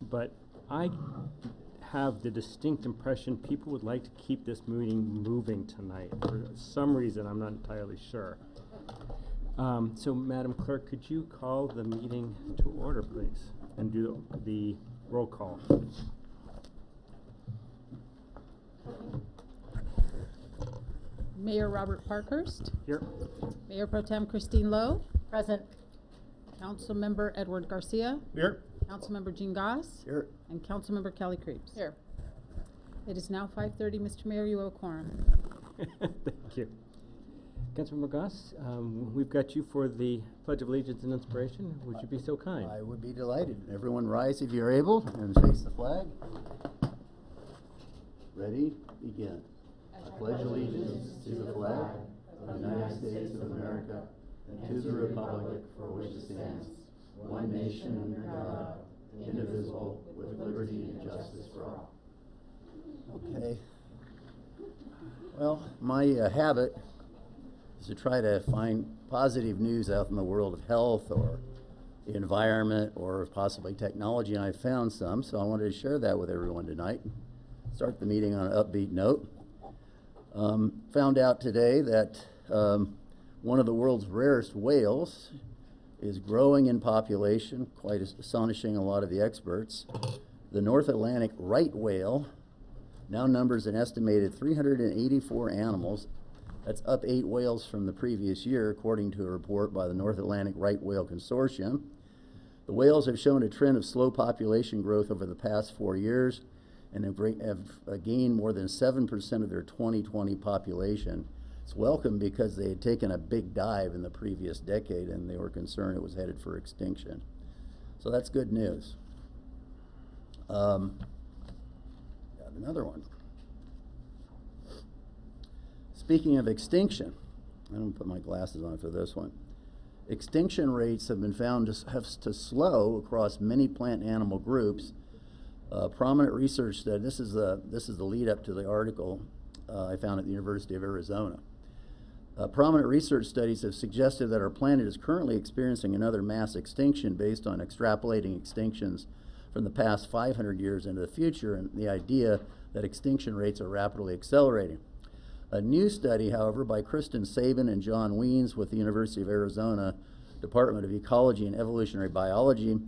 but I have the distinct impression people would like to keep this meeting moving tonight. For some reason, I'm not entirely sure. So, Madam Clerk, could you call the meeting to order, please, and do the roll call? Mayor Robert Parkhurst. Here. Mayor Pro Tem Christine Lowe. Present. Councilmember Edward Garcia. Here. Councilmember Jean Goss. Here. And Councilmember Kelly Creeps. Here. It is now 5:30, Mr. Mayor, you have a quorum. Thank you. Councilmember Goss, we've got you for the Pledge of Allegiance and Inspiration. Would you be so kind? I would be delighted. Everyone rise if you're able and face the flag. Ready? Begin. I pledge allegiance to the flag of the United States of America and to the republic for which it stands, one nation under God, indivisible, with liberty and justice for all. Okay. Well, my habit is to try to find positive news out in the world of health or the environment or possibly technology, and I found some, so I wanted to share that with everyone tonight. Start the meeting on an upbeat note. Found out today that one of the world's rarest whales is growing in population, quite astonishing a lot of the experts. The North Atlantic right whale now numbers an estimated 384 animals. That's up 8 whales from the previous year, according to a report by the North Atlantic Right Whale Consortium. The whales have shown a trend of slow population growth over the past 4 years and have gained more than 7% of their 2020 population. It's welcome because they had taken a big dive in the previous decade and they were concerned it was headed for extinction. So that's good news. Got another one. Speaking of extinction, I'm going to put my glasses on for this one. Extinction rates have been found to slow across many plant and animal groups. Prominent research study, this is the lead up to the article I found at the University of Arizona. Prominent research studies have suggested that our planet is currently experiencing another mass extinction based on extrapolating extinctions from the past 500 years into the future, and the idea that extinction rates are rapidly accelerating. A new study, however, by Kristen Sabin and John Weens with the University of Arizona Department of Ecology and Evolutionary Biology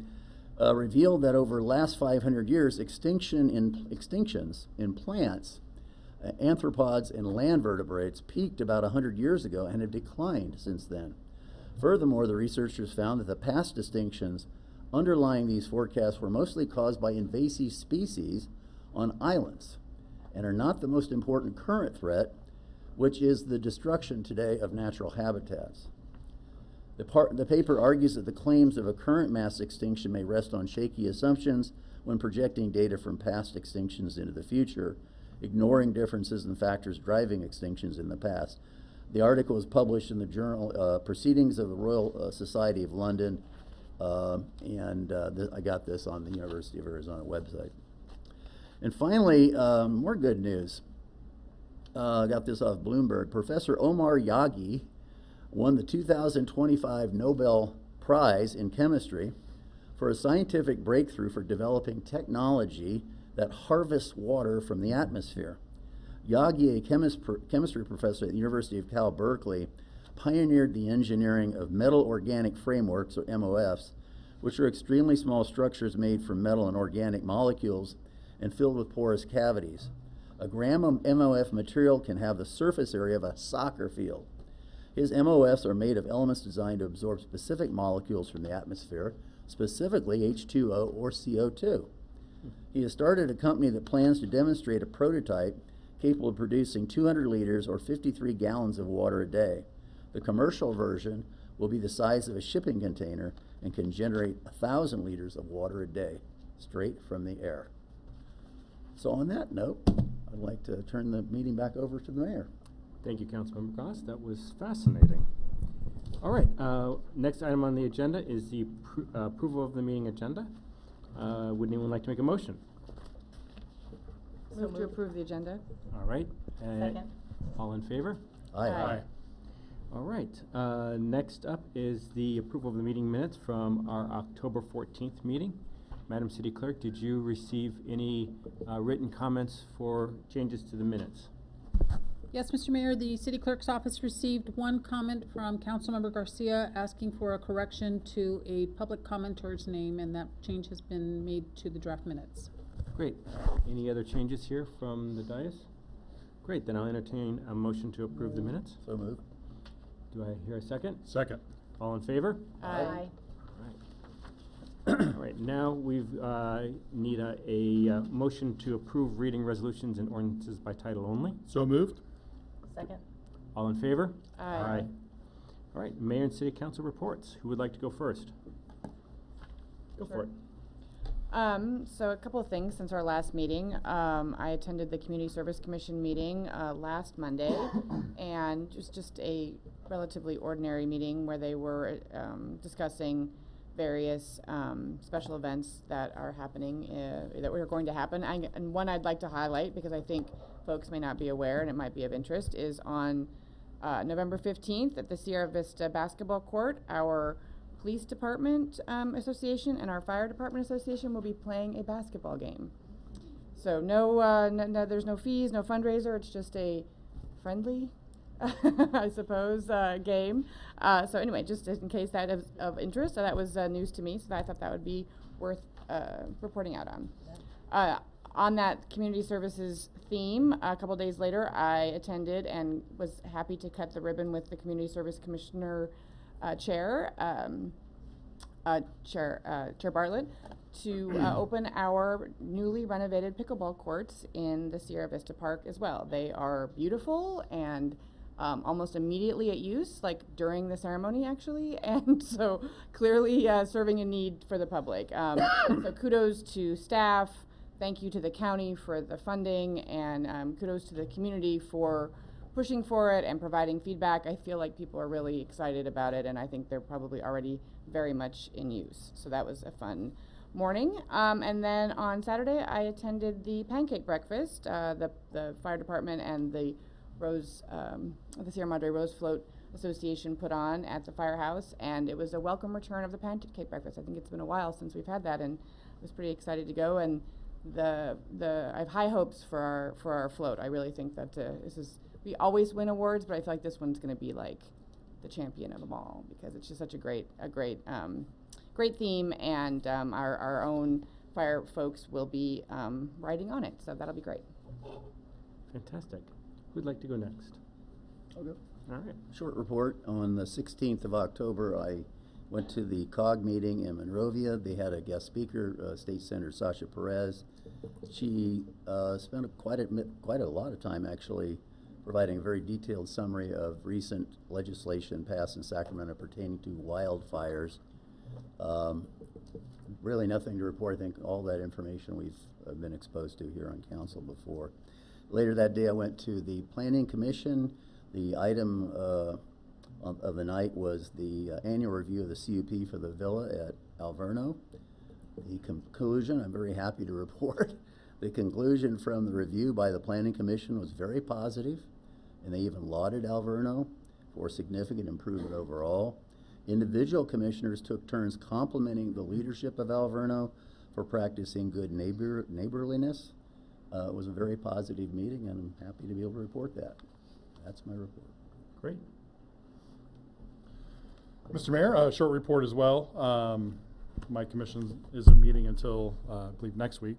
revealed that over the last 500 years, extinctions in plants, arthropods, and land vertebrates peaked about 100 years ago and have declined since then. Furthermore, the researchers found that the past extinctions underlying these forecasts were mostly caused by invasive species on islands and are not the most important current threat, which is the destruction today of natural habitats. The paper argues that the claims of a current mass extinction may rest on shaky assumptions when projecting data from past extinctions into the future, ignoring differences in factors driving extinctions in the past. The article was published in the journal Proceedings of the Royal Society of London, and I got this on the University of Arizona website. And finally, more good news. I got this off Bloomberg. Professor Omar Yaghi won the 2025 Nobel Prize in Chemistry for a scientific breakthrough for developing technology that harvests water from the atmosphere. Yaghi, a chemistry professor at the University of Cal Berkeley, pioneered the engineering of metal organic frameworks, or MOFs, which are extremely small structures made from metal and organic molecules and filled with porous cavities. A gram of MOF material can have the surface area of a soccer field. His MOFs are made of elements designed to absorb specific molecules from the atmosphere, specifically H2O or CO2. He has started a company that plans to demonstrate a prototype capable of producing 200 liters or 53 gallons of water a day. The commercial version will be the size of a shipping container and can generate 1,000 liters of water a day, straight from the air. So on that note, I'd like to turn the meeting back over to the mayor. Thank you, Councilmember Goss. That was fascinating. All right, next item on the agenda is the approval of the meeting agenda. Would anyone like to make a motion? Move to approve the agenda. All right. Second. All in favor? Aye. Aye. All right. Next up is the approval of the meeting minutes from our October 14th meeting. Madam City Clerk, did you receive any written comments for changes to the minutes? Yes, Mr. Mayor, the city clerk's office received one comment from Councilmember Garcia asking for a correction to a public commenter's name, and that change has been made to the draft minutes. Great. Any other changes here from the dais? Great, then I'll entertain a motion to approve the minutes. So moved. Do I hear a second? Second. All in favor? Aye. All right, now we've need a motion to approve reading resolutions and ordinances by title only. So moved. Second. All in favor? Aye. All right, Mayor and City Council reports. Who would like to go first? Go for it. So a couple of things since our last meeting. I attended the Community Service Commission meeting last Monday, and just a relatively ordinary meeting where they were discussing various special events that are happening, that were going to happen. And one I'd like to highlight, because I think folks may not be aware and it might be of interest, is on November 15th at the Sierra Vista Basketball Court. Our Police Department Association and our Fire Department Association will be playing a basketball game. So no, there's no fees, no fundraiser. It's just a friendly, I suppose, game. So anyway, just in case that is of interest, that was news to me, so I thought that would be worth reporting out on. On that community services theme, a couple days later, I attended and was happy to cut the ribbon with the Community Service Commissioner Chair Bartlett, to open our newly renovated pickleball courts in the Sierra Vista Park as well. They are beautiful and almost immediately at use, like during the ceremony actually, and so clearly serving a need for the public. So kudos to staff, thank you to the county for the funding, and kudos to the community for pushing for it and providing feedback. I feel like people are really excited about it, and I think they're probably already very much in use. So that was a fun morning. And then on Saturday, I attended the pancake breakfast. The fire department and the the Sierra Madre Rose Float Association put on at the firehouse, and it was a welcome return of the pancake breakfast. I think it's been a while since we've had that, and I was pretty excited to go. And I have high hopes for our float. I really think that we always win awards, but I feel like this one's going to be like the champion of them all, because it's just such a great theme, and our own fire folks will be riding on it, so that'll be great. Fantastic. Who'd like to go next? I'll go. All right. Short report. On the 16th of October, I went to the COG meeting in Monrovia. They had a guest speaker, State Senator Sasha Perez. She spent quite a lot of time actually providing a very detailed summary of recent legislation passed in Sacramento pertaining to wildfires. Really nothing to report. I think all that information we've been exposed to here on council before. Later that day, I went to the Planning Commission. The item of the night was the annual review of the CUP for the villa at Alverno. The conclusion, I'm very happy to report, the conclusion from the review by the Planning Commission was very positive, and they even lauded Alverno for significant improvement overall. Individual commissioners took turns complimenting the leadership of Alverno for practicing good neighborliness. It was a very positive meeting, and I'm happy to be able to report that. That's my report. Great. Mr. Mayor, a short report as well. My commission isn't meeting until, I believe, next week.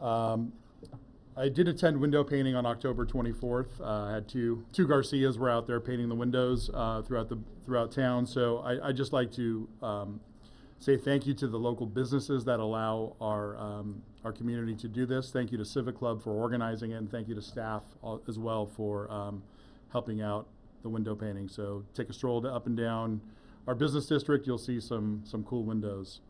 I did attend window painting on October 24th. I had two Garcias were out there painting the windows throughout town. So I just like to say thank you to the local businesses that allow our community to do this. Thank you to Civic Club for organizing it, and thank you to staff as well for helping out the window painting. So take a stroll up and down our business district. You'll see some cool windows.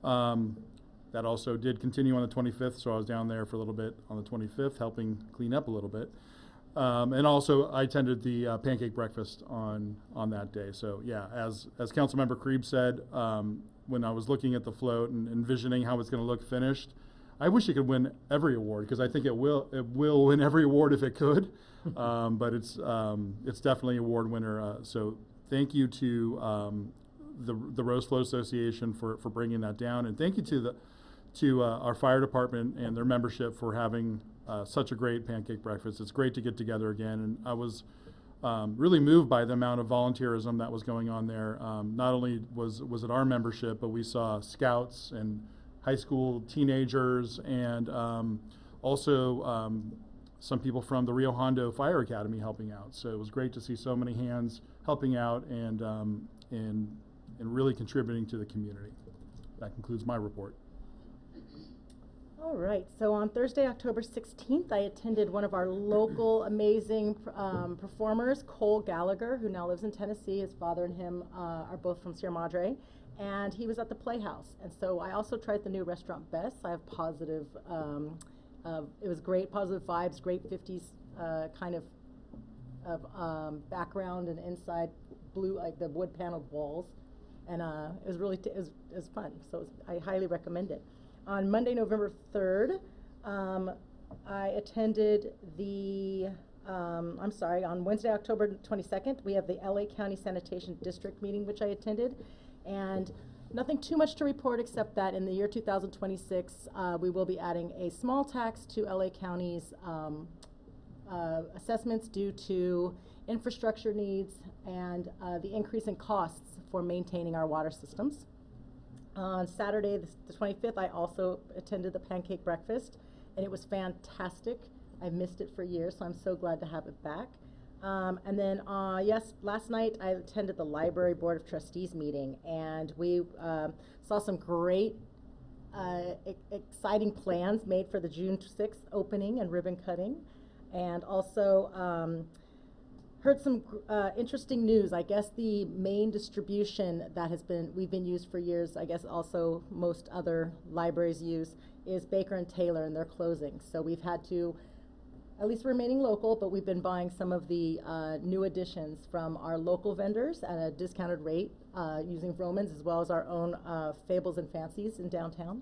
That also did continue on the 25th, so I was down there for a little bit on the 25th, helping clean up a little bit. And also, I attended the pancake breakfast on that day. So yeah, as Councilmember Krieb said, when I was looking at the float and envisioning how it's going to look finished, I wish it could win every award, because I think it will win every award if it could. But it's definitely an award winner. So thank you to the Rose Flow Association for bringing that down, and thank you to our fire department and their membership for having such a great pancake breakfast. It's great to get together again, and I was really moved by the amount of volunteerism that was going on there. Not only was it our membership, but we saw scouts and high school teenagers, and also some people from the Rio Hondo Fire Academy helping out. So it was great to see so many hands helping out and really contributing to the community. That concludes my report. All right, so on Thursday, October 16th, I attended one of our local amazing performers, Cole Gallagher, who now lives in Tennessee. His father and him are both from Sierra Madre, and he was at the Playhouse. And so I also tried the new restaurant Bess. I have positive, it was great, positive vibes, great 50s kind of background and inside blue, like the wood paneled walls. And it was really, it was fun, so I highly recommend it. On Monday, November 3rd, I attended on Wednesday, October 22nd, we have the LA County Sanitation District meeting, which I attended. And nothing too much to report except that in the year 2026, we will be adding a small tax to LA County's assessments due to infrastructure needs and the increase in costs for maintaining our water systems. On Saturday, the 25th, I also attended the pancake breakfast, and it was fantastic. I missed it for years, so I'm so glad to have it back. And then, last night I attended the Library Board of Trustees meeting, and we saw some great, exciting plans made for the June 6th opening and ribbon cutting, and also heard some interesting news. I guess the main distribution that we've been used for years, I guess also most other libraries use, is Baker and Taylor, and they're closing. So we've had to, at least remaining local, but we've been buying some of the new additions from our local vendors at a discounted rate using Vroman's, as well as our own Fables and Fancies in downtown.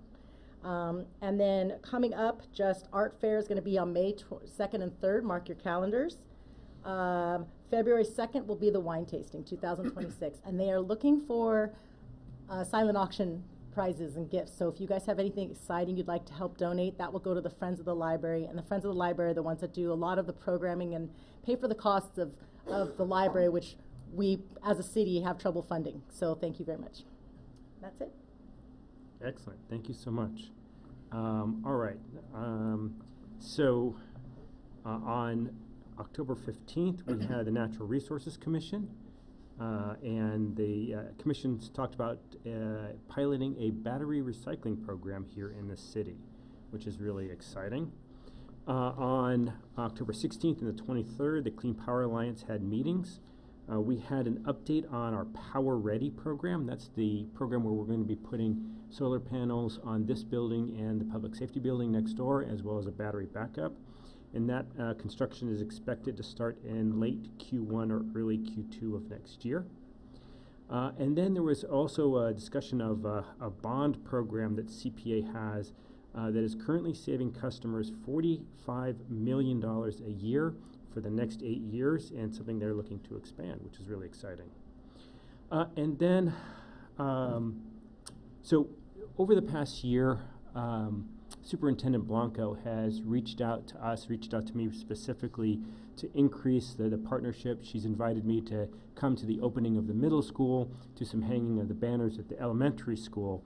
And then coming up, just Art Fair is going to be on May 2nd and 3rd. Mark your calendars. February 2nd will be the wine tasting, 2026, and they are looking for silent auction prizes and gifts. So if you guys have anything exciting you'd like to help donate, that will go to the Friends of the Library, and the Friends of the Library are the ones that do a lot of the programming and pay for the costs of the library, which we as a city have trouble funding. So thank you very much. That's it. Excellent. Thank you so much. All right. So on October 15th, we had the Natural Resources Commission, and the commission talked about piloting a battery recycling program here in the city, which is really exciting. On October 16th and the 23rd, the Clean Power Alliance had meetings. We had an update on our Power Ready program. That's the program where we're going to be putting solar panels on this building and the public safety building next door, as well as a battery backup. And that construction is expected to start in late Q1 or early Q2 of next year. And then there was also a discussion of a bond program that CPA has that is currently saving customers $45 million a year for the next 8 years, and something they're looking to expand, which is really exciting. And then, so over the past year, Superintendent Blanco has reached out to me specifically to increase the partnership. She's invited me to come to the opening of the middle school, to some hanging of the banners at the elementary school,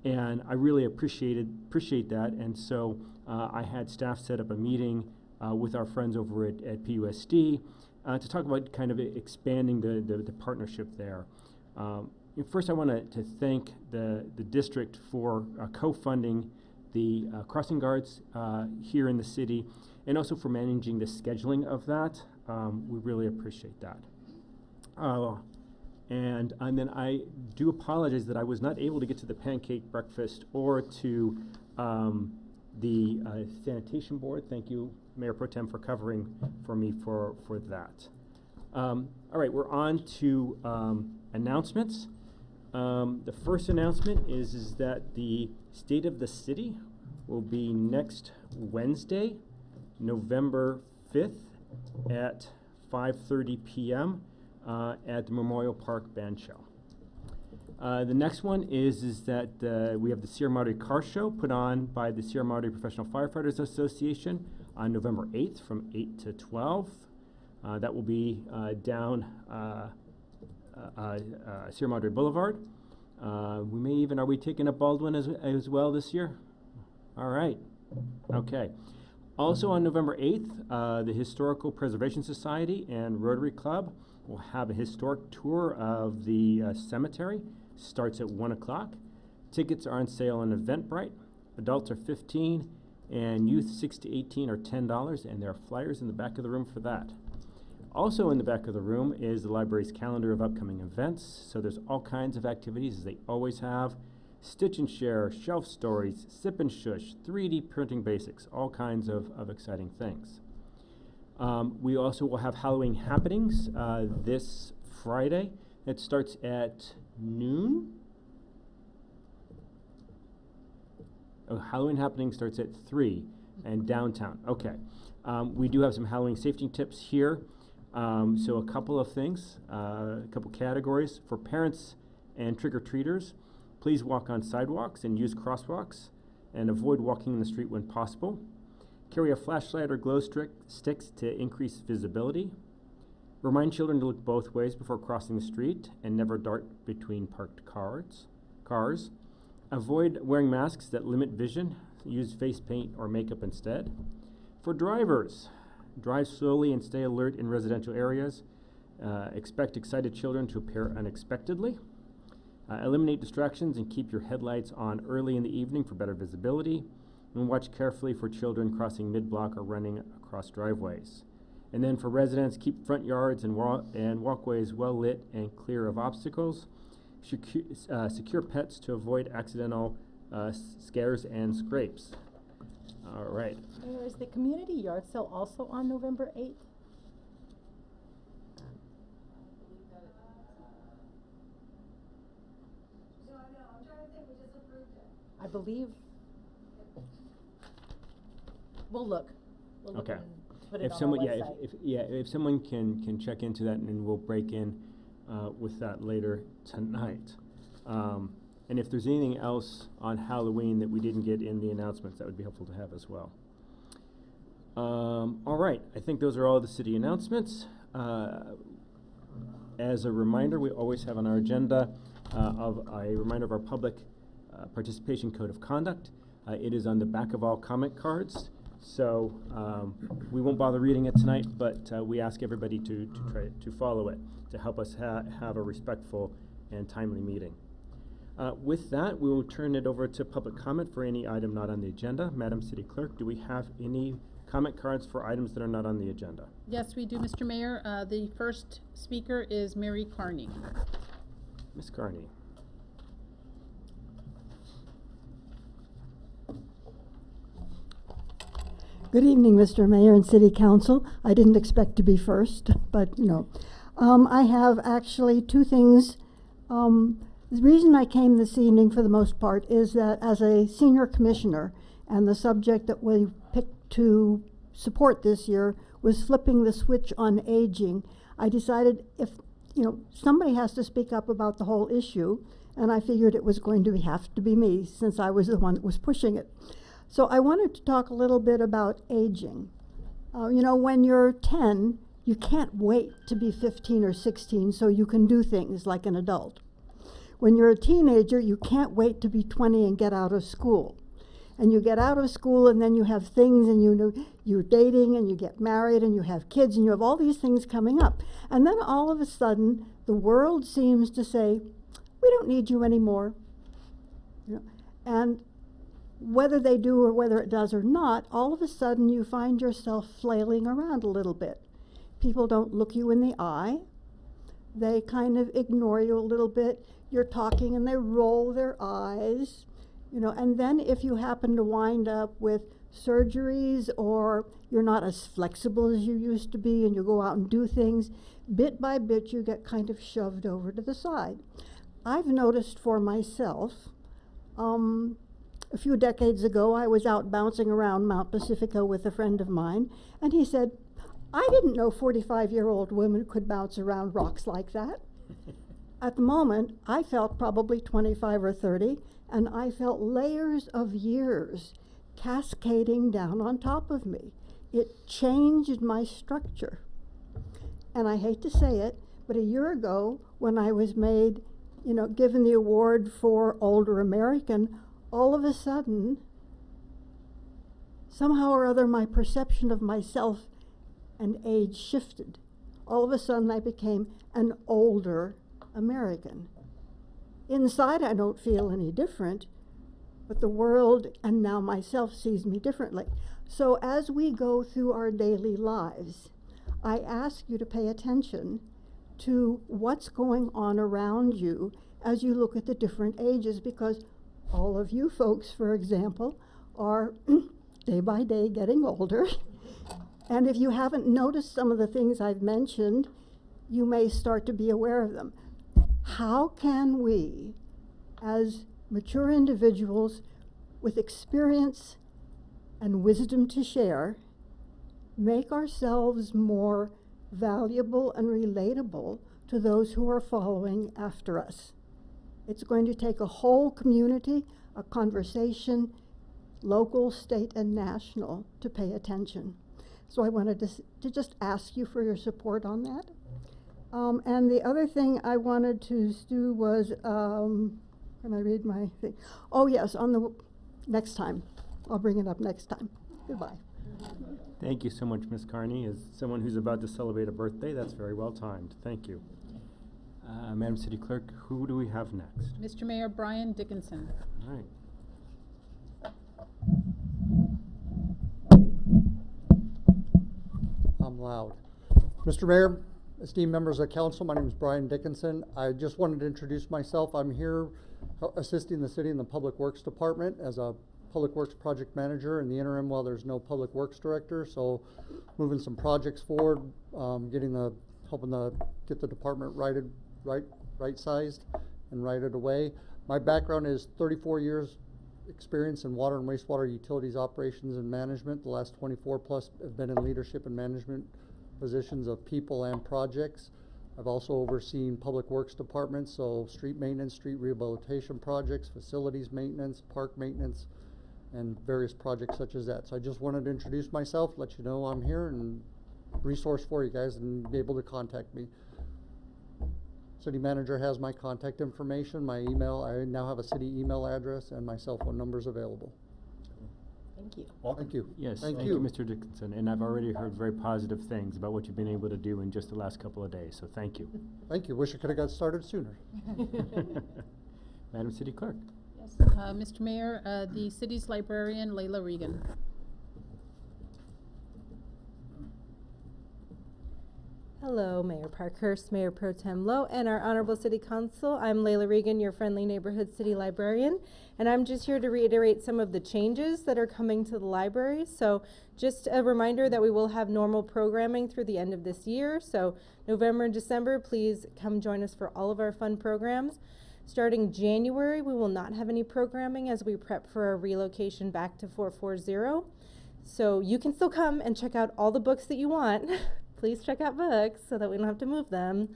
and I really appreciate that. And so I had staff set up a meeting with our friends over at PUSD to talk about kind of expanding the partnership there. First, I want to thank the district for co-funding the crossing guards here in the city, and also for managing the scheduling of that. We really appreciate that. And then I do apologize that I was not able to get to the pancake breakfast or to the sanitation board. Thank you, Mayor Pro Tem, for covering for me for that. All right, we're on to announcements. The first announcement is that the State of the City will be next Wednesday, November 5th at 5:30 p.m. At the Memorial Park Band Shell. The next one is that we have the Sierra Madre Car Show put on by the Sierra Madre Professional Firefighters Association on November 8th from 8 to 12. That will be down Sierra Madre Boulevard. We may even, are we taking up Baldwin as well this year? All right. Okay. Also on November 8th, the Historical Preservation Society and Rotary Club will have a historic tour of the cemetery. Starts at 1 o'clock. Tickets are on sale on Eventbrite. Adults are $15 and youth 6 to 18 are $10, and there are flyers in the back of the room for that. Also in the back of the room is the library's calendar of upcoming events. So there's all kinds of activities, as they always have. Stitch and Share, Shelf Stories, Sip and Shush, 3D printing basics, all kinds of exciting things. We also will have Halloween happenings this Friday. It starts at noon. Oh, Halloween happening starts at 3 and downtown. Okay. We do have some Halloween safety tips here. So a couple of things, a couple categories. For parents and trick-or-treaters, please walk on sidewalks and use crosswalks and avoid walking in the street when possible. Carry a flashlight or glow sticks to increase visibility. Remind children to look both ways before crossing the street and never dart between parked cars. Avoid wearing masks that limit vision. Use face paint or makeup instead. For drivers, drive slowly and stay alert in residential areas. Expect excited children to appear unexpectedly. Eliminate distractions and keep your headlights on early in the evening for better visibility. And watch carefully for children crossing mid-block or running across driveways. And then for residents, keep front yards and walkways well lit and clear of obstacles. Secure pets to avoid accidental scares and scrapes. All right. Mayor, is the community yard sale also on November 8th? I believe. We'll look. We'll look Okay. and put it If on someone, our yeah, website. if someone can check into that, and then we'll break in with that later tonight. And if there's anything else on Halloween that we didn't get in the announcements, that would be helpful to have as well. All right, I think those are all the city announcements. As a reminder, we always have on our agenda of a reminder of our public participation code of conduct. It is on the back of all comment cards. So we won't bother reading it tonight, but we ask everybody to try to follow it to help us have a respectful and timely meeting. With that, we will turn it over to public comment for any item not on the agenda. Madam City Clerk, do we have any comment cards for items that are not on the agenda? Yes, we do, Mr. Mayor. The first speaker is Mary Carney. Ms. Carney. Good evening, Mr. Mayor and City Council. I didn't expect to be first, but, you know. I have actually two things. The reason I came this evening, for the most part, is that as a senior commissioner, and the subject that we picked to support this year was flipping the switch on aging, I decided if, you know, somebody has to speak up about the whole issue, and I figured it was going to have to be me, since I was the one that was pushing it. So I wanted to talk a little bit about aging. You know, when you're 10, you can't wait to be 15 or 16 so you can do things like an adult. When you're a teenager, you can't wait to be 20 and get out of school. And you get out of school and then you have things, and you know, you're dating and you get married and you have kids and you have all these things coming up. And then all of a sudden, the world seems to say, we don't need you anymore. You know? And whether they do or whether it does or not, all of a sudden you find yourself flailing around a little bit. People don't look you in the eye. They kind of ignore you a little bit. You're talking and they roll their eyes, you know, and then if you happen to wind up with surgeries, or you're not as flexible as you used to be and you go out and do things, bit by bit you get kind of shoved over to the side. I've noticed for myself, a few decades ago, I was out bouncing around Mount Pacifico with a friend of mine, and he said, I didn't know 45-year-old women could bounce around rocks like that. at the moment, I felt probably 25 or 30, and I felt layers of years cascading down on top of me. It changed my structure. And I hate to say it, but a year ago, when I was made, given the award for Older American, all of a sudden, somehow or other, my perception of myself and age shifted. All of a sudden, I became an older American. Inside, I don't feel any different, but the world and now myself sees me differently. So as we go through our daily lives, I ask you to pay attention to what's going on around you as you look at the different ages, because all of you folks, for example, are day by day getting older. And if you haven't noticed some of the things I've mentioned, you may start to be aware of them. How can we, as mature individuals with experience and wisdom to share, make ourselves more valuable and relatable to those who are following after us? It's going to take a whole community, a conversation, local, state, and national, to pay attention. So I wanted to just ask you for your support on that. And the other thing I wanted to do was, can I read my thing? Oh yes, on the next time. I'll bring it up next time. Goodbye. Thank you so much, Ms. Carney. As someone who's about to celebrate a birthday, that's very well timed. Thank you. Madam City Clerk, who do we have next? Mr. Mayor Brian Dickinson. All right. I'm loud. Mr. Mayor, esteemed members of council, my name is Brian Dickinson. I just wanted to introduce myself. I'm here assisting the city in the Public Works Department as a Public Works Project Manager in the interim while there's no Public Works Director. So moving some projects forward, helping get the department right-sized and righted away. My background is 34 years experience in water and wastewater utilities operations and management. The last 24 plus have been in leadership and management positions of people and projects. I've also overseen public works departments, so street maintenance, street rehabilitation projects, facilities maintenance, park maintenance, and various projects such as that. So I just wanted to introduce myself, let you know I'm here, and resource for you guys, and be able to contact me. City manager has my contact information, my email. I now have a city email address, and my cell phone numbers available. Thank you. Thank you. Yes, Thank thank you. you, Mr. Dickinson. And I've already heard very positive things about what you've been able to do in just the last couple of days, so thank you. Thank you. Wish I could have got started sooner. Madam City Clerk. Yes. Mr. Mayor, the city's librarian, Layla Regan. Hello, Mayor Parkhurst, Mayor Pro Tem Lowe, and our Honorable City Council. I'm Layla Regan, your friendly neighborhood city librarian, and I'm just here to reiterate some of the changes that are coming to the library. So just a reminder that we will have normal programming through the end of this year. So November and December, please come join us for all of our fun programs. Starting January, we will not have any programming as we prep for our relocation back to 440. So you can still come and check out all the books that you want. Please check out books so that we don't have to move them,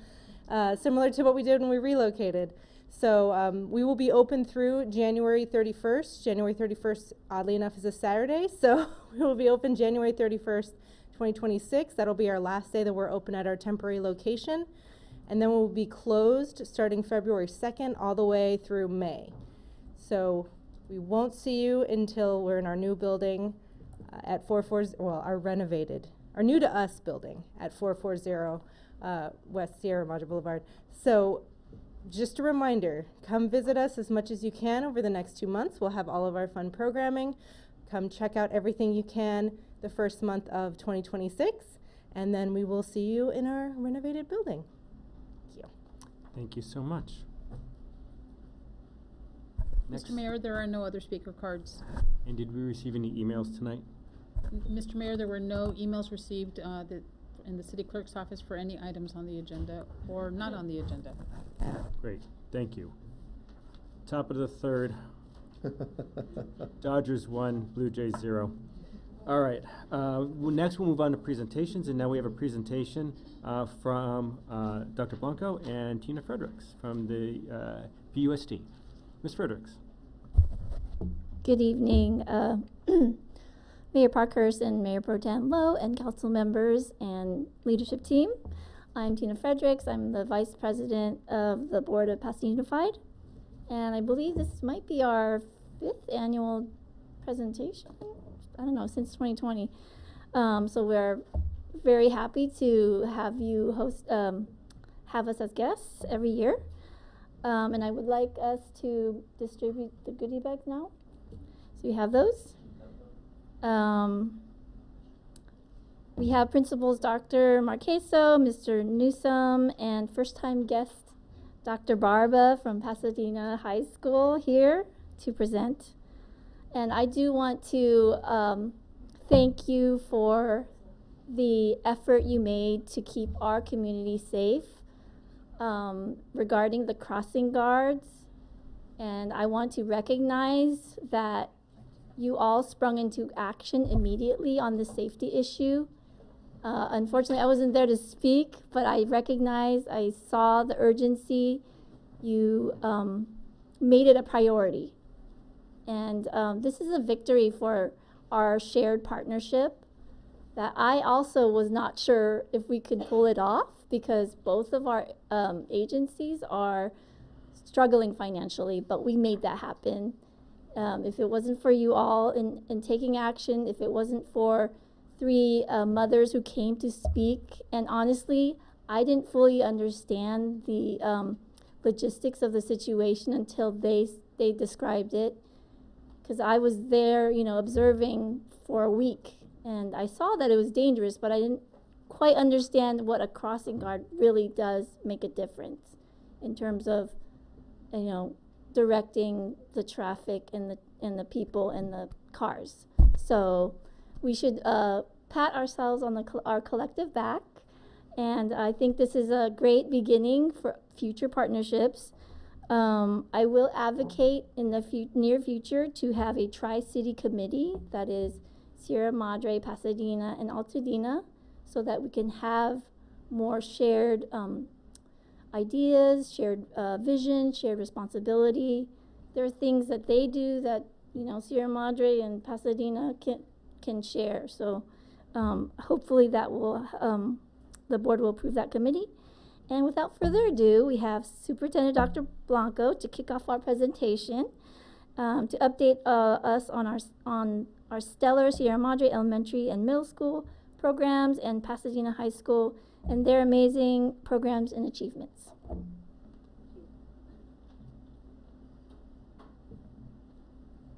similar to what we did when we relocated. So we will be open through January 31st. January 31st, oddly enough, is a Saturday, so we will be open January 31st, 2026. That'll be our last day that we're open at our temporary location. And then we'll be closed starting February 2nd all the way through May. So we won't see you until we're in our new building at 440, well, our new to us building at 440 West Sierra Madre Boulevard. So just a reminder, come visit us as much as you can over the next 2 months. We'll have all of our fun programming. Come check out everything you can the first month of 2026, and then we will see you in our renovated building. Thank you. Thank you so much. Next. Mr. Mayor, there are no other speaker cards. And did we receive any emails tonight? Mr. Mayor, there were no emails received in the city clerk's office for any items on the agenda or not on the agenda. Great, thank you. Top of the third. Dodgers 1, Blue Jays 0. All right. Next, we'll move on to presentations, and now we have a presentation from Dr. Blanco and Tina Fredericks from the PUSD. Ms. Fredericks. Good evening, Mayor Parkhurst and Mayor Pro Tem Lowe and council members and leadership team. I'm Tina Fredericks. I'm the Vice President of the Board of Pasadena Unified, and I believe this might be our 5th annual presentation. I don't know, since 2020. So we're very happy to have you have us as guests every year. And I would like us to distribute the goodie bags now. So we have those. We have Principals Dr. Marqueso, Mr. Newsom, and first-time guest Dr. Barba from Pasadena High School here to present. And I do want to thank you for the effort you made to keep our community safe regarding the crossing guards. And I want to recognize that you all sprung into action immediately on the safety issue. Unfortunately, I wasn't there to speak, but I saw the urgency. You made it a priority. And this is a victory for our shared partnership that I also was not sure if we could pull it off, because both of our agencies are struggling financially, but we made that happen. If it wasn't for you all in taking action, if it wasn't for 3 mothers who came to speak, and honestly, I didn't fully understand the logistics of the situation until they described it, because I was there, observing for a week, and I saw that it was dangerous, but I didn't quite understand what a crossing guard really does make a difference in terms of, directing the traffic and the people and the cars. So we should pat ourselves on our collective back, and I think this is a great beginning for future partnerships. I will advocate in the near future to have a tri-city committee that is Sierra Madre, Pasadena, and Altadena, so that we can have more shared ideas, shared vision, shared responsibility. There are things that they do that Sierra Madre and Pasadena can share. So hopefully that will the board will approve that committee. And without further ado, we have Superintendent Dr. Blanco to kick off our presentation, to update us on our stellar Sierra Madre Elementary and Middle School programs and Pasadena High School and their amazing programs and achievements.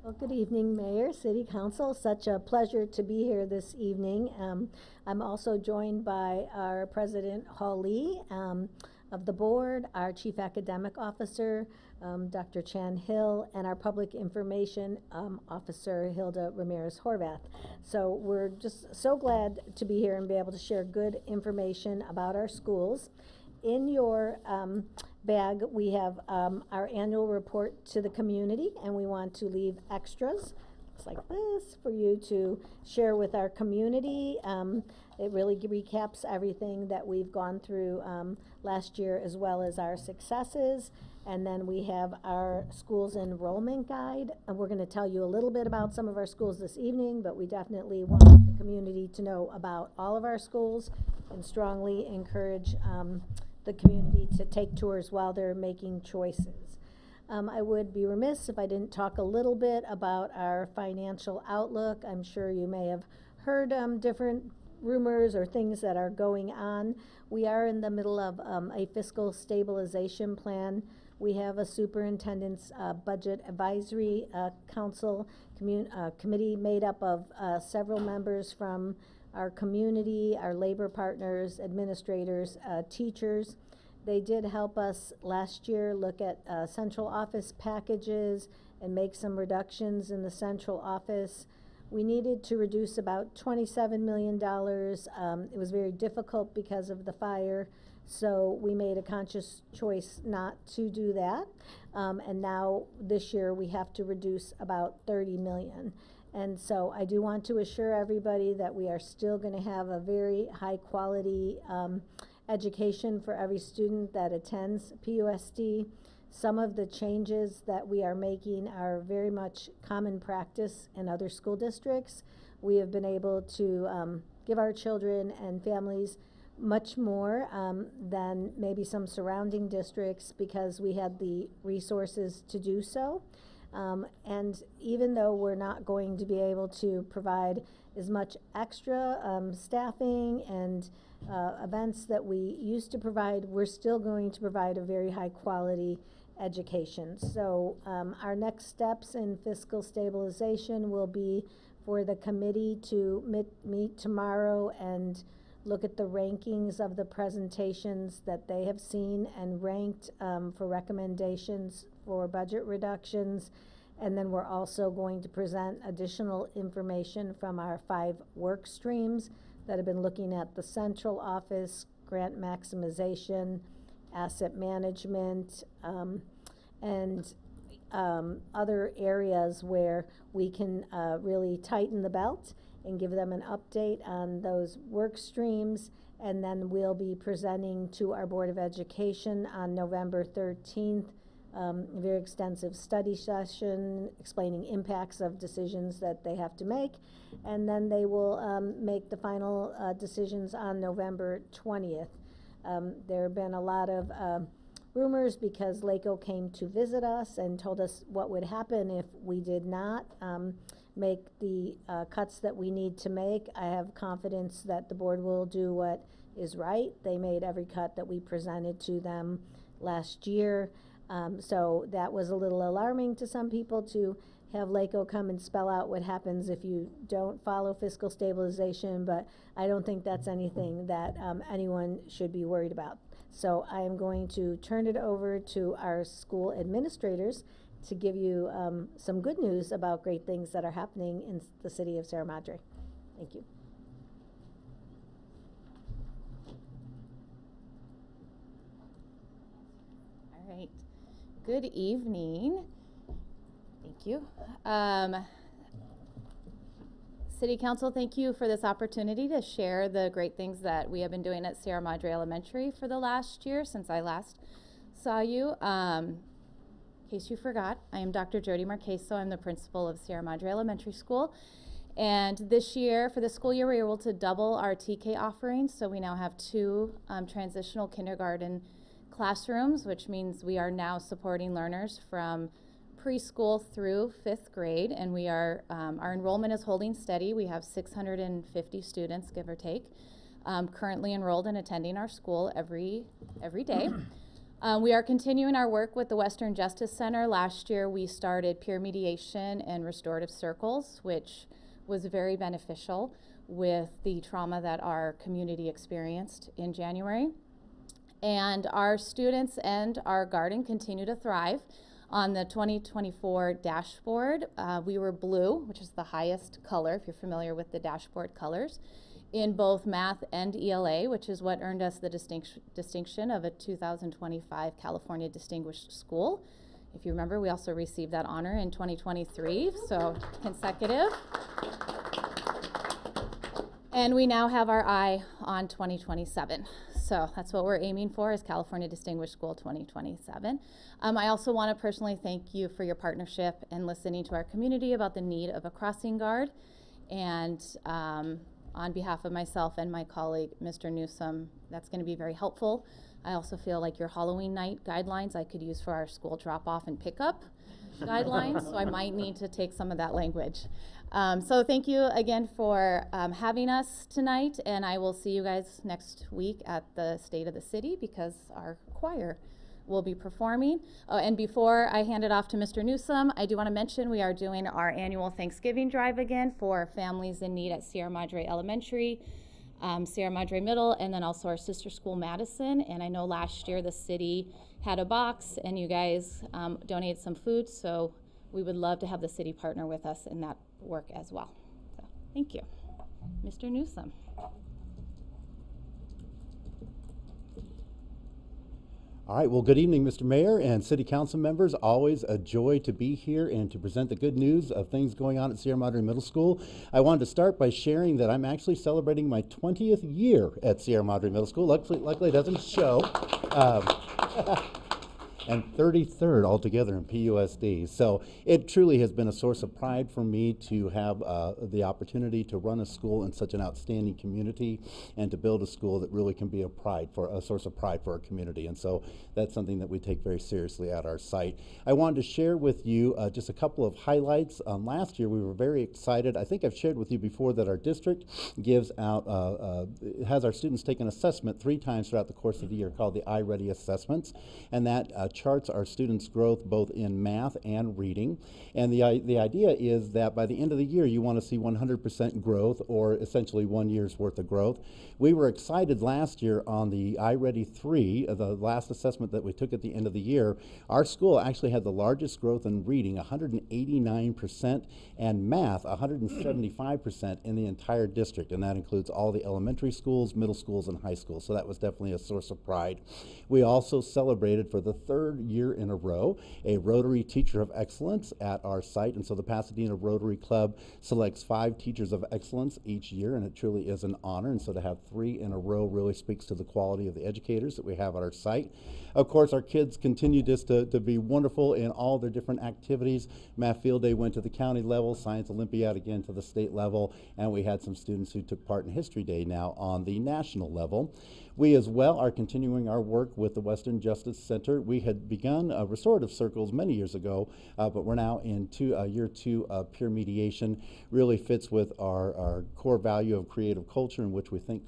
Well, good evening, Mayor, City Council. Such a pleasure to be here this evening. I'm also joined by our President Hawley of the board, our Chief Academic Officer, Dr. Chan Hill, and our Public Information Officer, Hilda Ramirez Horvath. So we're just so glad to be here and be able to share good information about our schools. In your bag, we have our annual report to the community, and we want to leave extras. It's like this for you to share with our community. It really recaps everything that we've gone through last year, as well as our successes. And then we have our schools enrollment guide, and we're going to tell you a little bit about some of our schools this evening, but we definitely want the community to know about all of our schools and strongly encourage the community to take tours while they're making choices. I would be remiss if I didn't talk a little bit about our financial outlook. I'm sure you may have heard different rumors or things that are going on. We are in the middle of a fiscal stabilization plan. We have a superintendent's budget advisory council committee made up of several members from our community, our labor partners, administrators, teachers. They did help us last year look at central office packages and make some reductions in the central office. We needed to reduce about $27 million. It was very difficult because of the fire So we made a conscious choice not to do that. And now this year we have to reduce about 30 million. And so I do want to assure everybody that we are still going to have a very high quality education for every student that attends PUSD. Some of the changes that we are making are very much common practice in other school districts. We have been able to give our children and families much more than maybe some surrounding districts because we had the resources to do so. And even though we're not going to be able to provide as much extra staffing and events that we used to provide, we're still going to provide a very high quality education. So our next steps in fiscal stabilization will be for the committee to meet tomorrow and look at the rankings of the presentations that they have seen and ranked for recommendations for budget reductions. And then we're also going to present additional information from our 5 work streams that have been looking at the central office, grant maximization, asset management, and other areas where we can really tighten the belt and give them an update on those work streams. And then we'll be presenting to our Board of Education on November 13th a very extensive study session explaining impacts of decisions that they have to make. And then they will make the final decisions on November 20th. There have been a lot of rumors because LACO came to visit us and told us what would happen if we did not make the cuts that we need to make. I have confidence that the board will do what is right. They made every cut that we presented to them last year. So that was a little alarming to some people to have LACO come and spell out what happens if you don't follow fiscal stabilization, but I don't think that's anything that anyone should be worried about. So I am going to turn it over to our school administrators to give you some good news about great things that are happening in the city of Sierra Madre. Thank you. All right. Good evening. Thank you. City Council, thank you for this opportunity to share the great things that we have been doing at Sierra Madre Elementary for the last year since I last saw you. In case you forgot, I am Dr. Jody Marqueso. I'm the principal of Sierra Madre Elementary School. And this year, for the school year, we were able to double our TK offerings. So we now have 2 transitional kindergarten classrooms, which means we are now supporting learners from preschool through 5th grade, and we are our enrollment is holding steady. We have 650 students, give or take, currently enrolled and attending our school every day. We are continuing our work with the Western Justice Center. Last year we started peer mediation and restorative circles, which was very beneficial with the trauma that our community experienced in January. And our students and our garden continue to thrive. On the 2024 dashboard, we were blue, which is the highest color, if you're familiar with the dashboard colors, in both math and ELA, which is what earned us the distinction of a 2025 California Distinguished School. If you remember, we also received that honor in 2023, so consecutive. And we now have our eye on 2027. So that's what we're aiming for, is California Distinguished School 2027. I also want to personally thank you for your partnership and listening to our community about the need of a crossing guard. And on behalf of myself and my colleague, Mr. Newsom, that's going to be very helpful. I also feel like your Halloween night guidelines I could use for our school drop-off and pickup guidelines, so I might need to take some of that language. So thank you again for having us tonight, and I will see you guys next week at the State of the City because our choir will be performing. And before I hand it off to Mr. Newsom, I do want to mention we are doing our annual Thanksgiving drive again for families in need at Sierra Madre Elementary, Sierra Madre Middle, and then also our sister school, Madison. And I know last year the city had a box and you guys donated some food, so we would love to have the city partner with us in that work as well. So, thank you. Mr. Newsom. All right, well, good evening, Mr. Mayor and City Council members. Always a joy to be here and to present the good news of things going on at Sierra Madre Middle School. I wanted to start by sharing that I'm actually celebrating my 20th year at Sierra Madre Middle School. Luckily it doesn't show. And 33rd altogether in PUSD. So it truly has been a source of pride for me to have the opportunity to run a school in such an outstanding community and to build a school that really can be a source of pride for our community. And so that's something that we take very seriously at our site. I wanted to share with you just a couple of highlights. Last year we were very excited. I think I've shared with you before that our district gives out, has our students take an assessment 3 times throughout the course of the year called the iReady assessments. And that charts our students' growth both in math and reading. And the idea is that by the end of the year, you want to see 100% growth, or essentially 1 year's worth of growth. We were excited last year on the iReady 3, the last assessment that we took at the end of the year. Our school actually had the largest growth in reading, 189%, and math, 175% in the entire district. And that includes all the elementary schools, middle schools, and high schools. So that was definitely a source of pride. We also celebrated for the 3rd year in a row a Rotary Teacher of Excellence at our site. And so the Pasadena Rotary Club selects 5 Teachers of Excellence each year, and it truly is an honor. And so to have 3 in a row really speaks to the quality of the educators that we have at our site. Of course, our kids continue just to be wonderful in all their different activities. Math Field Day went to the county level, Science Olympiad again to the state level, and we had some students who took part in History Day now on the national level. We as well are continuing our work with the Western Justice Center. We had begun restorative circles many years ago, but we're now in year 2 of peer mediation. Really fits with our core value of creative culture, in which we think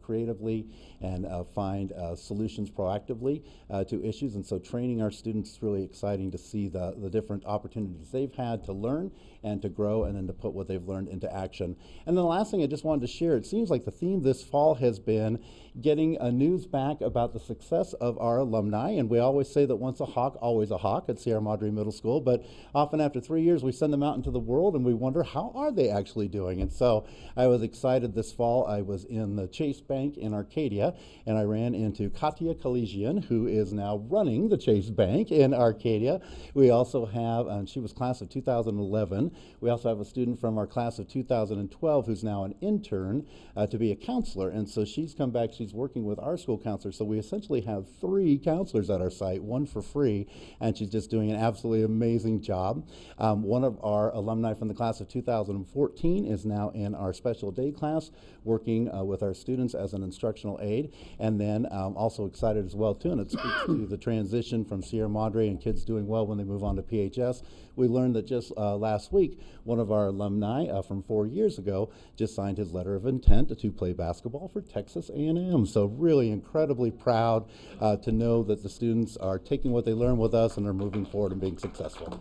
creatively and find solutions proactively to issues. And so training our students is really exciting to see the different opportunities they've had to learn and to grow, and then to put what they've learned into action. And then the last thing I just wanted to share, it seems like the theme this fall has been getting news back about the success of our alumni. And we always say that once a hawk, always a hawk at Sierra Madre Middle School, but often after 3 years we send them out into the world and we wonder, how are they actually doing? And so I was excited this fall. I was in the Chase Bank in Arcadia, and I ran into Katia Kalesian, who is now running the Chase Bank in Arcadia. We also have, she was class of 2011. We also have a student from our class of 2012 who's now an intern to be a counselor. And so she's come back, she's working with our school counselor. So we essentially have 3 counselors at our site, 1 for free, and she's just doing an absolutely amazing job. One of our alumni from the class of 2014 is now in our special day class, working with our students as an instructional aide. And then also excited as well too, and it speaks to the transition from Sierra Madre and kids doing well when they move on to PHS. We learned that just last week, one of our alumni from 4 years ago just signed his letter of intent to play basketball for Texas A&M. So really incredibly proud to know that the students are taking what they learn with us and are moving forward and being successful.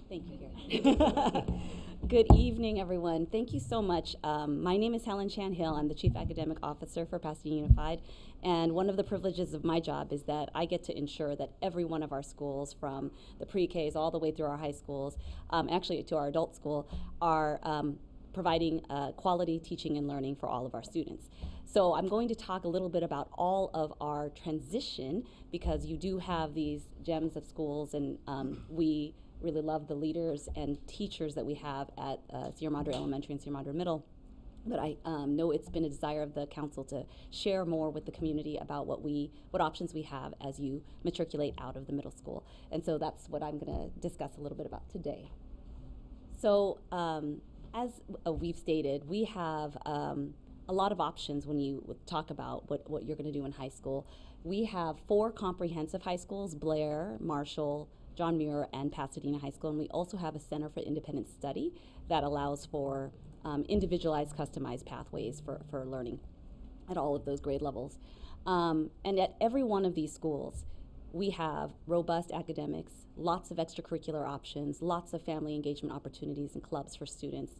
Thank you, Gary. Good evening, everyone. Thank you so much. My name is Helen Chan-Hill. I'm the Chief Academic Officer for Pasadena Unified, and one of the privileges of my job is that I get to ensure that every one of our schools, from the pre-Ks all the way through our high schools, actually to our adult school, are providing quality teaching and learning for all of our students. So I'm going to talk a little bit about all of our transition, because you do have these gems of schools, and we really love the leaders and teachers that we have at Sierra Madre Elementary and Sierra Madre Middle. But I know it's been a desire of the council to share more with the community about what options we have as you matriculate out of the middle school. And so that's what I'm going to discuss a little bit about today. So as we've stated, we have a lot of options when you talk about what you're going to do in high school. We have 4 comprehensive high schools: Blair, Marshall, John Muir, and Pasadena High School. And we also have a Center for Independent Study that allows for individualized, customized pathways for learning at all of those grade levels. And at every one of these schools, we have robust academics, lots of extracurricular options, lots of family engagement opportunities and clubs for students.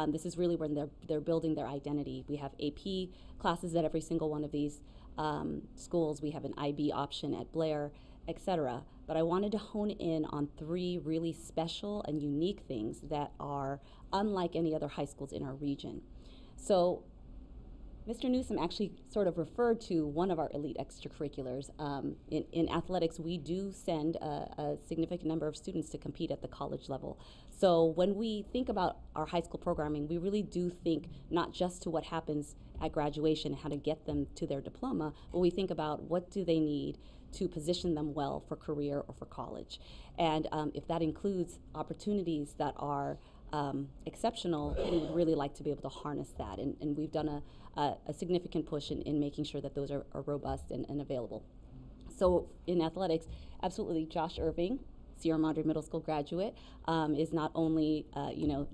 This is really when they're building their identity. We have AP classes at every single one of these schools. We have an IB option at Blair, etc. But I wanted to hone in on 3 really special and unique things that are unlike any other high schools in our region. So Mr. Newsom actually sort of referred to one of our elite extracurriculars. In athletics, we do send a significant number of students to compete at the college level. So when we think about our high school programming, we really do think not just to what happens at graduation, how to get them to their diploma, but we think about what do they need to position them well for career or for college. And if that includes opportunities that are exceptional, we would really like to be able to harness that. And we've done a significant push in making sure that those are robust and available. So in athletics, absolutely, Josh Irving, Sierra Madre Middle School graduate, is not only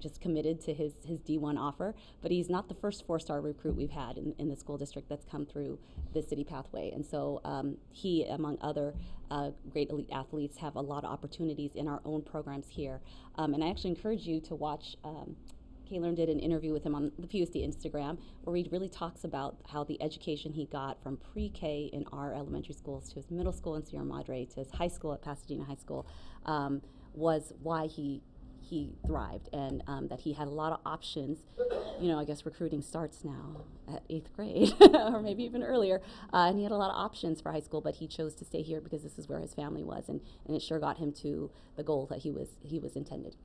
just committed to his D1 offer, but he's not the first 4-star recruit we've had in the school district that's come through the city pathway. And so he, among other great elite athletes, have a lot of opportunities in our own programs here. And I actually encourage you to watch. Kaylern did an interview with him on the PUSD Instagram where he really talks about how the education he got from pre-K in our elementary schools to his middle school in Sierra Madre to his high school at Pasadena High School was why he thrived, and that he had a lot of options. I guess recruiting starts now at 8th grade or maybe even earlier, and he had a lot of options for high school, but he chose to stay here because this is where his family was, and it sure got him to the goal that he was intended.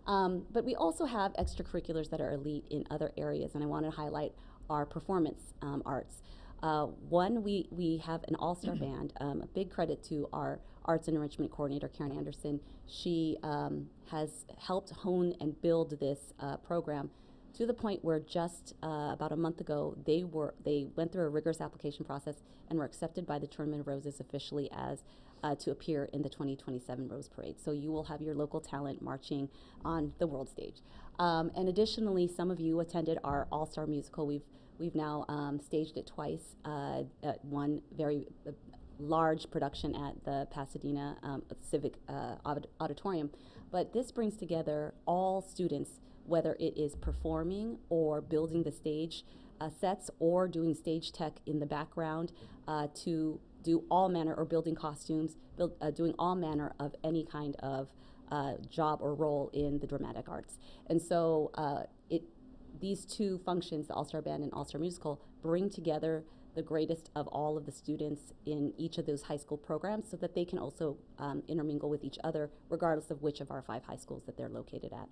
But we also have extracurriculars that are elite in other areas, and I want to highlight our performance arts. One, we have an all-star band. A big credit to our arts and enrichment coordinator, Karen Anderson. She has helped hone and build this program to the point where just about a month ago, they went through a rigorous application process and were accepted by the Tournament of Roses officially as to appear in the 2027 Rose Parade. So you will have your local talent marching on the world stage. And additionally, some of you attended our All-Star musical. We've now staged it twice at one very large production at the Pasadena Civic Auditorium. But this brings together all students, whether it is performing or building the stage sets or doing stage tech in the background to do all manner, or building costumes, doing all manner of any kind of job or role in the dramatic arts. And so these two functions, the All-Star Band and All-Star Musical, bring together the greatest of all of the students in each of those high school programs so that they can also intermingle with each other regardless of which of our 5 high schools that they're located at.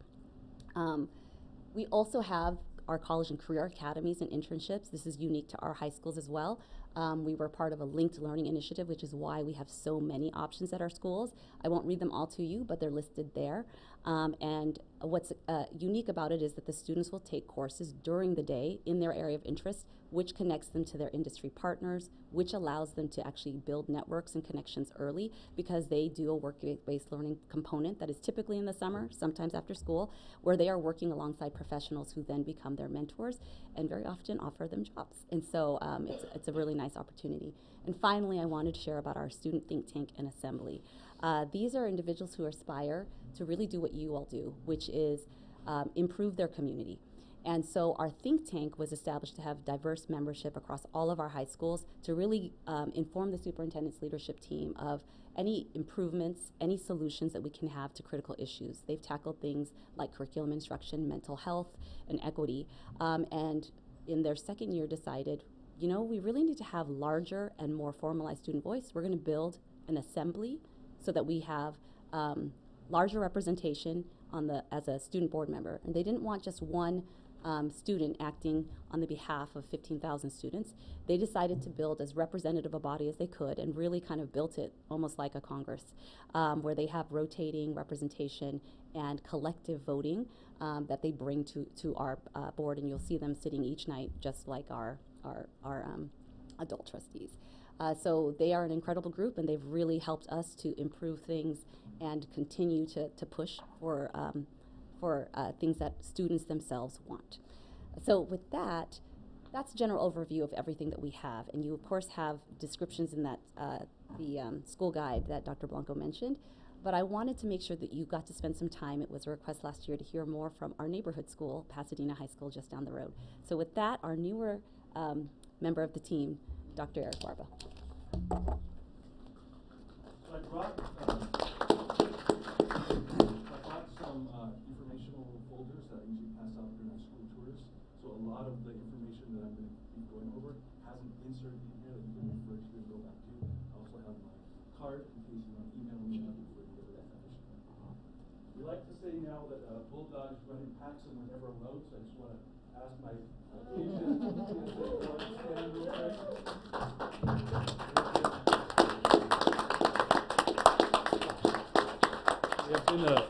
We also have our college and career academies and internships. This is unique to our high schools as well. We were part of a linked learning initiative, which is why we have so many options at our schools. I won't read them all to you, but they're listed there. And what's unique about it is that the students will take courses during the day in their area of interest, which connects them to their industry partners, which allows them to actually build networks and connections early, because they do a work-based learning component that is typically in the summer, sometimes after school, where they are working alongside professionals who then become their mentors and very often offer them jobs. And so it's a really nice opportunity. And finally, I wanted to share about our student think tank and assembly. These are individuals who aspire to really do what you all do, which is improve their community. And so our think tank was established to have diverse membership across all of our high schools to really inform the superintendent's leadership team of any improvements, any solutions that we can have to critical issues. They've tackled things like curriculum instruction, mental health, and equity. And in their second year decided, we really need to have larger and more formalized student voice. We're going to build an assembly so that we have larger representation as a student board member. And they didn't want just one student acting on the behalf of 15,000 students. They decided to build as representative a body as they could and really kind of built it almost like a Congress, where they have rotating representation and collective voting that they bring to our board, and you'll see them sitting each night just like our adult trustees. So they are an incredible group, and they've really helped us to improve things and continue to push for things that students themselves want. So with that, that's a general overview of everything that we have. And you, of course, have descriptions in that the school guide that Dr. Blanco mentioned. But I wanted to make sure that you got to spend some time. It was a request last year to hear more from our neighborhood school, Pasadena High School, just down the road. So with that, our newer member of the team, Dr. Eric Barba. So I brought some informational folders that I usually pass out during our school tours. So a lot of the information that I'm going to be going over hasn't inserted in here that you can refer to and go back to. I also have my card in case you want to email me before you go to that information. We like to say now that bulldogs run in packs and we're never alone, so I just want to ask my Asian stand real quick. We have been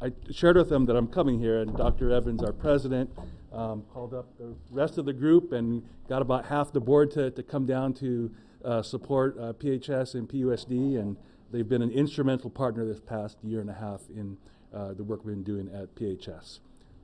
I shared with them that I'm coming here, and Dr. Evans, our president, called up the rest of the group and got about half the board to come down to support PHS and PUSD, and they've been an instrumental partner this past year and a half in the work we've been doing at PHS.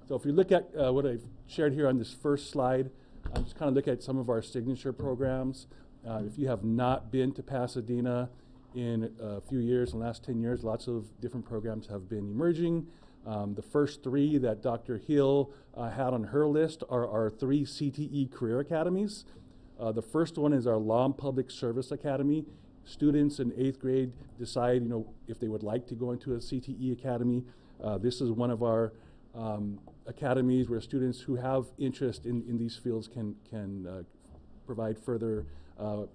So if you look at what I've shared here on this first slide, I'm just kind of looking at some of our signature programs. If you have not been to Pasadena in a few years, in the last 10 years, lots of different programs have been emerging. The first three that Dr. Hill had on her list are our 3 CTE career academies. The first one is our Law and Public Service Academy. Students in 8th grade decide, if they would like to go into a CTE academy. This is one of our academies where students who have interest in these fields can provide further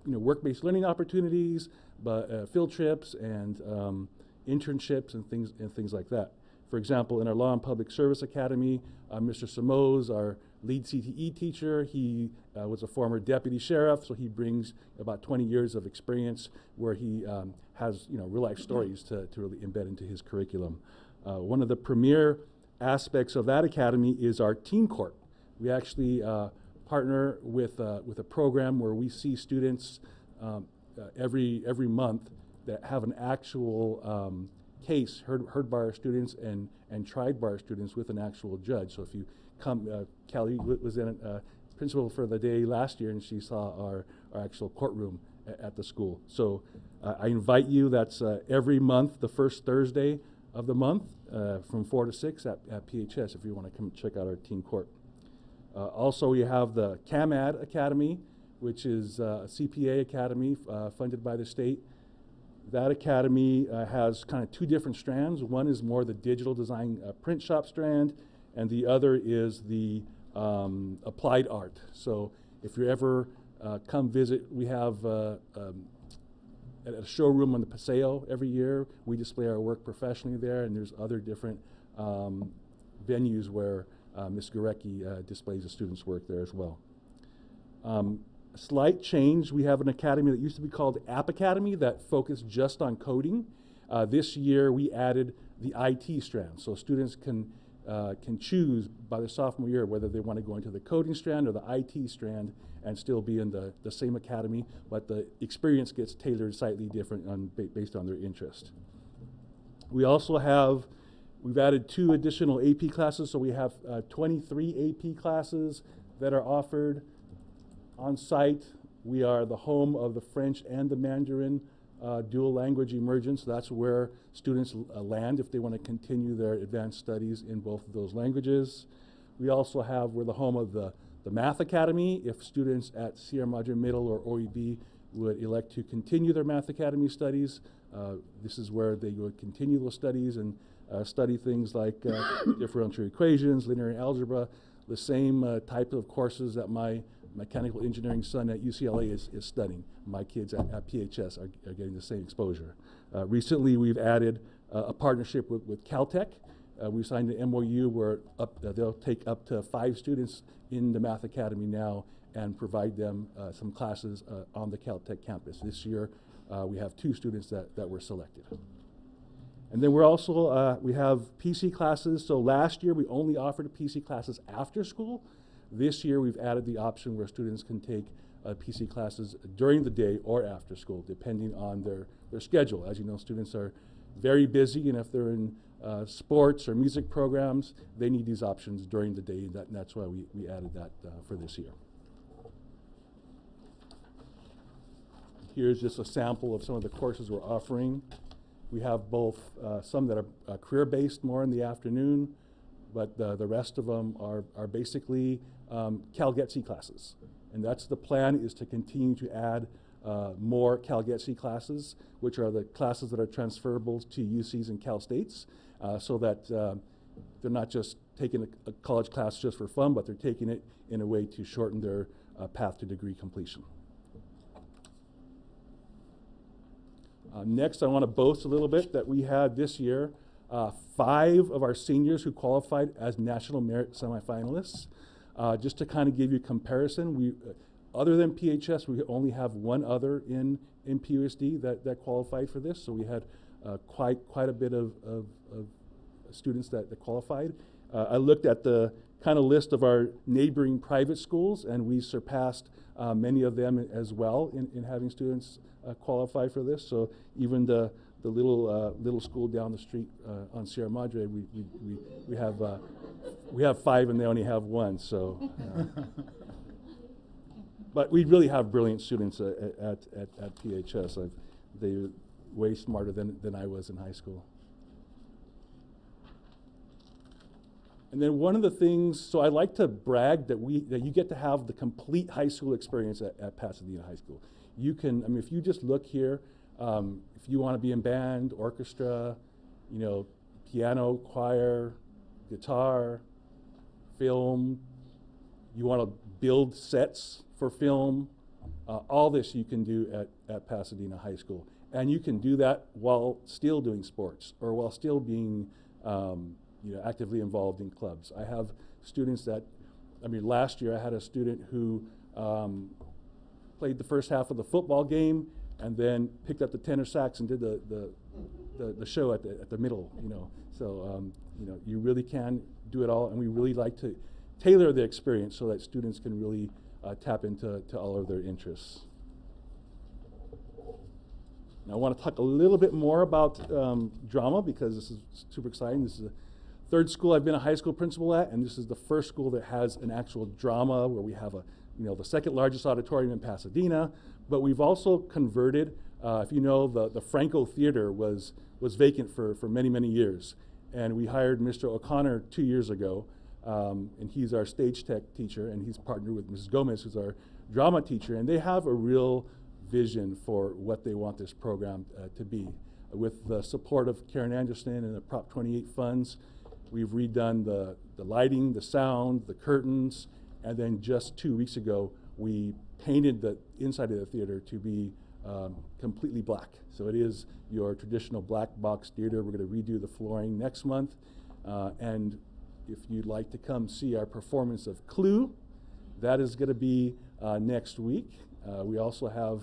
work-based learning opportunities, but field trips and internships and things like that. For example, in our Law and Public Service Academy, Mr. Simoes, our lead CTE teacher, he was a former deputy sheriff, so he brings about 20 years of experience where he has real-life stories to really embed into his curriculum. One of the premier aspects of that academy is our teen court. We actually partner with a program where we see students every month that have an actual case heard by our students and tried by our students with an actual judge. So if you come, Callie was in principal for the day last year, and she saw our actual courtroom at the school. So I invite you. That's every month, the first Thursday of the month, from 4 to 6 at PHS. If you want to come check out our teen court. Also, we have the CAMAD Academy, which is a CPA academy funded by the state. That academy has kind of 2 different strands. One is more the digital design print shop strand, and the other is the applied art. So if you ever come visit, we have at a showroom on the Paseo every year. We display our work professionally there, and there's other different venues where Ms. Gurecki displays the students' work there as well. A slight change, we have an academy that used to be called App Academy that focused just on coding. This year we added the IT strand, so students can choose by their sophomore year whether they want to go into the coding strand or the IT strand and still be in the same academy, but the experience gets tailored slightly different based on their interest. We also we've added 2 additional AP classes, so we have 23 AP classes that are offered on site. We are the home of the French and the Mandarin dual language immersion, so that's where students land if they want to continue their advanced studies in both of those languages. We also we're the home of the Math Academy if students at Sierra Madre Middle or OEB would elect to continue their Math Academy studies. This is where they would continue those studies and study things like differential equations, linear algebra, the same type of courses that my mechanical engineering son at UCLA is studying. My kids at PHS are getting the same exposure. Recently, we've added a partnership with Caltech. We signed an MOU where they'll take up to 5 students in the Math Academy now and provide them some classes on the Caltech campus. This year, we have 2 students that were selected. And then we're also, we have PC classes. So last year, we only offered PC classes after school. This year, we've added the option where students can take PC classes during the day or after school, depending on their schedule. As you know, students are very busy, and if they're in sports or music programs, they need these options during the day, and that's why we added that for this year. Here's just a sample of some of the courses we're offering. We have both some that are career-based more in the afternoon, but the rest of them are basically CalGETC classes. And that's the plan, is to continue to add more CalGETC classes, which are the classes that are transferable to UCs and Cal States, so that they're not just taking a college class just for fun, but they're taking it in a way to shorten their path to degree completion. Next, I want to boast a little bit that we had this year 5 of our seniors who qualified as National Merit semifinalists. Just to kind of give you a comparison, we, other than PHS, we only have 1 other in PUSD that qualified for this. So we had quite a bit of students that qualified. I looked at the kind of list of our neighboring private schools, and we surpassed many of them as well in having students qualify for this. So even the little school down the street on Sierra Madre, we have 5 and they only have 1. So, but we really have brilliant students at PHS. They're way smarter than I was in high school. And then one of the things, so I like to brag that you get to have the complete high school experience at Pasadena High School. You can, I mean, if you just look here, if you want to be in band, orchestra, you know, piano, choir, guitar, film, you want to build sets for film, all this you can do at Pasadena High School. And you can do that while still doing sports or while still being you know, actively involved in clubs. I have students that, I mean, last year I had a student who played the first half of the football game and then picked up the tenor sax and did the show at the middle, you know. So, you know, you really can do it all, and we really like to tailor the experience so that students can really tap into all of their interests. Now I want to talk a little bit more about drama because this is super exciting. This is the 3rd school I've been a high school principal at, and this is the 1st school that has an actual drama where we have you know, the 2nd largest auditorium in Pasadena, but we've also converted, if you know, the Franco Theater was vacant for many years, and we hired Mr. O'Connor 2 years ago, and he's our stage tech teacher, and he's partnered with Mrs. Gomez, who's our drama teacher, and they have a real vision for what they want this program to be. With the support of Karen Anderson and the Prop 28 funds, we've redone the lighting, the sound, the curtains, and then just 2 weeks ago, we painted the inside of the theater to be completely black. So it is your traditional black box theater. We're going to redo the flooring next month. And if you'd like to come see our performance of Clue, that is going to be next week. We also have,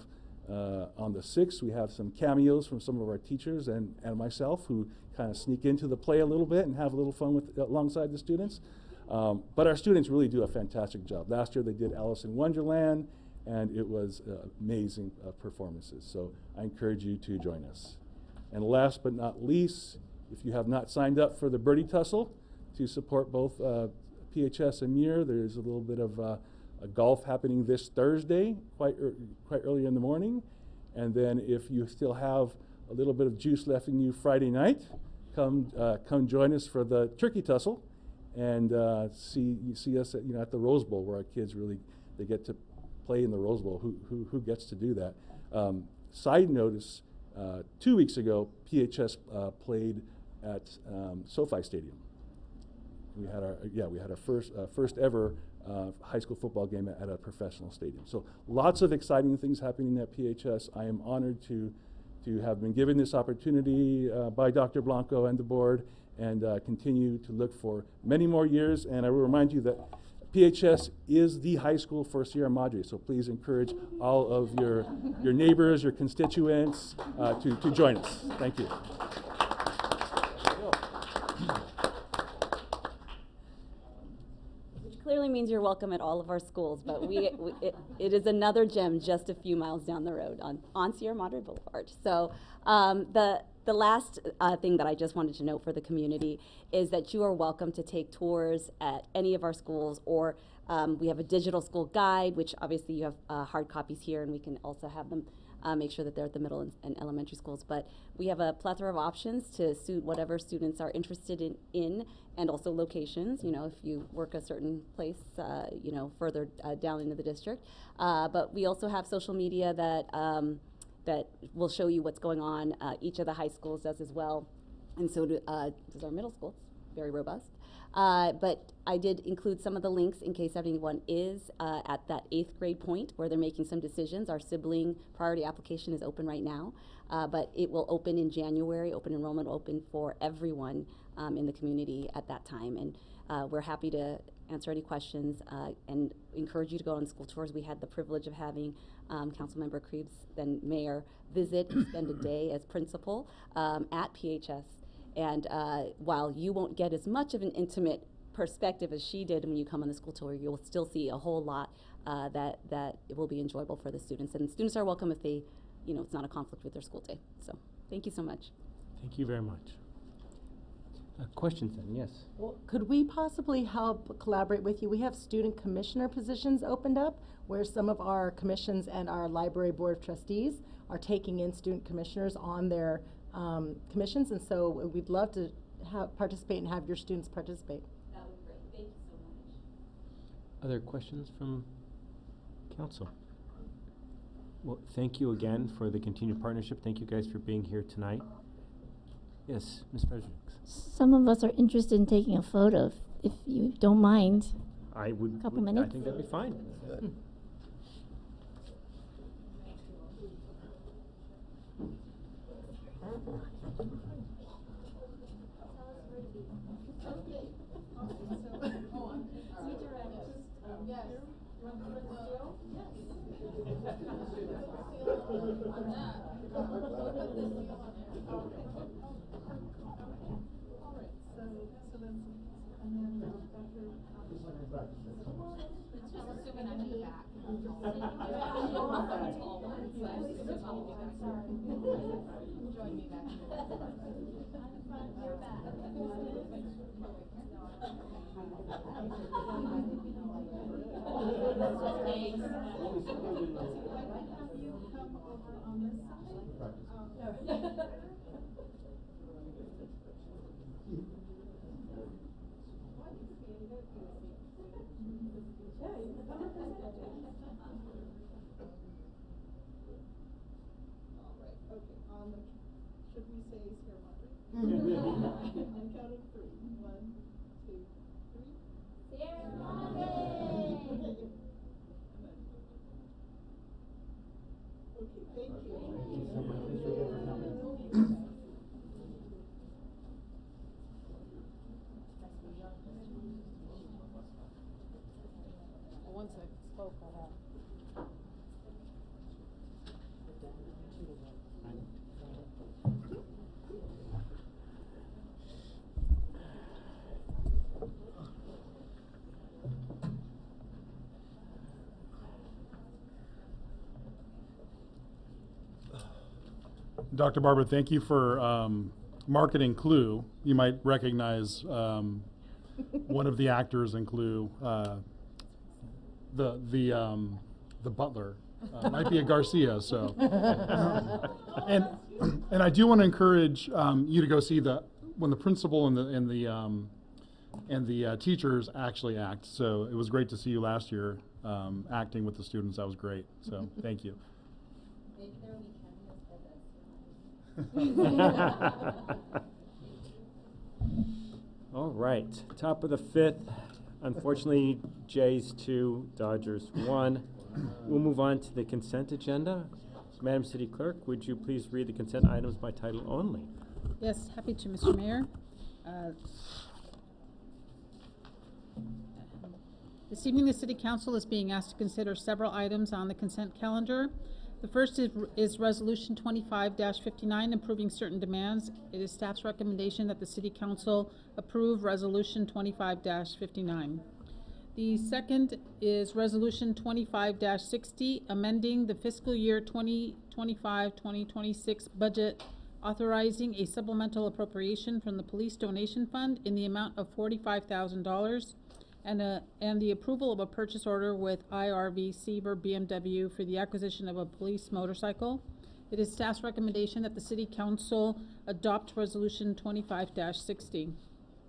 on the 6th, we have some cameos from some of our teachers and myself who kind of sneak into the play a little bit and have a little fun alongside the students. But our students really do a fantastic job. Last year they did Alice in Wonderland, and it was amazing performances. So I encourage you to join us. And last but not least, if you have not signed up for the Birdie Tussle to support both PHS and Muir, there's a little bit of a golf happening this Thursday, quite early in the morning. And then if you still have a little bit of juice left in you Friday night, come join us for the Turkey Tussle, and see us at, at the Rose Bowl, where our kids they get to play in the Rose Bowl. Who gets to do that? Side notice: 2 weeks ago, PHS played at SoFi Stadium. We had our first ever high school football game at a professional stadium. So lots of exciting things happening at PHS. I am honored to have been given this opportunity by Dr. Blanco and the board, and continue to look for many more years. And I will remind you that PHS is the high school for Sierra Madre, so please encourage all of your neighbors, your constituents to join us. Thank you. Clearly means you're welcome at all of our schools, but it is another gem just a few miles down the road on Sierra Madre Boulevard. So the last thing that I just wanted to note for the community is that you are welcome to take tours at any of our schools, or we have a digital school guide, which obviously you have hard copies here, and we can also have them make sure that they're at the middle and elementary schools. But we have a plethora of options to suit whatever students are interested in and also locations, if you work a certain place, further down into the district. But we also have social media that will show you what's going on. Each of the high schools does as well, and so does our middle school. very robust. But I did include some of the links in case anyone is at that 8th grade point where they're making some decisions. Our sibling priority application is open right now, but it will open in January. Open enrollment will open for everyone in the community at that time. And we're happy to answer any questions and encourage you to go on school tours. We had the privilege of having Councilmember Krebs, then Mayor, visit and spend a day as principal at PHS. And while you won't get as much of an intimate perspective as she did when you come on the school tour, you'll still see a whole lot that it will be enjoyable for the students. And students are welcome if they, it's not a conflict with their school day. So thank you so much. Thank you very much. Questions then, yes. Well, could we possibly help collaborate with you? We have student commissioner positions opened up where some of our commissions and our library board of trustees are taking in student commissioners on their commissions, and so we'd love to participate and have your students participate. That would be great. Thank you so much. Other questions from council? Well, thank you again for the continued partnership. Thank you guys for being here tonight. Yes, Ms. Fredericks. Some of us are interested in taking a photo, if you don't mind. I would. Couple minutes? I think that'd be fine. Should we say Sierra Madre? On count of 3. 1, 2, 3. Sierra Madre! Okay, thank you. Thank you so much, Mr. Gill, for coming. Once I spoke, I have. Dr. Barber, thank you for marketing Clue. You might recognize one of the actors in Clue, the butler. Might be a Garcia. So, and I do want to encourage you to go see when the principal and the teachers actually act. So it was great to see you last year acting with the students. That was great. So thank you. Maybe there will be All right, top of the 5th. Unfortunately, Jays 2, Dodgers 1. We'll move on to the consent agenda. Madam City Clerk, would you please read the consent items by title only? Yes, happy to, Mr. Mayor. This evening, the City Council is being asked to consider several items on the consent calendar. The first is Resolution 25-59, approving certain demands. It is staff's recommendation that the City Council approve Resolution 25-59. The second is Resolution 25-60, amending the fiscal year 2025-2026 budget, authorizing a supplemental appropriation from the Police Donation Fund in the amount of $45,000, and the approval of a purchase order with IRV Seaver BMW for the acquisition of a police motorcycle. It is staff's recommendation that the City Council adopt Resolution 25-60.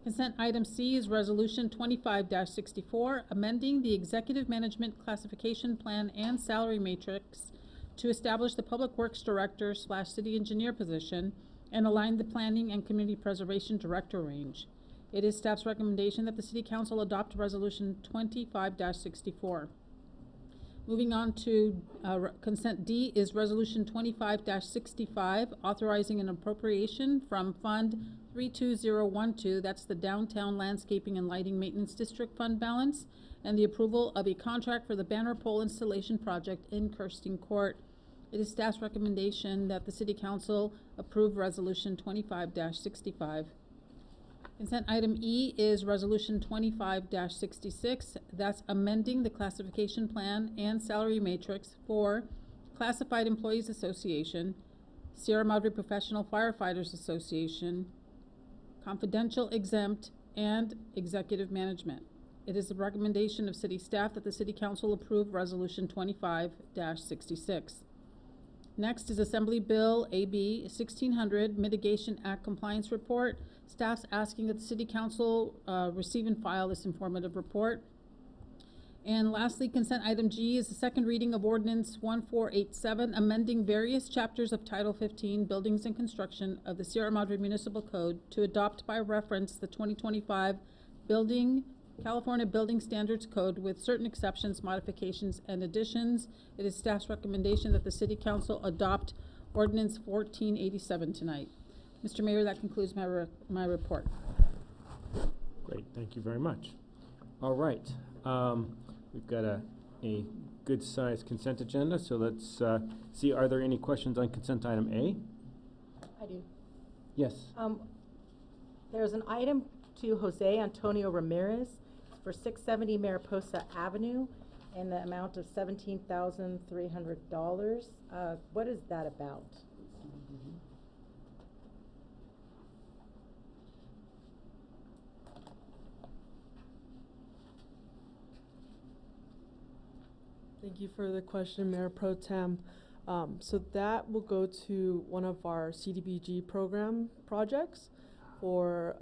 Consent item C is Resolution 25-64, amending the Executive Management Classification Plan and Salary Matrix to establish the Public Works Director / City Engineer position and align the Planning and Community Preservation Director range. It is staff's recommendation that the City Council adopt Resolution 25-64. Moving on to consent D is Resolution 25-65, authorizing an appropriation from Fund 32012, that's the Downtown Landscaping and Lighting Maintenance District Fund balance, and the approval of a contract for the banner pole installation project in Kirsten Court. It is staff's recommendation that the City Council approve Resolution 25-65. Consent item E is Resolution 25-66. That's amending the classification plan and salary matrix for Classified Employees Association, Sierra Madre Professional Firefighters Association, Confidential Exempt, and Executive Management. It is the recommendation of City staff that the City Council approve Resolution 25-66. Next is Assembly Bill AB 1600 Mitigation Act Compliance Report. Staff's asking that the City Council receive and file this informative report. And lastly, consent item G is the second reading of Ordinance 1487, amending various chapters of Title 15, Buildings and Construction of the Sierra Madre Municipal Code to adopt by reference the 2025 California Building Standards Code with certain exceptions, modifications, and additions. It is staff's recommendation that the City Council adopt Ordinance 1487 tonight. Mr. Mayor, that concludes my report. Great, thank you very much. All right, we've got a good-sized consent agenda, so let's see, are there any questions on consent item A? I do. Yes. There's an item to Jose Antonio Ramirez for 670 Mariposa Avenue in the amount of $17,300. What is that about? Thank you for the question, Mayor Pro Tem. So that will go to one of our CDBG program projects for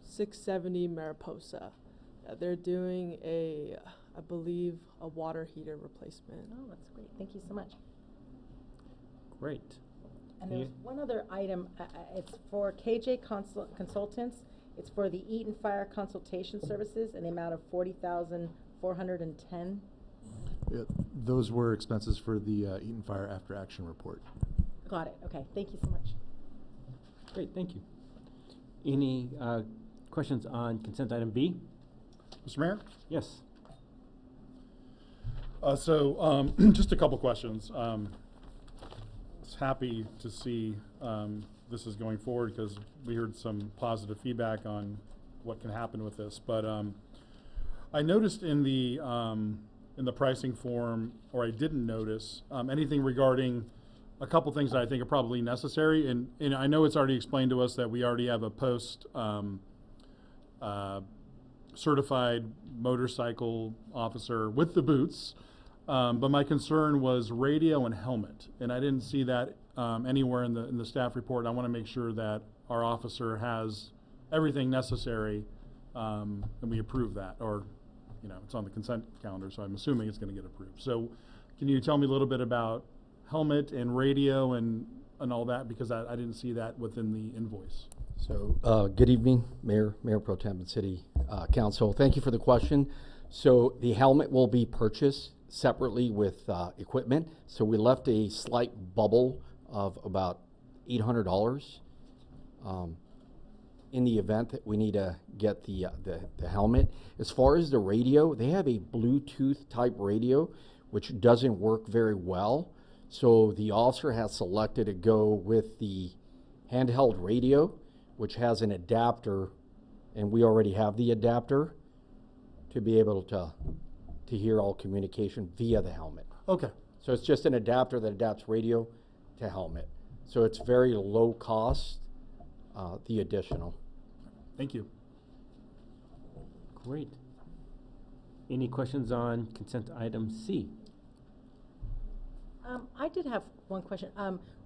670 Mariposa. They're doing I believe, a water heater replacement. Oh, that's great. Thank you so much. Great. And there's one other item. It's for KJ Consultants. It's for the Eaton Fire Consultation Services in the amount of $40,410. Yeah, those were expenses for the Eaton Fire After Action Report. Got it. Okay. Thank you so much. Great, thank you. Any questions on consent item B? Mr. Mayor? Yes. Just a couple questions. I was happy to see this is going forward because we heard some positive feedback on what can happen with this. But I noticed in the pricing form, or I didn't notice anything regarding a couple things that I think are probably necessary. And I know it's already explained to us that we already have a post certified motorcycle officer with the boots. But my concern was radio and helmet, and I didn't see that anywhere in the staff report. I want to make sure that our officer has everything necessary, and we approve that, or it's on the consent calendar, so I'm assuming it's going to get approved. So, can you tell me a little bit about helmet and radio and all that, because I didn't see that within the invoice. So, good evening, Mayor Pro Tem and City Council. Thank you for the question. So, the helmet will be purchased separately with equipment. So, we left a slight bubble of about $800 in the event that we need to get the helmet. As far as the radio, they have a Bluetooth type radio, which doesn't work very well. So the officer has selected to go with the handheld radio, which has an adapter, and we already have the adapter to be able to hear all communication via the helmet. Okay. So it's just an adapter that adapts radio to helmet. So it's very low cost, the additional. Thank you. Great. Any questions on consent item C? I did have one question.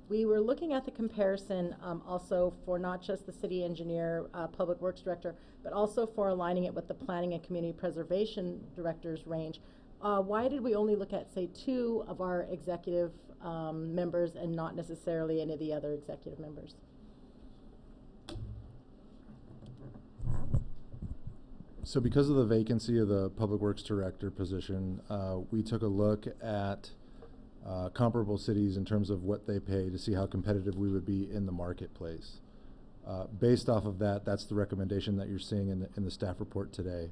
We were looking at the comparison also for not just the city engineer, public works director, but also for aligning it with the planning and community preservation director's range. Why did we only look at, say, 2 of our executive members and not necessarily any of the other executive members? So because of the vacancy of the Public Works Director position, we took a look at comparable cities in terms of what they pay to see how competitive we would be in the marketplace. Based off of that, that's the recommendation that you're seeing in the staff report today.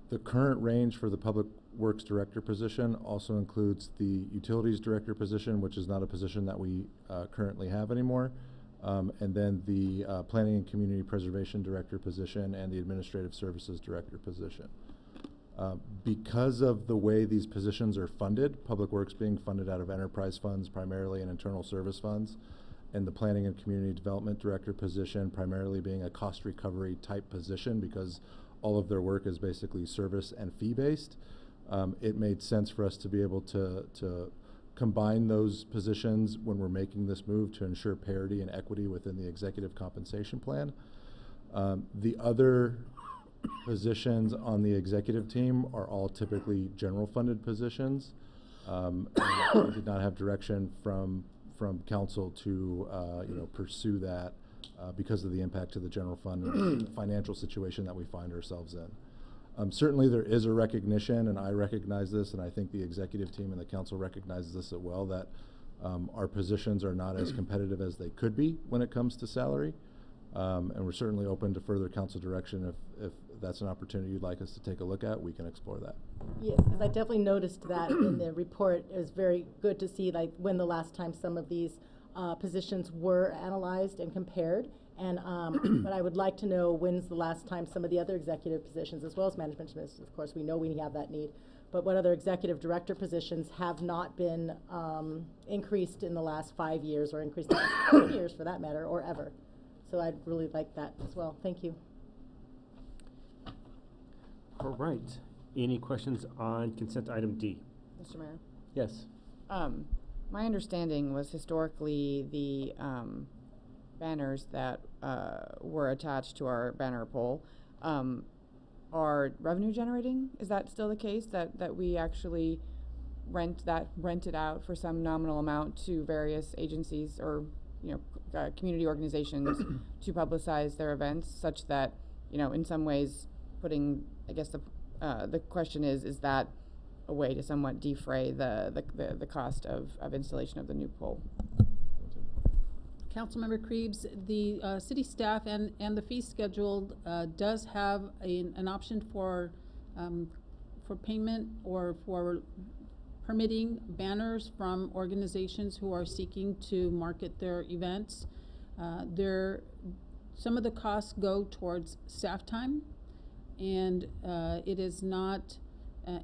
The current range for the Public Works Director position also includes the Utilities Director position, which is not a position that we currently have anymore, and then the Planning and Community Preservation Director position and the Administrative Services Director position. Because of the way these positions are funded, Public Works being funded out of enterprise funds primarily and internal service funds, and the Planning and Community Development Director position primarily being a cost recovery type position because all of their work is basically service and fee based, it made sense for us to be able to combine those positions when we're making this move to ensure parity and equity within the executive compensation plan. The other positions on the executive team are all typically general funded positions. And we did not have direction from council to pursue that because of the impact to the general fund and financial situation that we find ourselves in. Certainly there is a recognition, and I recognize this, and I think the executive team and the council recognizes this as well, that our positions are not as competitive as they could be when it comes to salary. And we're certainly open to further council direction. If that's an opportunity you'd like us to take a look at, we can explore that. Yes, because I definitely noticed that in the report. It was very good to see like when the last time some of these positions were analyzed and compared. And but I would like to know when's the last time some of the other executive positions, as well as management positions, of course, we know we have that need, but what other executive director positions have not been increased in the last 5 years, or increased in the last 10 years for that matter, or ever. So I'd really like that as well. Thank you. All right. Any questions on consent item D? Mr. Mayor? Yes. My understanding was historically the banners that were attached to our banner pole are revenue generating. Is that still the case, that we actually rent it out for some nominal amount to various agencies or community organizations to publicize their events, such that in some ways putting, I guess the question is that a way to somewhat defray the cost of installation of the new pole? Councilmember Krebs, the city staff and the fee schedule does have an option for payment or for permitting banners from organizations who are seeking to market their events. Some of the costs go towards staff time, and it is not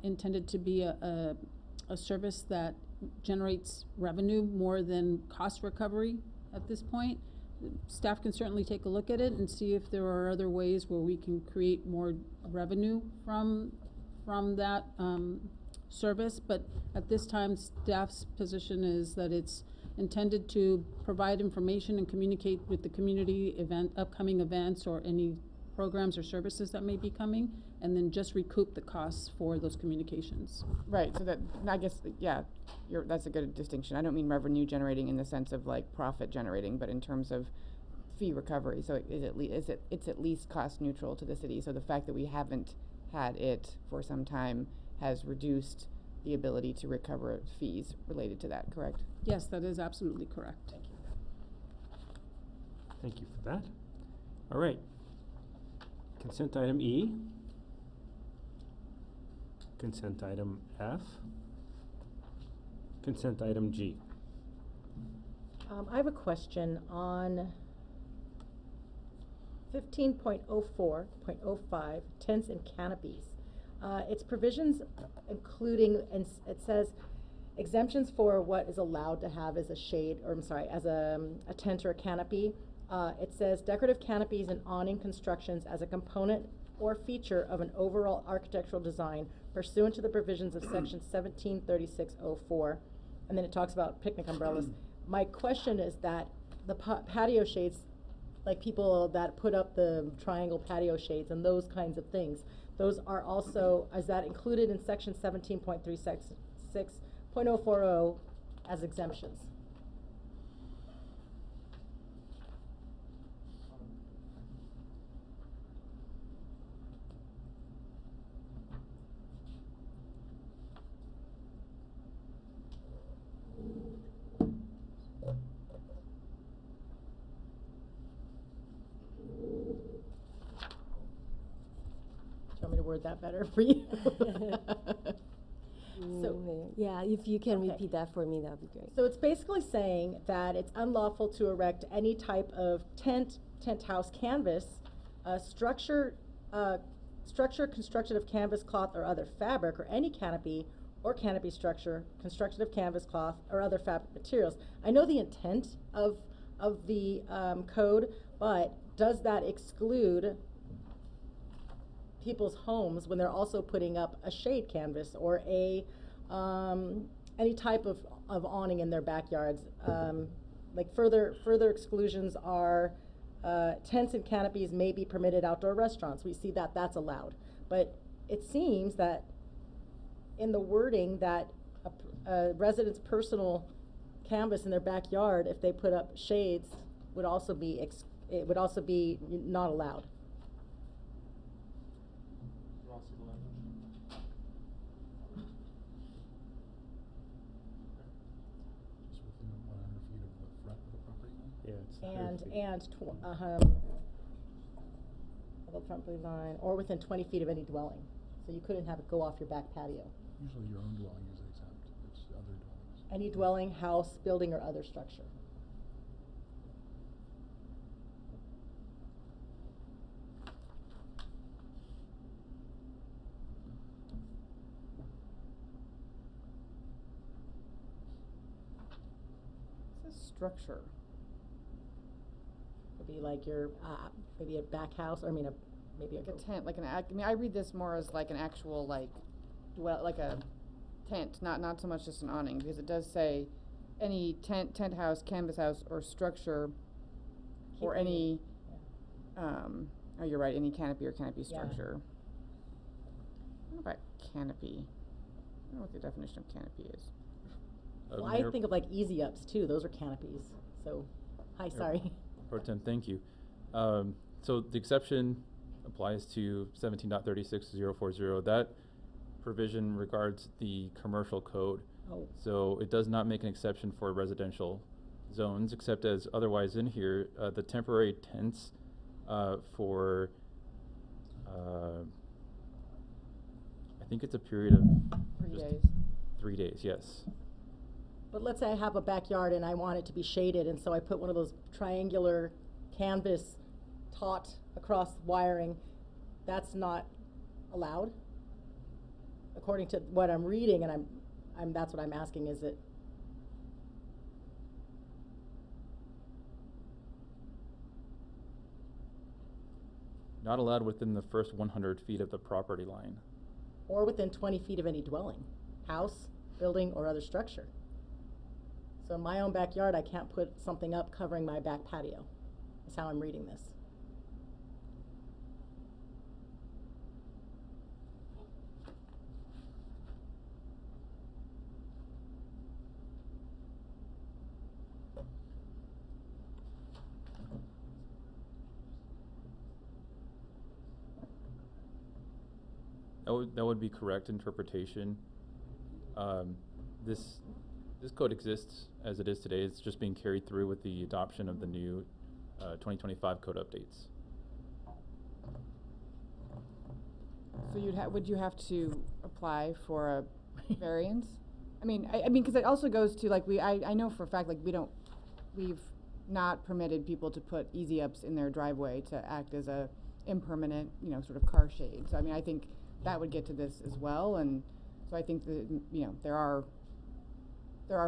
intended to be a service that generates revenue more than cost recovery at this point. Staff can certainly take a look at it and see if there are other ways where we can create more revenue from that service, but at this time staff's position is that it's intended to provide information and communicate with the community upcoming events or any programs or services that may be coming, and then just recoup the costs for those communications. Right, so that, I guess, yeah, that's a good distinction. I don't mean revenue generating in the sense of like profit generating, but in terms of fee recovery. So it's at least cost neutral to the city. So the fact that we haven't had it for some time has reduced the ability to recover fees related to that, correct? Yes, that is absolutely correct. Thank you. Thank you for that. All right. Consent item E. Consent item F. Consent item G. I have a question on 15.04.05, tents and canopies. Its provisions including, and it says exemptions for what is allowed to have as a shade, or I'm sorry, as a tent or a canopy. It says decorative canopies and awning constructions as a component or feature of an overall architectural design pursuant to the provisions of section 173604. And then it talks about picnic umbrellas. My question is that the patio shades, like people that put up the triangle patio shades and those kinds of things, those are also, is that included in section 17.366.040 as exemptions? word that better for you. Yeah, if you can Okay. repeat that for me, that would be great. So it's basically saying that it's unlawful to erect any type of tent house, canvas, structure constructed of canvas, cloth, or other fabric, or any canopy or canopy structure constructed of canvas, cloth, or other fabric materials. I know the intent of the code, but does that exclude people's homes when they're also putting up a shade canvas or a any type of awning in their backyards? Like further exclusions are tents and canopies may be permitted outdoor restaurants. We see that that's allowed, but it seems that in the wording that a resident's personal canvas in their backyard, if they put up shades, would also be not allowed. Yeah, it's And the front blue line, or within 20 feet of any dwelling. So you couldn't have it go off your back patio. Usually your own dwelling is exempt, it's other dwellings. Any dwelling, house, building, or other structure. It's a structure. Could be like your maybe a back house, or maybe Like a tent, like I mean, I read this more as like an actual like like a tent, not so much just an awning, because it does say any tent house, canvas house, or structure, or any. Oh, you're right. Any canopy or canopy structure. What about canopy? I don't know what the definition of canopy is. Well, I think of like easy ups too. Those are canopies. So, hi, sorry. Pro Tem, thank you. So the exception applies to 17.36040. That provision regards the commercial code. Oh. So it does not make an exception for residential zones, except as otherwise in here, the temporary tents for, I think it's a period of 3 days. 3 days, yes. But let's say I have a backyard and I want it to be shaded, and so I put one of those triangular canvas taut across wiring. That's not allowed, according to what I'm reading, and that's what I'm asking. Is it? Not allowed within the first 100 feet of the property line. Or within 20 feet of any dwelling, house, building, or other structure. So in my own backyard, I can't put something up covering my back patio. That's how I'm reading this. That would be correct interpretation. This code exists as it is today. It's just being carried through with the adoption of the new 2025 code updates. So would you have to apply for a variance? I mean, because it also goes to like I know for a fact like we've not permitted people to put easy ups in their driveway to act as a impermanent, sort of car shade. So I mean, I think that would get to this as well, and so I think that there are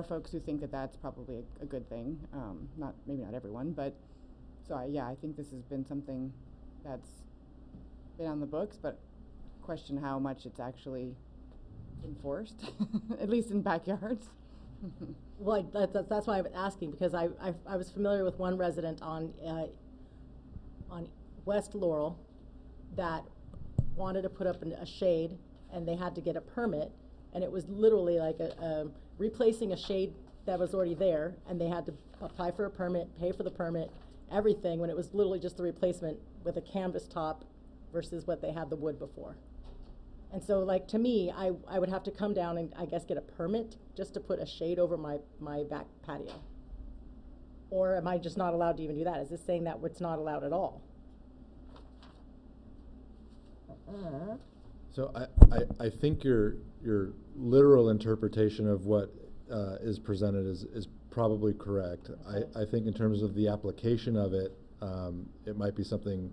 folks who think that that's probably a good thing. Maybe not everyone, but so I think this has been something that's been on the books, but question how much it's actually enforced, at least in backyards. Well, that's why I'm asking, because I was familiar with one resident on West Laurel that wanted to put up a shade, and they had to get a permit, and it was literally like replacing a shade that was already there, and they had to apply for a permit, pay for the permit, everything, when it was literally just the replacement with a canvas top versus what they had the wood before. And so, like, to me, I would have to come down and I guess get a permit just to put a shade over my back patio. Or am I just not allowed to even do that? Is this saying that it's not allowed at all? So I think your literal interpretation of what is presented is probably correct. I think in terms of the application of it, it might be something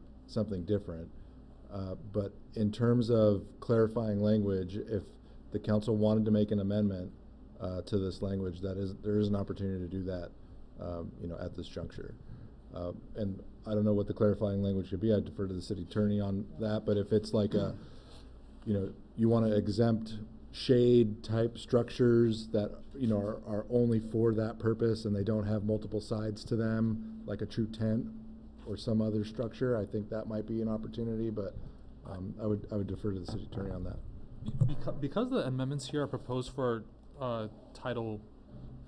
different. But in terms of clarifying language, if the council wanted to make an amendment to this language, there is an opportunity to do that, at this juncture. And I don't know what the clarifying language should be. I defer to the city attorney on that. But if it's like you want to exempt shade type structures that are only for that purpose and they don't have multiple sides to them, like a true tent or some other structure, I think that might be an opportunity. But I would defer to the city attorney on that. Because the amendments here are proposed for Title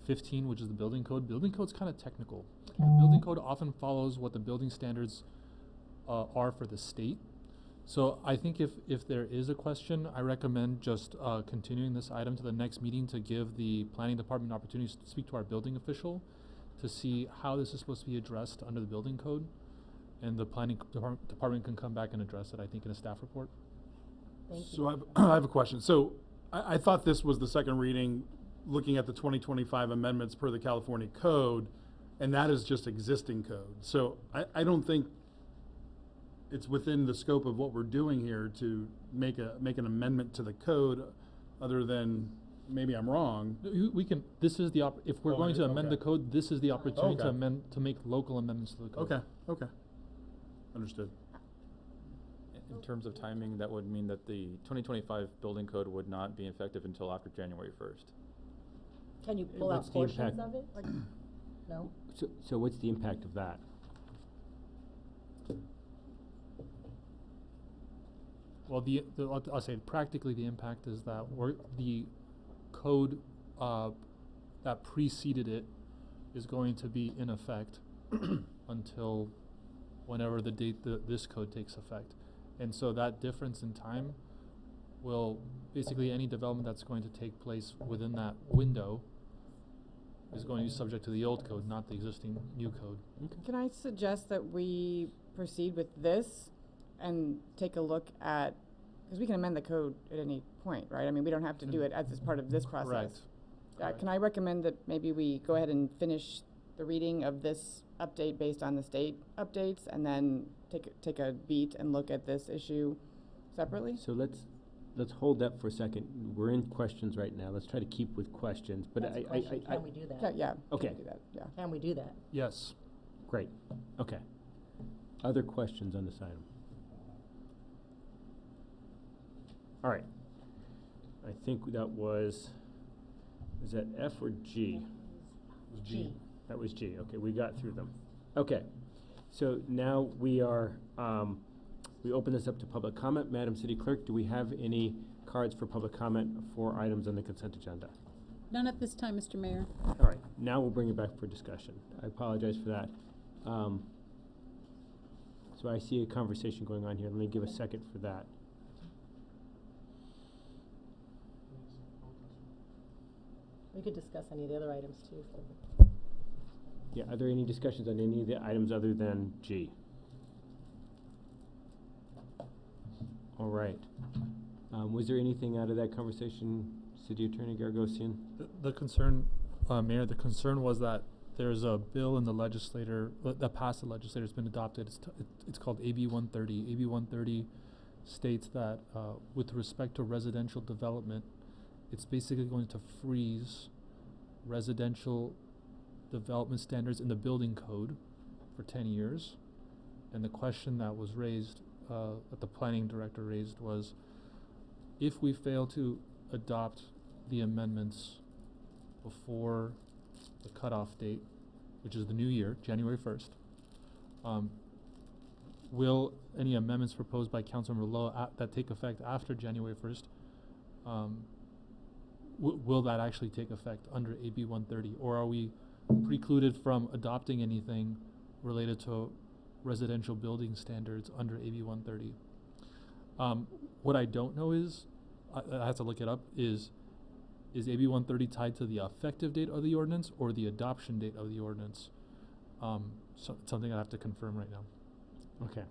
15, which is the building code. Building code's kind of technical. The building code often follows what the building standards are for the state. So I think if there is a question, I recommend just continuing this item to the next meeting to give the planning department an opportunity to speak to our building official to see how this is supposed to be addressed under the building code. And the planning department can come back and address it, I think, in a staff report. Thank you. So I have a question. So I thought this was the second reading, looking at the 2025 amendments per the California code, and that is just existing code. So I don't think it's within the scope of what we're doing here to make an amendment to the code, other than, maybe I'm wrong. We can. This is the if we're going to amend okay. the code, this is the opportunity Okay. to make local amendments to the code. Okay. Understood. In terms of timing, that would mean that the 2025 building code would not be effective until after January 1st. Can you pull What's out the portions impact? of it? Like, no? So what's the impact of that? Well, I'll say practically the impact is that the code that preceded it is going to be in effect until whenever the date this code takes effect. And so that difference in time will basically any development that's going to take place within that window is going to be subject to the old code, not the existing new code. Can I suggest that we proceed with this and take a look at, because we can amend the code at any point, right? I mean, we don't have to do it as part of this process. Correct. Can I recommend that maybe we go ahead and finish the reading of this update based on the state updates, and then take a beat and look at this issue separately? So let's hold that for a second. We're in questions right now. Let's try to keep with questions. But That's a question. Can we do that? Okay. Can we do that? Yeah. Can we do that? Yes. Great. Okay. Other questions on this item? All right. I think that was that F or G? It was G. That was G. Okay, we got through them. Okay. So now we are, we open this up to public comment. Madam City Clerk, do we have any cards for public comment for items on the consent agenda? None at this time, Mr. Mayor. All right, now we'll bring it back for discussion. I apologize for that. So I see a conversation going on here. Let me give a second for that. We could discuss any of the other items too. Yeah, are there any discussions on any of the items other than G? All right. Was there anything out of that conversation, City Attorney Gargosian? The concern, Mayor, the concern was that there's a bill in the legislature that passed the legislature. It's been adopted. It's called AB 130. AB 130 states that with respect to residential development, it's basically going to freeze residential development standards in the building code for 10 years. And the question that was raised, that the planning director raised, was if we fail to adopt the amendments before the cutoff date, which is the new year, January 1st, will any amendments proposed by Councilmember Lowe that take effect after January 1st, will that actually take effect under AB 130? Or are we precluded from adopting anything related to residential building standards under AB 130? What I don't know is, I have to look it up, is AB 130 tied to the effective date of the ordinance or the adoption date of the ordinance? So it's something I have to confirm right now. Okay.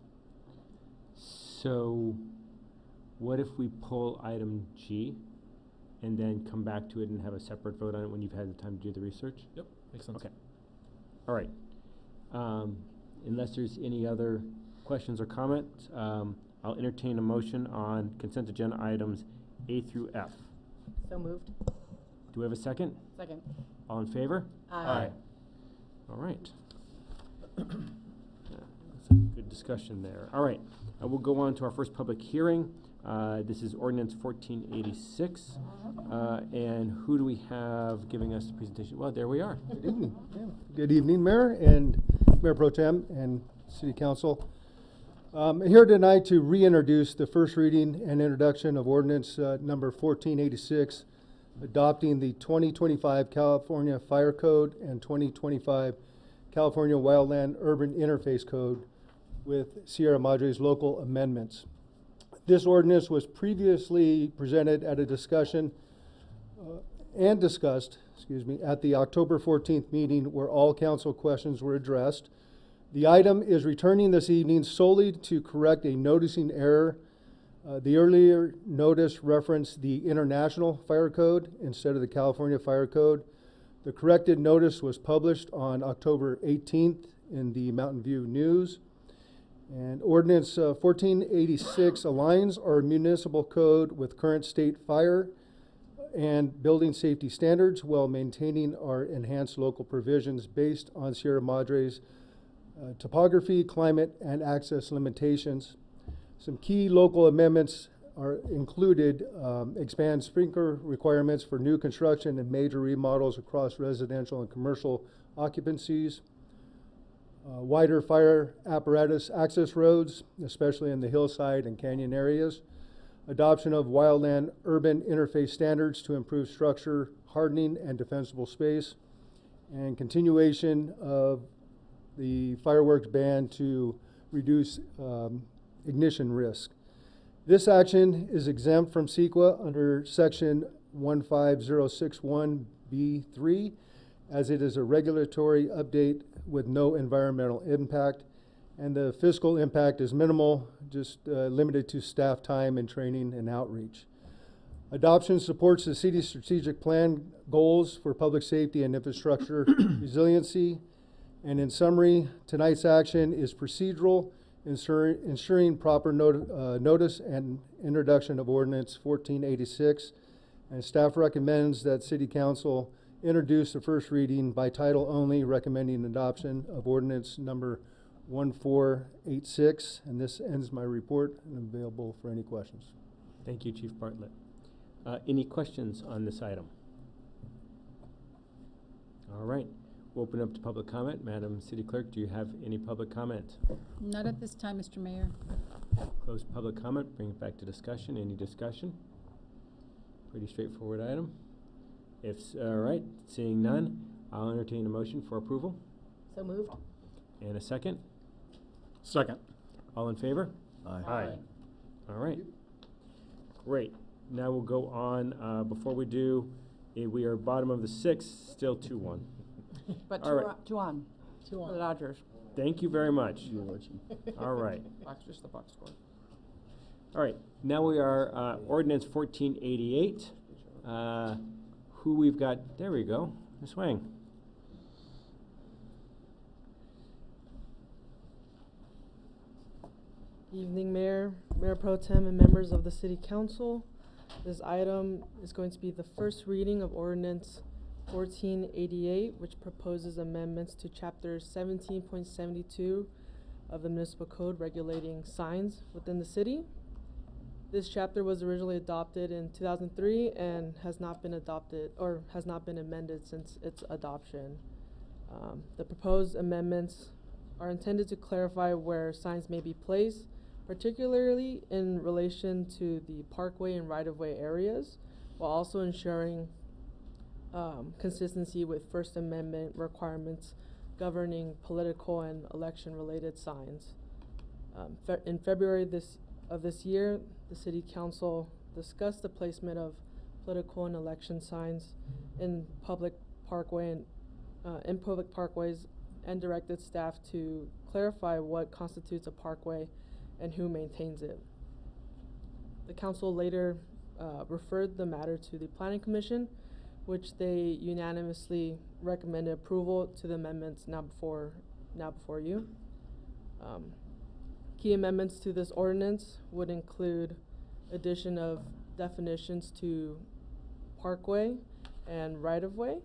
So what if we pull item G and then come back to it and have a separate vote on it when you've had the time to do the research? Yep, makes sense. Okay. All right. Unless there's any other questions or comments, I'll entertain a motion on consent agenda items A through F. So moved. Do we have a second? Second. All in favor? Aye. All right. That's a good discussion there. All right. We'll go on to our first public hearing. This is ordinance 1486. And who do we have giving us the presentation? Well, there we are. Good evening. Good evening, Mayor and Mayor Pro Tem and City Council. I'm here tonight to reintroduce the first reading and introduction of ordinance number 1486, adopting the 2025 California Fire Code and 2025 California Wildland Urban Interface Code with Sierra Madre's local amendments. This ordinance was previously presented at a discussion and discussed, at the October 14th meeting where all council questions were addressed. The item is returning this evening solely to correct a noticing error. The earlier notice referenced the International Fire Code instead of the California Fire Code. The corrected notice was published on October 18th in the Mountain View News. And Ordinance 1486 aligns our municipal code with current state fire and building safety standards while maintaining our enhanced local provisions based on Sierra Madre's topography, climate, and access limitations. Some key local amendments are included, expand sprinkler requirements for new construction and major remodels across residential and commercial occupancies, wider fire apparatus access roads, especially in the hillside and canyon areas, adoption of wildland urban interface standards to improve structure, hardening, and defensible space, and continuation of the fireworks ban to reduce ignition risk. This action is exempt from CEQA under section 15061B3 as it is a regulatory update with no environmental impact, and the fiscal impact is minimal, just limited to staff time and training and outreach. Adoption supports the city's strategic plan goals for public safety and infrastructure resiliency. And in summary, tonight's action is procedural, ensuring proper notice and introduction of ordinance 1486. And staff recommends that City Council introduce the first reading by title only, recommending adoption of ordinance number 1486. And this ends my report and I'm available for any questions. Thank you, Chief Bartlett. Any questions on this item? All right. We'll open up to public comment. Madam City Clerk, do you have any public comment? Not at this time, Mr. Mayor. Close public comment, bring it back to discussion. Any discussion? Pretty straightforward item. All right, seeing none, I'll entertain a motion for approval. So moved. And a second? Second. All in favor? Aye. All right. Great. Now we'll go on. Before we do, we are bottom of the sixth, still 2-1. But All right. two on. For the Dodgers. Thank you very much. All right. Just the box score. All right. Now we are ordinance 1488. Who we've got? There we go. Ms. Wang. Evening, Mayor, Mayor Pro Tem, and members of the City Council. This item is going to be the first reading of ordinance 1488, which proposes amendments to chapter 17.72 of the municipal code regulating signs within the city. This chapter was originally adopted in 2003 and has not been adopted or has not been amended since its adoption. The proposed amendments are intended to clarify where signs may be placed, particularly in relation to the parkway and right-of-way areas, while also ensuring consistency with First Amendment requirements governing political and election-related signs. In February of this year, the City Council discussed the placement of political and election signs in public parkways and directed staff to clarify what constitutes a parkway and who maintains it. The council later referred the matter to the Planning Commission, which they unanimously recommended approval to the amendments now before you. Key amendments to this ordinance would include addition of definitions to parkway and right-of-way,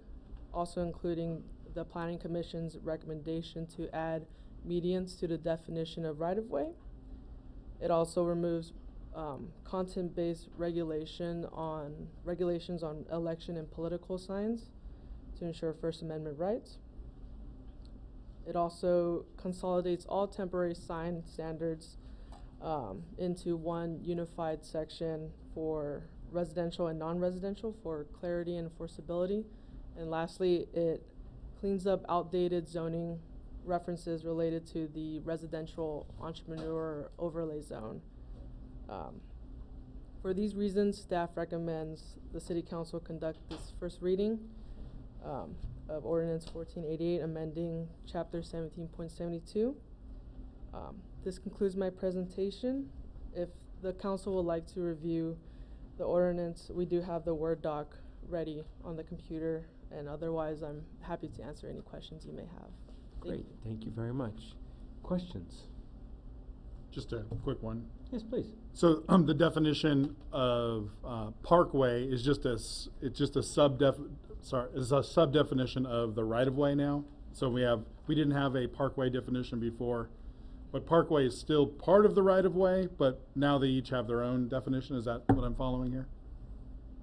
also including the Planning Commission's recommendation to add medians to the definition of right-of-way. It also removes content-based regulations on election and political signs to ensure First Amendment rights. It also consolidates all temporary sign standards into one unified section for residential and non-residential for clarity and enforceability. And lastly, it cleans up outdated zoning references related to the residential entrepreneur overlay zone. For these reasons, staff recommends the City Council conduct this first reading of Ordinance 1488, amending Chapter 17.72. This concludes my presentation. If the Council would like to review the ordinance, we do have the Word doc ready on the computer, and otherwise I'm happy to answer any questions you may have. Great, thank you very much. Questions? Just a quick one. Yes, please. So the definition of parkway is just a sub definition of the right of way now. So we didn't have a parkway definition before, but parkway is still part of the right of way, but now they each have their own definition. Is that what I'm following here?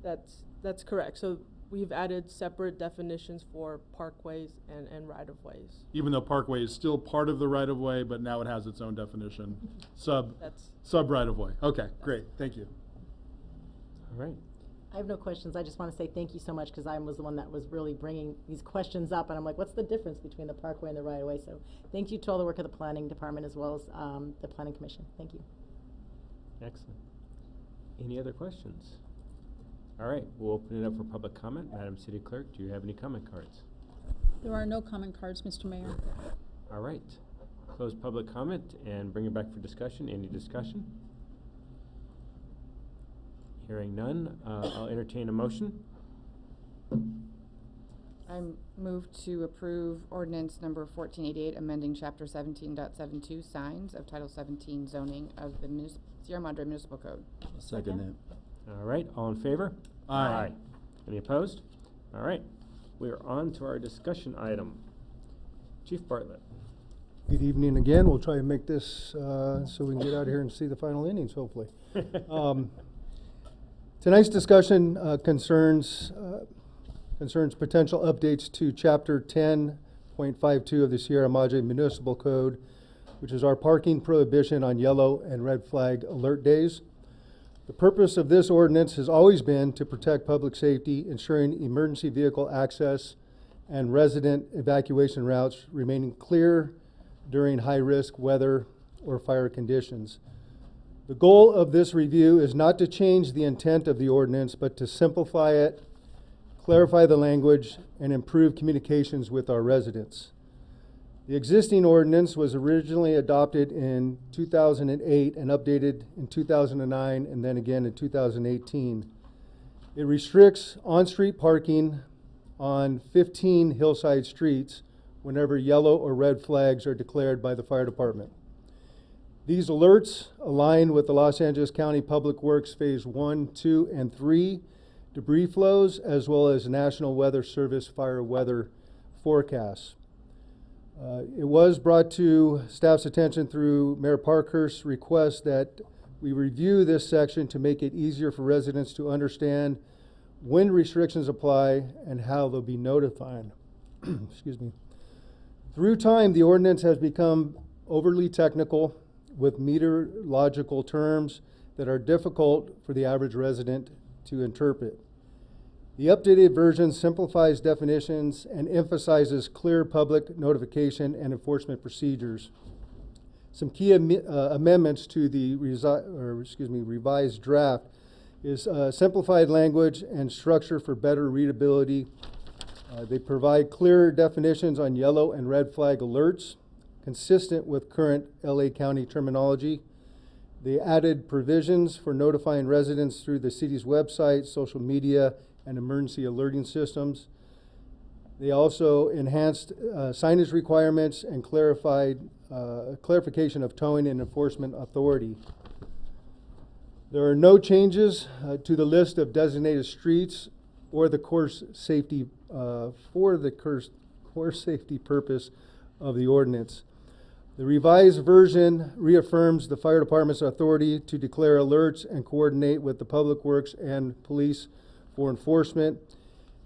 That's correct. So we've added separate definitions for parkways and right-of-ways. Even though parkway is still part of the right of way, but now it has its own definition. Sub right of way. Okay, great. Thank you. All right. I have no questions. I just want to say thank you so much because I was the one that was really bringing these questions up, and I'm like, what's the difference between the parkway and the right of way? So thank you to all the work of the planning department as well as the planning commission. Thank you. Excellent. Any other questions? All right, we'll open it up for public comment. Madam City Clerk, do you have any comment cards? There are no comment cards, Mr. Mayor. All right. Close public comment and bring it back for discussion. Any discussion? Hearing none, I'll entertain a motion. I move to approve ordinance number 1488, amending Chapter 17.72 signs of Title 17 zoning of the Sierra Madre Municipal Code. Second that. All right, all in favor? Aye. Any opposed? All right, we are on to our discussion item. Chief Bartlett. Good evening again. We'll try to make this so we can get out of here and see the final innings, hopefully. Tonight's discussion concerns potential updates to Chapter 10.52 of the Sierra Madre Municipal Code, which is our parking prohibition on yellow and red flag alert days. The purpose of this ordinance has always been to protect public safety, ensuring emergency vehicle access and resident evacuation routes remaining clear during high-risk weather or fire conditions. The goal of this review is not to change the intent of the ordinance, but to simplify it, clarify the language, and improve communications with our residents. The existing ordinance was originally adopted in 2008 and updated in 2009 and then again in 2018. It restricts on-street parking on 15 hillside streets whenever yellow or red flags are declared by the fire department. These alerts align with the Los Angeles County Public Works Phase 1, 2, and 3 debris flows, as well as National Weather Service fire weather forecasts. It was brought to staff's attention through Mayor Parkhurst's request that we review this section to make it easier for residents to understand when restrictions apply and how they'll be notified. Excuse me. Through time, the ordinance has become overly technical with meteorological terms that are difficult for the average resident to interpret. The updated version simplifies definitions and emphasizes clear public notification and enforcement procedures. Some key amendments to the revised draft is simplified language and structure for better readability. They provide clearer definitions on yellow and red flag alerts, consistent with current LA County terminology. They added provisions for notifying residents through the city's website, social media, and emergency alerting systems. They also enhanced signage requirements and clarification of towing and enforcement authority. There are no changes to the list of designated streets or the course safety for the course safety purpose of the ordinance. The revised version reaffirms the fire department's authority to declare alerts and coordinate with the public works and police for enforcement.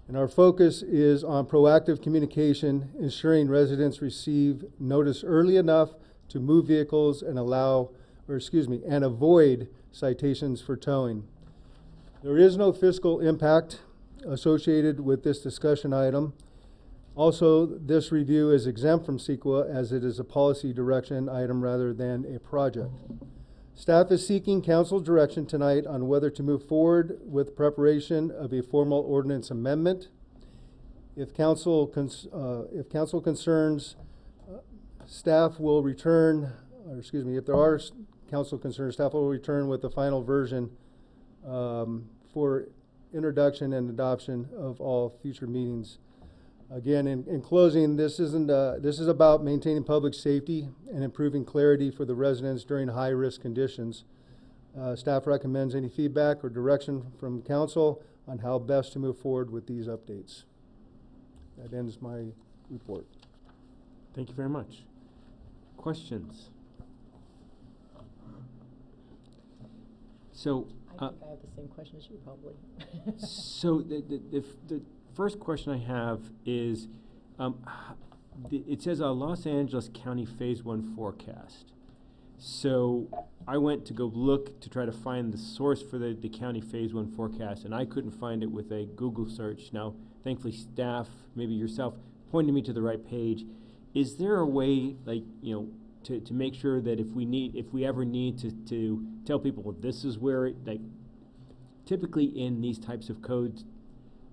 And our focus is on proactive communication, ensuring residents receive notice early enough to move vehicles and and avoid citations for towing. There is no fiscal impact associated with this discussion item. Also, this review is exempt from CEQA as it is a policy direction item rather than a project. Staff is seeking council direction tonight on whether to move forward with preparation of a formal ordinance amendment. If council concerns, staff will return, if there are council concerns, staff will return with the final version for introduction and adoption of all future meetings. Again, in closing, this is about maintaining public safety and improving clarity for the residents during high-risk conditions. Staff recommends any feedback or direction from council on how best to move forward with these updates. That ends my report. Thank you very much. Questions? So, I think I have the same question as you, probably. so the first question I have is, it says a Los Angeles County Phase 1 forecast. So I went to go look to try to find the source for the county Phase 1 forecast, and I couldn't find it with a Google search. Now, thankfully, staff, maybe yourself, pointed me to the right page. Is there a way, like, to make sure that if we ever need to tell people, well, this is where it, like, typically in these types of codes,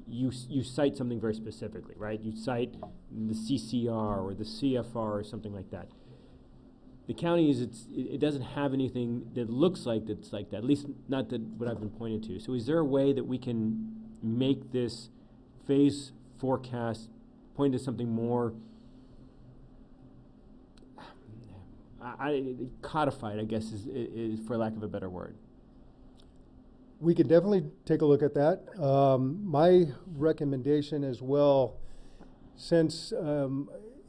you cite something very specifically, right? You cite the CCR or the CFR or something like that. The county it doesn't have anything that looks like that's like that, at least not that what I've been pointed to. So is there a way that we can make this phase forecast point to something more codified, I guess is for lack of a better word? We could definitely take a look at that. My recommendation as well, since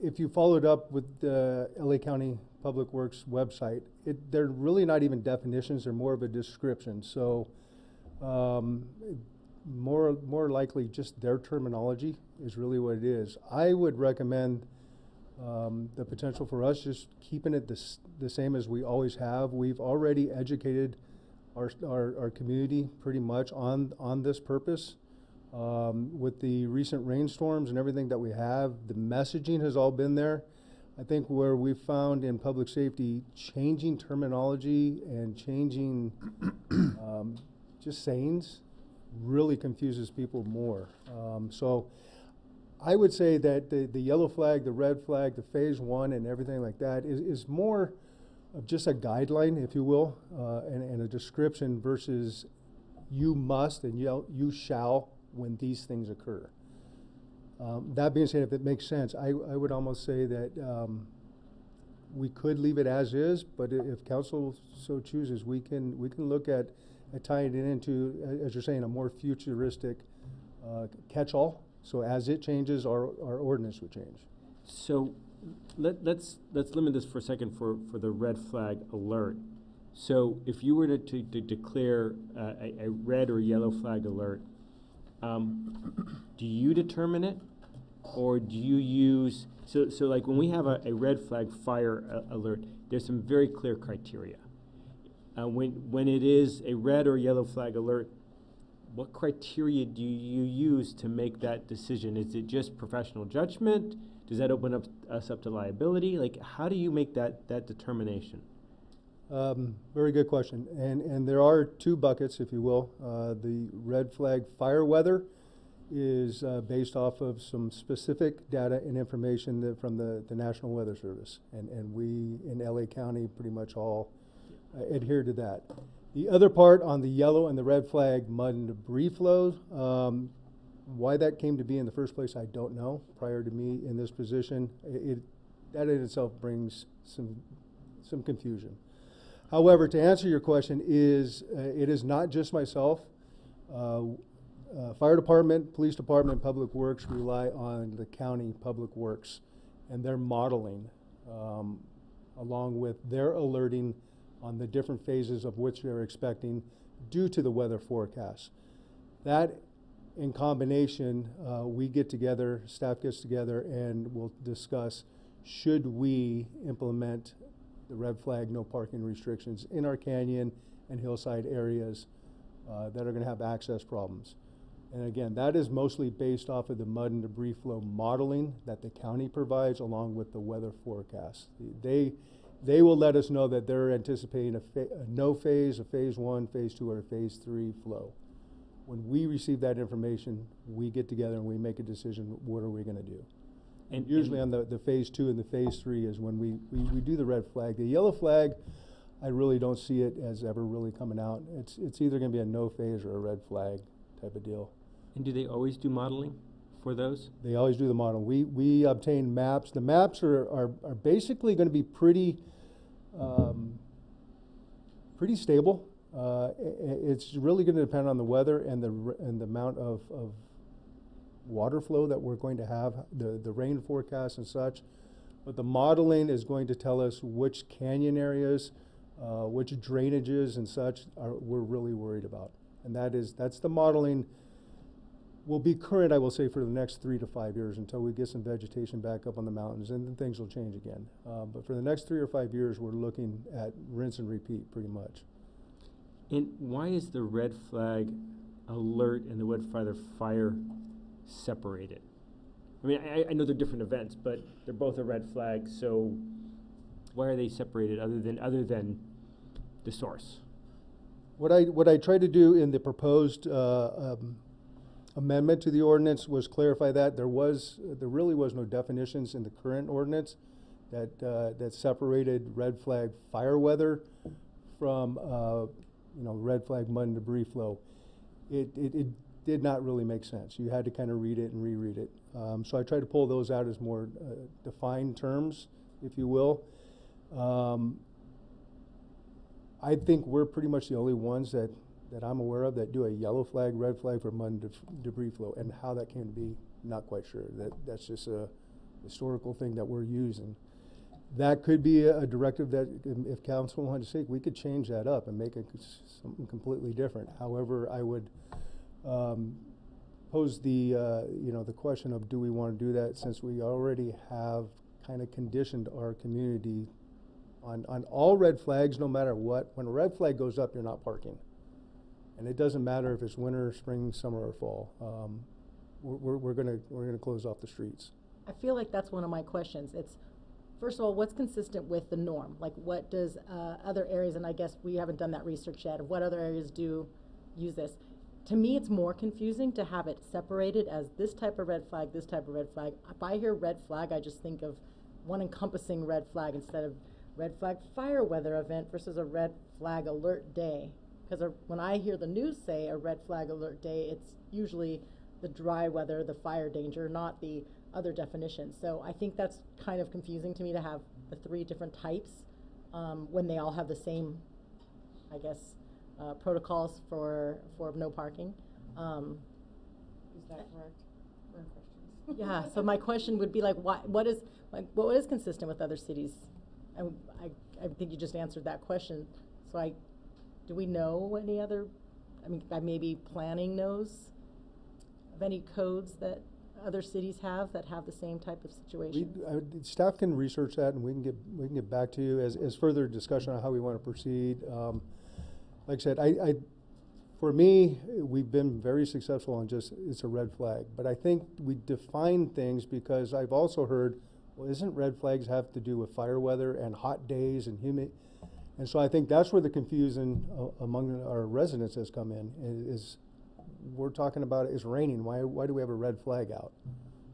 if you followed up with the LA County Public Works website, they're really not even definitions, they're more of a description. So more likely just their terminology is really what it is. I would recommend the potential for us just keeping it the same as we always have. We've already educated our community pretty much on this purpose. With the recent rainstorms and everything that we have, the messaging has all been there. I think where we found in public safety, changing terminology and changing just sayings really confuses people more. So I would say that the yellow flag, the red flag, the phase 1 and everything like that is more of just a guideline, if you will, and a description versus you must and you shall when these things occur. That being said, if it makes sense, I would almost say that we could leave it as is, but if council so chooses, we can look at tying it into, as you're saying, a more futuristic catch-all. So as it changes, our ordinance would change. So let's limit this for a second for the red flag alert. So if you were to declare a red or yellow flag alert, do you determine it, or do you use, so like when we have a red flag fire alert, there's some very clear criteria. When it is a red or yellow flag alert, what criteria do you use to make that decision? Is it just professional judgment? Does that open us up to liability? Like, how do you make that determination? Very good question. And there are two buckets, if you will. The red flag fire weather is based off of some specific data and information from the National Weather Service. And we in LA County pretty much all adhere to that. The other part on the yellow and the red flag mud and debris flow, why that came to be in the first place, I don't know. Prior to me in this position, that in itself brings some confusion. However, to answer your question, it is not just myself. Fire department, police department, public works rely on the county public works and their modeling, along with their alerting on the different phases of which they're expecting due to the weather forecast. That in combination, we get together, staff gets together, and we'll discuss, should we implement the red flag no parking restrictions in our canyon and hillside areas that are going to have access problems. And again, that is mostly based off of the mud and debris flow modeling that the county provides along with the weather forecast. They will let us know that they're anticipating a no phase, a phase 1, phase 2, or a phase 3 flow. When we receive that information, we get together and we make a decision, what are we going to do? And usually on the phase 2 and the phase 3 is when we do the red flag. The yellow flag, I really don't see it as ever really coming out. It's either going to be a no phase or a red flag type of deal. And do they always do modeling for those? They always do the model. We obtain maps. The maps are basically going to be pretty stable. It's really going to depend on the weather and the amount of water flow that we're going to have, the rain forecast and such. But the modeling is going to tell us which canyon areas, which drainages and such we're really worried about. And that's the modeling will be current, I will say, for the next 3 to 5 years until we get some vegetation back up on the mountains, and then things will change again. But for the next 3 or 5 years, we're looking at rinse and repeat pretty much. And why is the red flag alert and the red fire separated? I mean, I know they're different events, but they're both a red flag, so why are they separated other than the source? What I tried to do in the proposed amendment to the ordinance was clarify that there really was no definitions in the current ordinance that separated red flag fire weather from red flag mud and debris flow. It did not really make sense. You had to kind of read it and reread it. So I tried to pull those out as more defined terms, if you will. I think we're pretty much the only ones that I'm aware of that do a yellow flag, red flag for mud and debris flow, and how that came to be, not quite sure. That's just a historical thing that we're using. That could be a directive that, if council wanted to say, we could change that up and make it something completely different. However, I would pose the question of, do we want to do that, since we already have kind of conditioned our community on all red flags, no matter what. When a red flag goes up, you're not parking. And it doesn't matter if it's winter, spring, summer, or fall. We're gonna close off the streets. I feel like that's one of my questions. It's, first of all, what's consistent with the norm? Like, what does other areas, and I guess we haven't done that research yet, of what other areas do use this. To me, it's more confusing to have it separated as this type of red flag, this type of red flag. If I hear red flag, I just think of one encompassing red flag instead of red flag fire weather event versus a red flag alert day. Because when I hear the news say a red flag alert day, it's usually the dry weather, the fire danger, not the other definitions. So I think that's kind of confusing to me to have the 3 different types when they all have the same, I guess, protocols for no parking. Is that correct? Yeah, so my question would be like, what is consistent with other cities? And I think you just answered that question. So do we know any other, maybe planning knows of any codes that other cities have that have the same type of situation? Staff can research that, and we can get back to you as further discussion on how we want to proceed. Like I said, for me, we've been very successful on just, it's a red flag. But I think we define things because I've also heard, well, isn't red flags have to do with fire weather and hot days and humid? And so I think that's where the confusion among our residents has come in, is we're talking about it's raining. Why do we have a red flag out?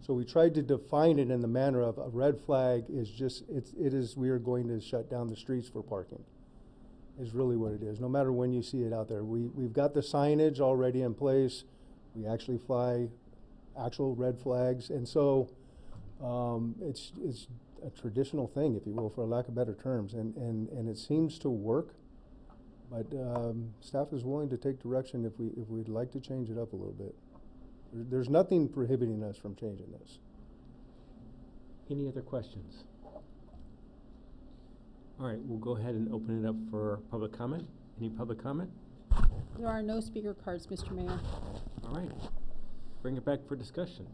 So we tried to define it in the manner of a red flag is just, we are going to shut down the streets for parking. is really what it is, no matter when you see it out there. We've got the signage already in place. We actually fly actual red flags, and so it's a traditional thing, if you will, for lack of better terms, and it seems to work. But staff is willing to take direction if we'd like to change it up a little bit. There's nothing prohibiting us from changing this. Any other questions? All right, we'll go ahead and open it up for public comment. Any public comment? There are no speaker cards, Mr. Mayor. All right, bring it back for discussion.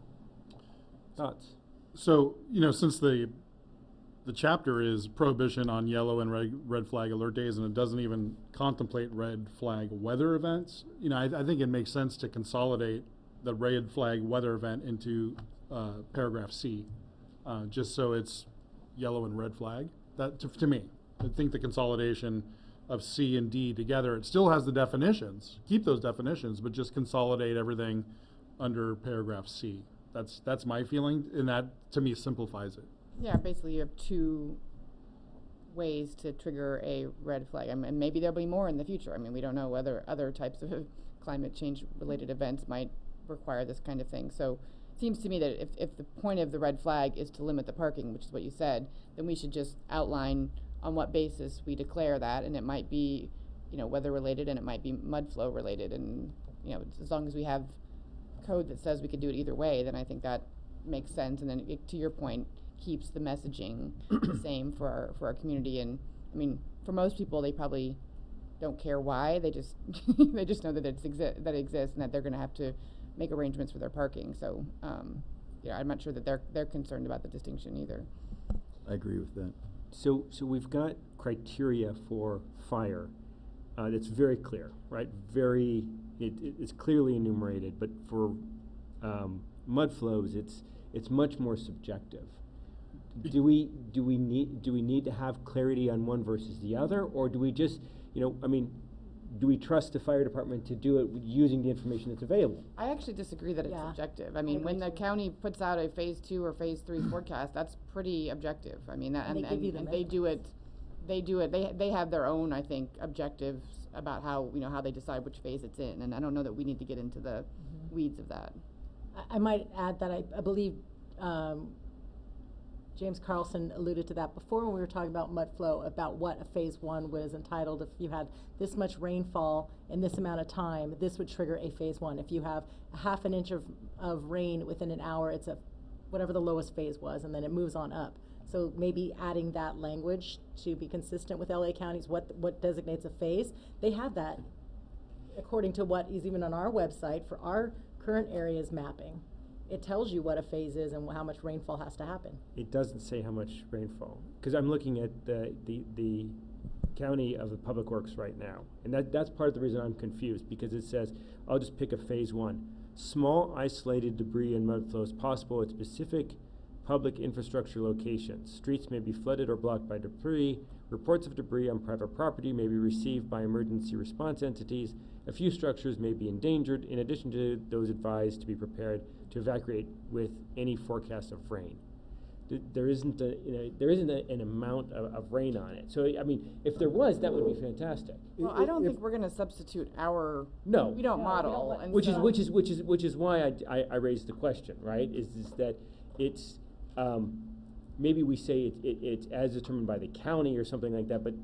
Thoughts? So, since the chapter is prohibition on yellow and red flag alert days, and it doesn't even contemplate red flag weather events, I think it makes sense to consolidate the red flag weather event into paragraph C, just so it's yellow and red flag. That to me, I think the consolidation of C and D together, it still has the definitions, keep those definitions, but just consolidate everything under paragraph C. That's my feeling, and that to me simplifies it. Yeah, basically you have two ways to trigger a red flag. I mean, maybe there'll be more in the future. I mean, we don't know whether other types of climate change related events might require this kind of thing. So it seems to me that if the point of the red flag is to limit the parking, which is what you said, then we should just outline on what basis we declare that, and it might be, weather related, and it might be mud flow related, and as long as we have code that says we could do it either way, then I think that makes sense. And then to your point, keeps the messaging the same for our community. And I mean, for most people, they probably don't care why. They just they just know that it exists and that they're going to have to make arrangements for their parking. So I'm not sure that they're concerned about the distinction either. I agree with that. So we've got criteria for fire that's very clear, right? It's clearly enumerated, but for mud flows, it's much more subjective. Do we need to have clarity on one versus the other, or do we just, do we trust the fire department to do it using the information that's available? I actually disagree that it's subjective. I mean, when the county puts out a phase 2 or phase 3 forecast, that's pretty objective. I mean, that, and they do it. They have their own, I think, objectives about how they decide which phase it's in, and I don't know that we need to get into the weeds of that. I might add that I believe James Carlson alluded to that before when we were talking about mud flow, about what a phase 1 was entitled. If you had this much rainfall in this amount of time, this would trigger a phase 1. If you have a half an inch of rain within an hour, it's whatever the lowest phase was, and then it moves on up. So maybe adding that language to be consistent with LA counties, what designates a phase. They have that according to what is even on our website for our current areas mapping. It tells you what a phase is and how much rainfall has to happen. It doesn't say how much rainfall, because I'm looking at the county of the Public Works right now, and that's part of the reason I'm confused, because it says, I'll just pick a phase 1. Small isolated debris and mud flows possible at specific public infrastructure locations. Streets may be flooded or blocked by debris. Reports of debris on private property may be received by emergency response entities. A few structures may be endangered, in addition to those advised to be prepared to evacuate with any forecast of rain. There isn't an amount of rain on it. So I mean, if there was, that would be fantastic. Well, I don't think we're going to substitute our. No, we don't model. And which is why I raised the question, right? Is that it's maybe we say it's as determined by the county or something like that. But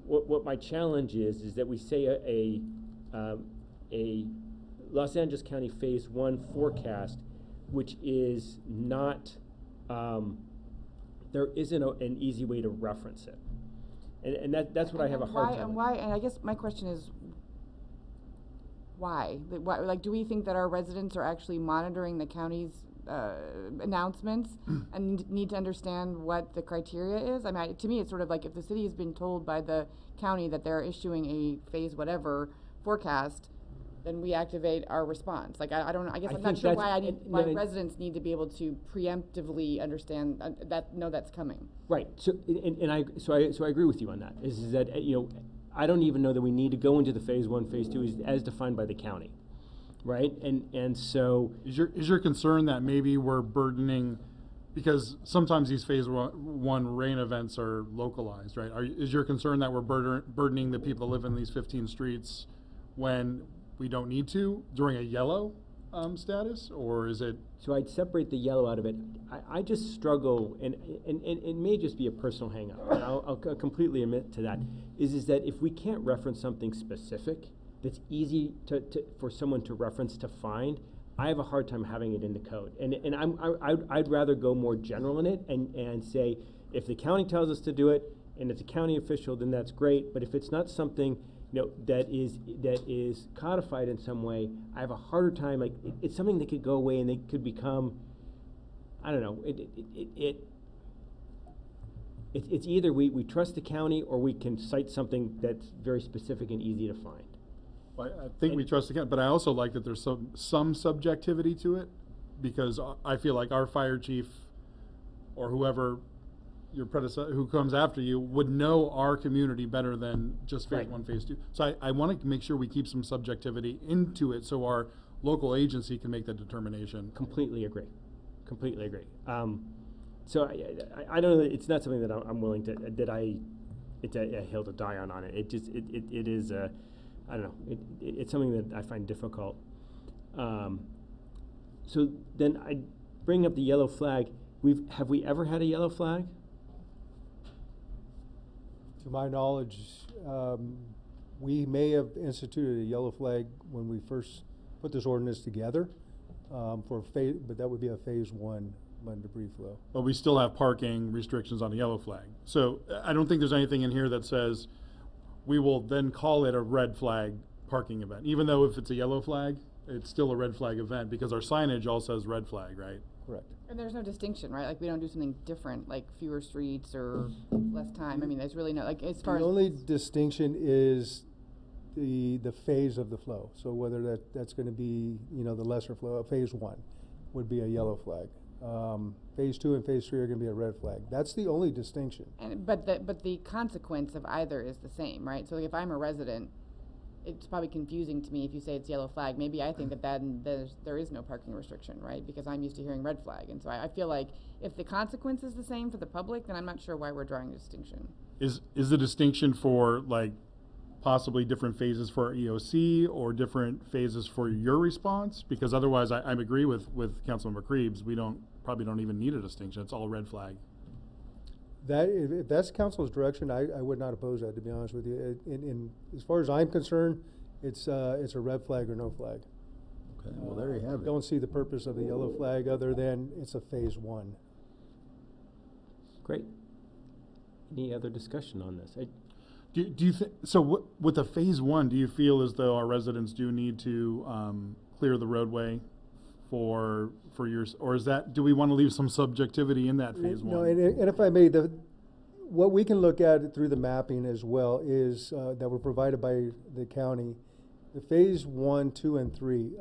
what my challenge is that we say a Los Angeles County Phase 1 forecast, which is not, there isn't an easy way to reference it. And that's what I have a hard time with. And I guess my question is, why? Like, do we think that our residents are actually monitoring the county's announcements and need to understand what the criteria is? I mean, to me, it's sort of like if the city has been told by the county that they're issuing a phase whatever forecast, then we activate our response. Like, I don't know. I guess I'm not sure why residents need to be able to preemptively understand know that's coming. Right. So I agree with you on that. Is that I don't even know that we need to go into the phase 1, phase 2 as defined by the county, right? And so is your concern that maybe we're burdening because sometimes these phase 1 rain events are localized, right? Is your concern that we're burdening the people that live in these 15 streets when we don't need to during a yellow status, or is it? So I'd separate the yellow out of it. I just struggle, and it may just be a personal hang up, and I'll completely admit to that, is that if we can't reference something specific that's easy for someone to reference to find, I have a hard time having it in the code. And I'd rather go more general in it and say, if the county tells us to do it, and it's a county official, then that's great. But if it's not something that is codified in some way, I have a harder time. Like it's something that could go away and it could become, I don't know. It's either we trust the county or we can cite something that's very specific and easy to find. I think we trust the county, but I also like that there's some subjectivity to it, because I feel like our fire chief or whoever your predecessor who comes after you would know our community better than just phase 1, phase 2. So I want to make sure we keep some subjectivity into it so our local agency can make that determination. Completely agree. So I don't know. It's not something that I'm willing to it's a hill to die on it. It just it is a, I don't know. It's something that I find difficult. So then I bring up the yellow flag. Have we ever had a yellow flag? To my knowledge, we may have instituted a yellow flag when we first put this ordinance together, but that would be a phase 1 mud debris flow. But we still have parking restrictions on the yellow flag. So I don't think there's anything in here that says we will then call it a red flag parking event. Even though if it's a yellow flag, it's still a red flag event because our signage all says red flag, right? Correct. And there's no distinction, right? Like we don't do something different, like fewer streets or less time. I mean, there's really no, like as far as. The only distinction is the phase of the flow. So whether that's going to be, the lesser flow, phase 1 would be a yellow flag. Phase 2 and phase 3 are going to be a red flag. That's the only distinction. And but the consequence of either is the same, right? So like if I'm a resident, it's probably confusing to me if you say it's yellow flag. Maybe I think that there is no parking restriction, right? Because I'm used to hearing red flag, and so I feel like if the consequence is the same for the public, then I'm not sure why we're drawing a distinction. Is the distinction for like possibly different phases for EOC or different phases for your response? Because otherwise, I agree with Councilmember Krebs. We probably don't even need a distinction. It's all red flag. If that's council's direction, I would not oppose that, to be honest with you. As far as I'm concerned, it's a red flag or no flag. Okay, well there you have it. I don't see the purpose of the yellow flag other than it's a phase 1. Great. Any other discussion on this? Do you think so? With the phase 1, do you feel as though our residents do need to clear the roadway for yours, or do we want to leave some subjectivity in that phase 1? No, and if I may, what we can look at through the mapping as well is that were provided by the county. The phase 1, 2, and 3,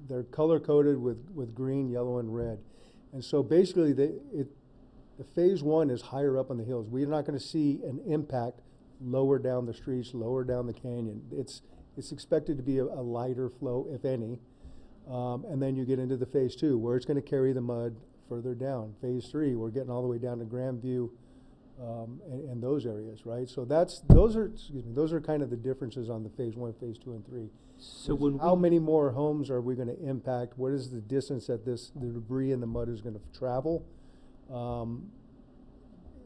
they're color coded with green, yellow, and red, and so basically the phase 1 is higher up on the hills. We're not going to see an impact lower down the streets, lower down the canyon. It's expected to be a lighter flow, if any. And then you get into the phase 2, where it's going to carry the mud further down. Phase 3, we're getting all the way down to Grandview and those areas, right? So those are kind of the differences on the phase 1, phase 2, and 3. So how many more homes are we going to impact? What is the distance that the debris and the mud is going to travel?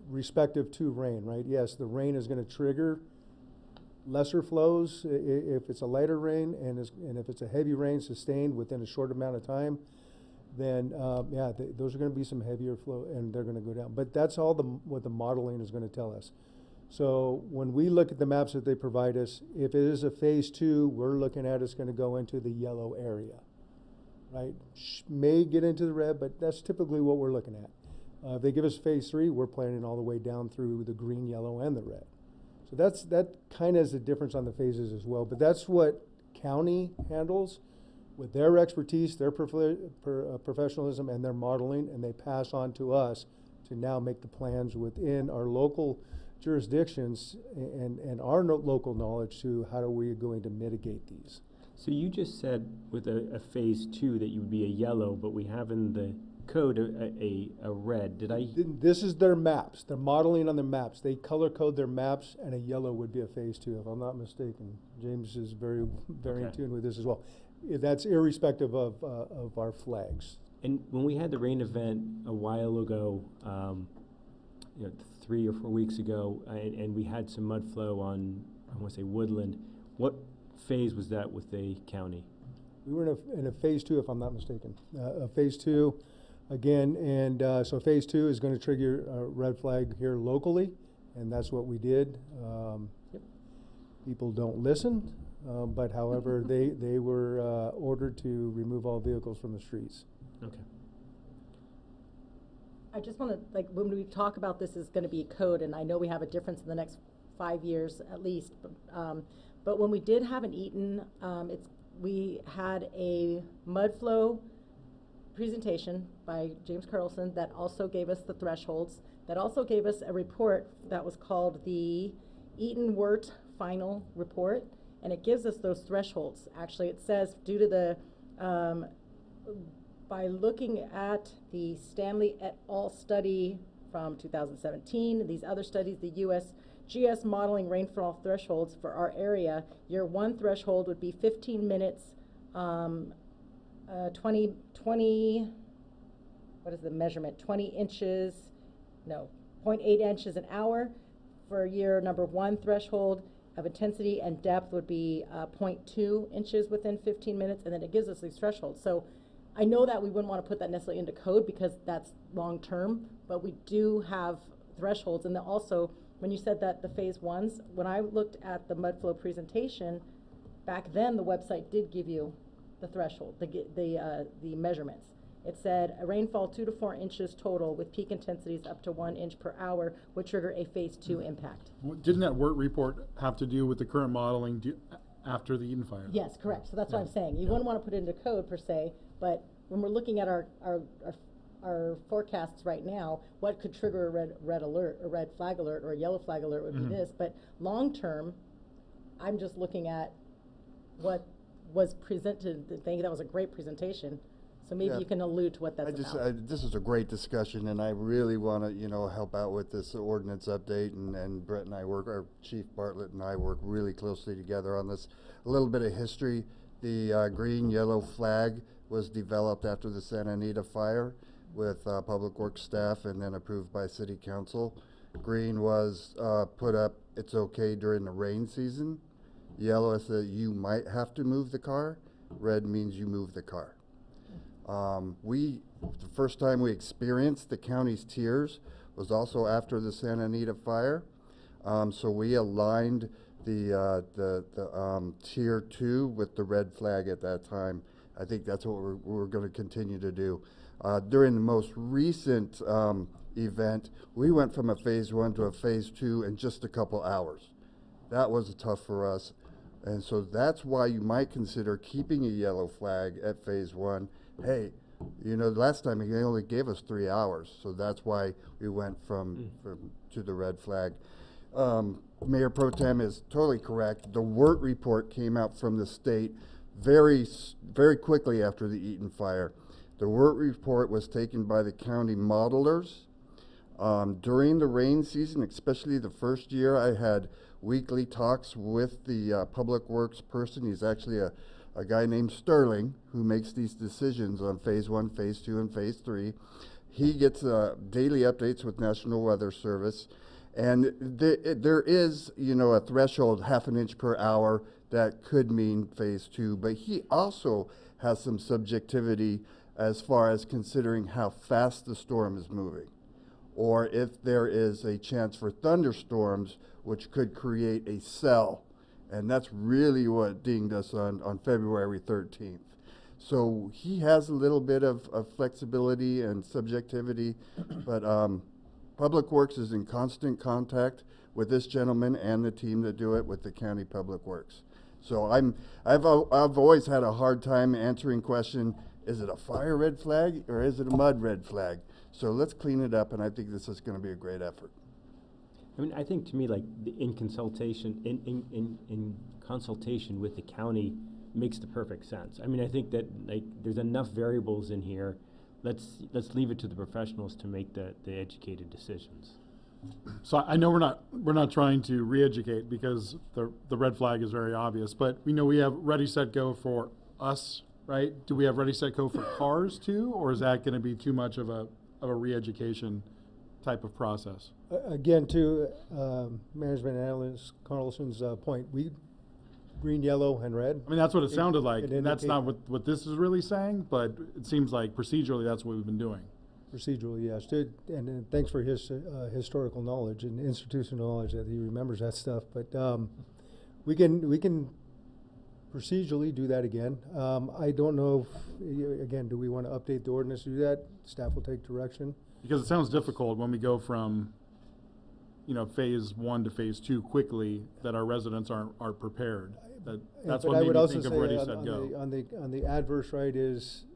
Respective to rain, right? Yes, the rain is going to trigger lesser flows if it's a lighter rain, and if it's a heavy rain sustained within a short amount of time, then those are going to be some heavier flow, and they're going to go down. But that's all what the modeling is going to tell us. So when we look at the maps that they provide us, if it is a phase 2, we're looking at it's going to go into the yellow area, right? May get into the red, but that's typically what we're looking at. If they give us phase 3, we're planning all the way down through the green, yellow, and the red. So that kind of is the difference on the phases as well. But that's what county handles with their expertise, their professionalism, and their modeling, and they pass on to us to now make the plans within our local jurisdictions and our local knowledge to how are we going to mitigate these. So you just said with a phase 2 that you would be a yellow, but we have in the code a red. Did I? This is their maps. They're modeling on their maps. They color code their maps, and a yellow would be a phase 2, if I'm not mistaken. James is very in Okay. tune with this as well. That's irrespective of our flags. And when we had the rain event a while ago, 3 or 4 weeks ago, and we had some mud flow on, I want to say Woodland, what phase was that with the county? We were in a phase 2, if I'm not mistaken. A phase 2, again, and so phase 2 is going to trigger a red flag here locally, and that's what we did. People don't listen, but however, they were ordered to remove all vehicles from the streets. Okay. I just want to, like, when we talk about this is going to be code, and I know we have a difference in the next 5 years at least, but when we did have an Eaton, we had a mud flow presentation by James Carlson that also gave us the thresholds, that also gave us a report that was called the Eaton Wirt Final Report, and it gives us those thresholds. Actually, it says due to the by looking at the Stanley et al. Study from 2017, these other studies, the USGS modeling rainfall thresholds for our area, year 1 threshold would be 15 minutes, 20, what is the measurement? 20 inches, no, 0.8 inches an hour. For year number 1 threshold of intensity and depth would be 0.2 inches within 15 minutes, and then it gives us these thresholds. So I know that we wouldn't want to put that necessarily into code because that's long term, but we do have thresholds. And then also, when you said that the phase 1s, when I looked at the mud flow presentation, back then the website did give you the threshold, the measurements. It said a rainfall 2 to 4 inches total with peak intensities up to 1 inch per hour would trigger a phase 2 impact. Didn't that WIRT report have to do with the current modeling after the Eaton fire? Yes, correct. So that's what I'm saying. You wouldn't want to put it into code per se, but when we're looking at our forecasts right now, what could trigger a red alert, a red flag alert, or a yellow flag alert would be this. But long term, I'm just looking at what was presented. I think that was a great presentation. So maybe you can allude to what that's about. This is a great discussion, and I really want to, help out with this ordinance update. And Brett and I our Chief Bartlett and I work really closely together on this. A little bit of history: the green yellow flag was developed after the Santa Anita fire with Public Works staff, and then approved by City Council. Green was put up. It's okay during the rain season. Yellow is that you might have to move the car. Red means you move the car. The first time we experienced the county's tiers was also after the Santa Anita fire. So we aligned the tier 2 with the red flag at that time. I think that's what we're going to continue to do. During the most recent event, we went from a phase 1 to a phase 2 in just a couple hours. That was tough for us. And so that's why you might consider keeping a yellow flag at phase 1. Hey, last time he only gave us 3 hours, so that's why we went from to the red flag. Mayor Pro Tem is totally correct. The WIRT report came out from the state very quickly after the Eaton fire. The WIRT report was taken by the county modelers. During the rain season, especially the first year, I had weekly talks with the Public Works person. He's actually a guy named Sterling who makes these decisions on phase 1, phase 2, and phase 3. He gets daily updates with National Weather Service. And there is, a threshold, half an inch per hour, that could mean phase 2. But he also has some subjectivity as far as considering how fast the storm is moving, or if there is a chance for thunderstorms, which could create a cell. And that's really what dinged us on February 13th. So he has a little bit of flexibility and subjectivity, but Public Works is in constant contact with this gentleman and the team that do it with the County Public Works. So I've always had a hard time answering question, is it a fire red flag or is it a mud red flag? So let's clean it up, and I think this is going to be a great effort. I mean, I think to me, like in consultation with the county makes the perfect sense. I mean, I think that there's enough variables in here let's leave it to the professionals to make the educated decisions. So I know we're not trying to re-educate because the red flag is very obvious, but we know we have Ready, Set, Go for us, right? Do we have Ready, Set, Go for cars too, or is that going to be too much of a re-education type of process? Again, to Management Analyst Carlson's point, we green, yellow, and red. I mean, that's what it sounded like, and that's indicate- not what this is really saying, but it seems like procedurally that's what we've been doing. Procedurally, yes. And thanks for his historical knowledge and institutional knowledge that he remembers that stuff. But we can procedurally do that again. I don't know if, again, do we want to update the ordinance to do that? Staff will take direction. Because it sounds difficult when we go from, phase 1 to phase 2 quickly, that our residents aren't prepared. That's But what I made would me also think of say Ready, on Set, Go. on the adverse, right, is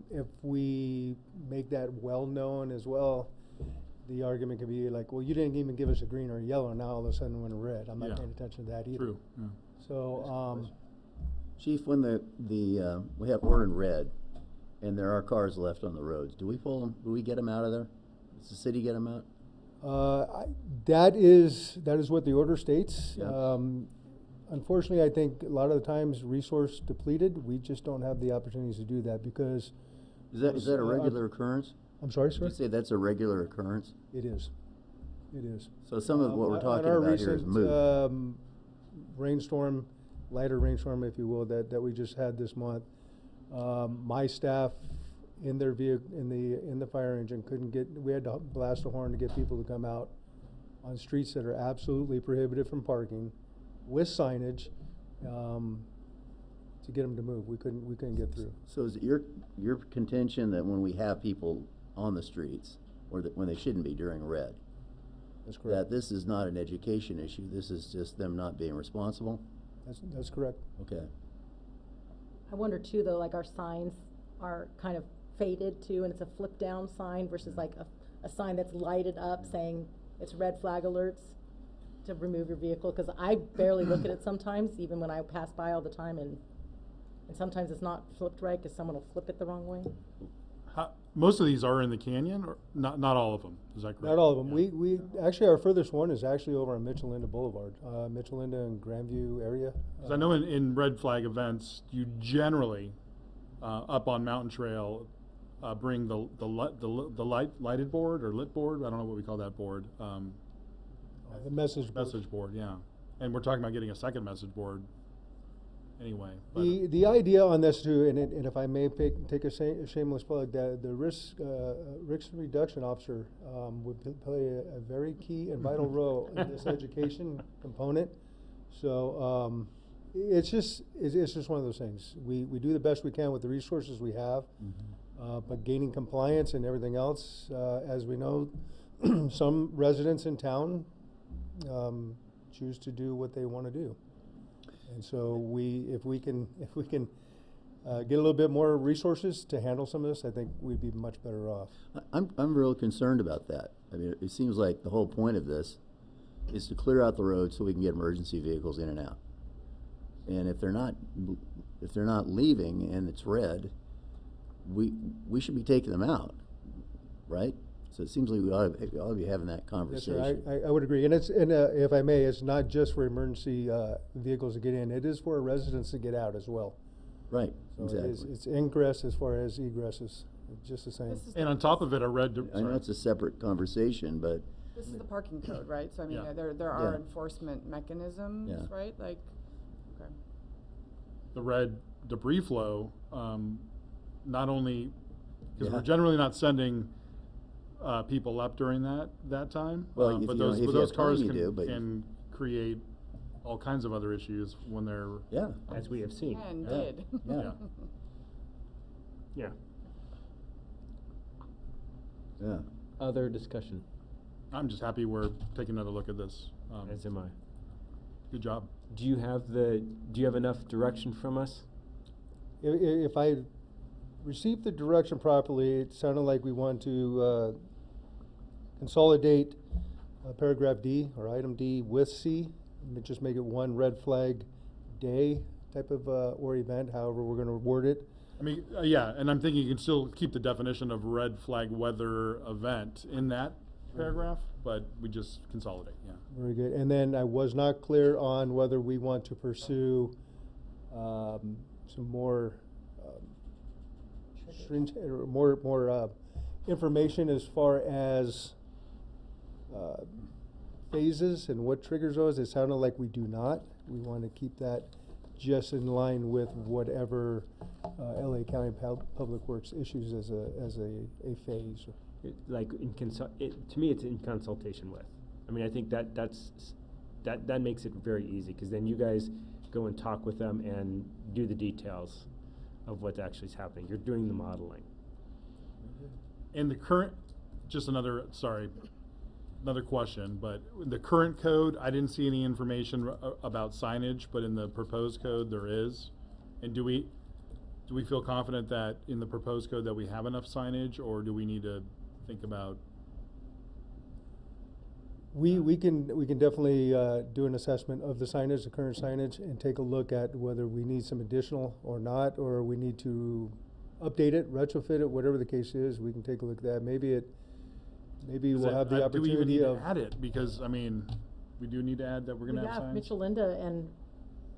if we make that well known as well, the argument could be like, well, you didn't even give us a green or a yellow, now all of a sudden we're in red. I'm not Yeah. paying attention to that either. True, yeah. So, Chief, when we have we're in red, and there are cars left on the roads, do we pull them? Do we get them out of there? Does the city get them out? that is what the order states. Yeah. Unfortunately, I think a lot of the times resource depleted, we just don't have the opportunities to do that because. Is that a regular occurrence? I'm sorry, Did sir? you say that's a regular occurrence? It is. It is. So some of what we're On talking our about here is recent, moot. Rainstorm, lighter rainstorm, if you will, that we just had this month. My staff in their vehicle, in the fire engine we had to blast a horn to get people to come out on streets that are absolutely prohibited from parking with signage, to get them to move. We couldn't get through. So is it your contention that when we have people on the streets, or that when they shouldn't be during red, That's correct. that this is not an education issue, this is just them not being responsible? That's correct. Okay. I wonder too, though, like our signs are kind of faded too, and it's a flip down sign versus like a sign that's lighted up saying it's red flag alerts to remove your vehicle, because I barely look at it sometimes, even when I pass by all the time, and sometimes it's not flipped right because someone will flip it the wrong way. Most of these are in the canyon, or not all of them, is that correct? Not all of them. We actually, our furthest one is actually over on Mitchellinda Boulevard, Mitchellinda and Grandview area. 'Cause I know in red flag events, you generally, up on Mountain Trail, bring the lighted board or lit board, I don't know what we call that board. The message board. Message board, yeah. And we're talking about getting a second message board anyway. But The idea on this too, and if I may take a shameless plug, the risk reduction officer would play a very key and vital role in this education component. So it's just one of those things. We do the best we can with the resources we have, but gaining compliance and everything else, as we know, some residents in town choose to do what they want to do. And so if we can get a little bit more resources to handle some of this, I think we'd be much better off. I'm real concerned about that. I mean, it seems like the whole point of this is to clear out the road so we can get emergency vehicles in and out. And if they're not leaving and it's red, we should be taking them out, right? So it seems like we ought to be having that conversation. Yes, sir. I would agree. And if I may, it's not just for emergency vehicles to get in. It is for residents to get out as well. Right, So exactly. it's ingress as far as egress is just the same. And on top of it, a red. I know it's a separate conversation, but This is the parking code, right? So I mean, Yeah. there are Yeah. enforcement mechanisms, Yeah. right? Like, okay. the red debris flow, not only, because Yeah. we're generally not sending people up during that time. Well, if but you know, those, if but you those have time, cars you can, do, but- can create all kinds of other issues when they're. yeah. As we have seen. And Yeah. did. Yeah. Yeah. Yeah. Other discussion, I'm just happy we're taking another look at this. as am I. Good job. Do you have enough direction from us? If I received the direction properly, it sounded like we want to consolidate paragraph D or item D with C, and just make it one red flag day type of or event, however we're going to word it. I mean, yeah, and I'm thinking you can still keep the definition of red flag weather event in that paragraph, but we just consolidate, yeah. Very good. And then I was not clear on whether we want to pursue some more stringent, or more information as far as phases and what triggers those. It sounded like we do not. We want to keep that just in line with whatever LA County Public Works issues as a phase. Like to me, it's in consultation with. I mean, I think that makes it very easy, because then you guys go and talk with them and do the details of what actually is happening. You're doing the modeling. And the current, just another question, but the current code, I didn't see any information about signage, but in the proposed code there is. And do we feel confident that in the proposed code that we have enough signage, or do we need to think about? We can definitely do an assessment of the signage, the current signage, and take a look at whether we need some additional or not, or we need to update it, retrofit it, whatever the case is. We can take a look at that. Maybe we'll have the opportunity do we even need of to add it? Because I mean, we do need to add that we're going to have signs. Mitchell Linda and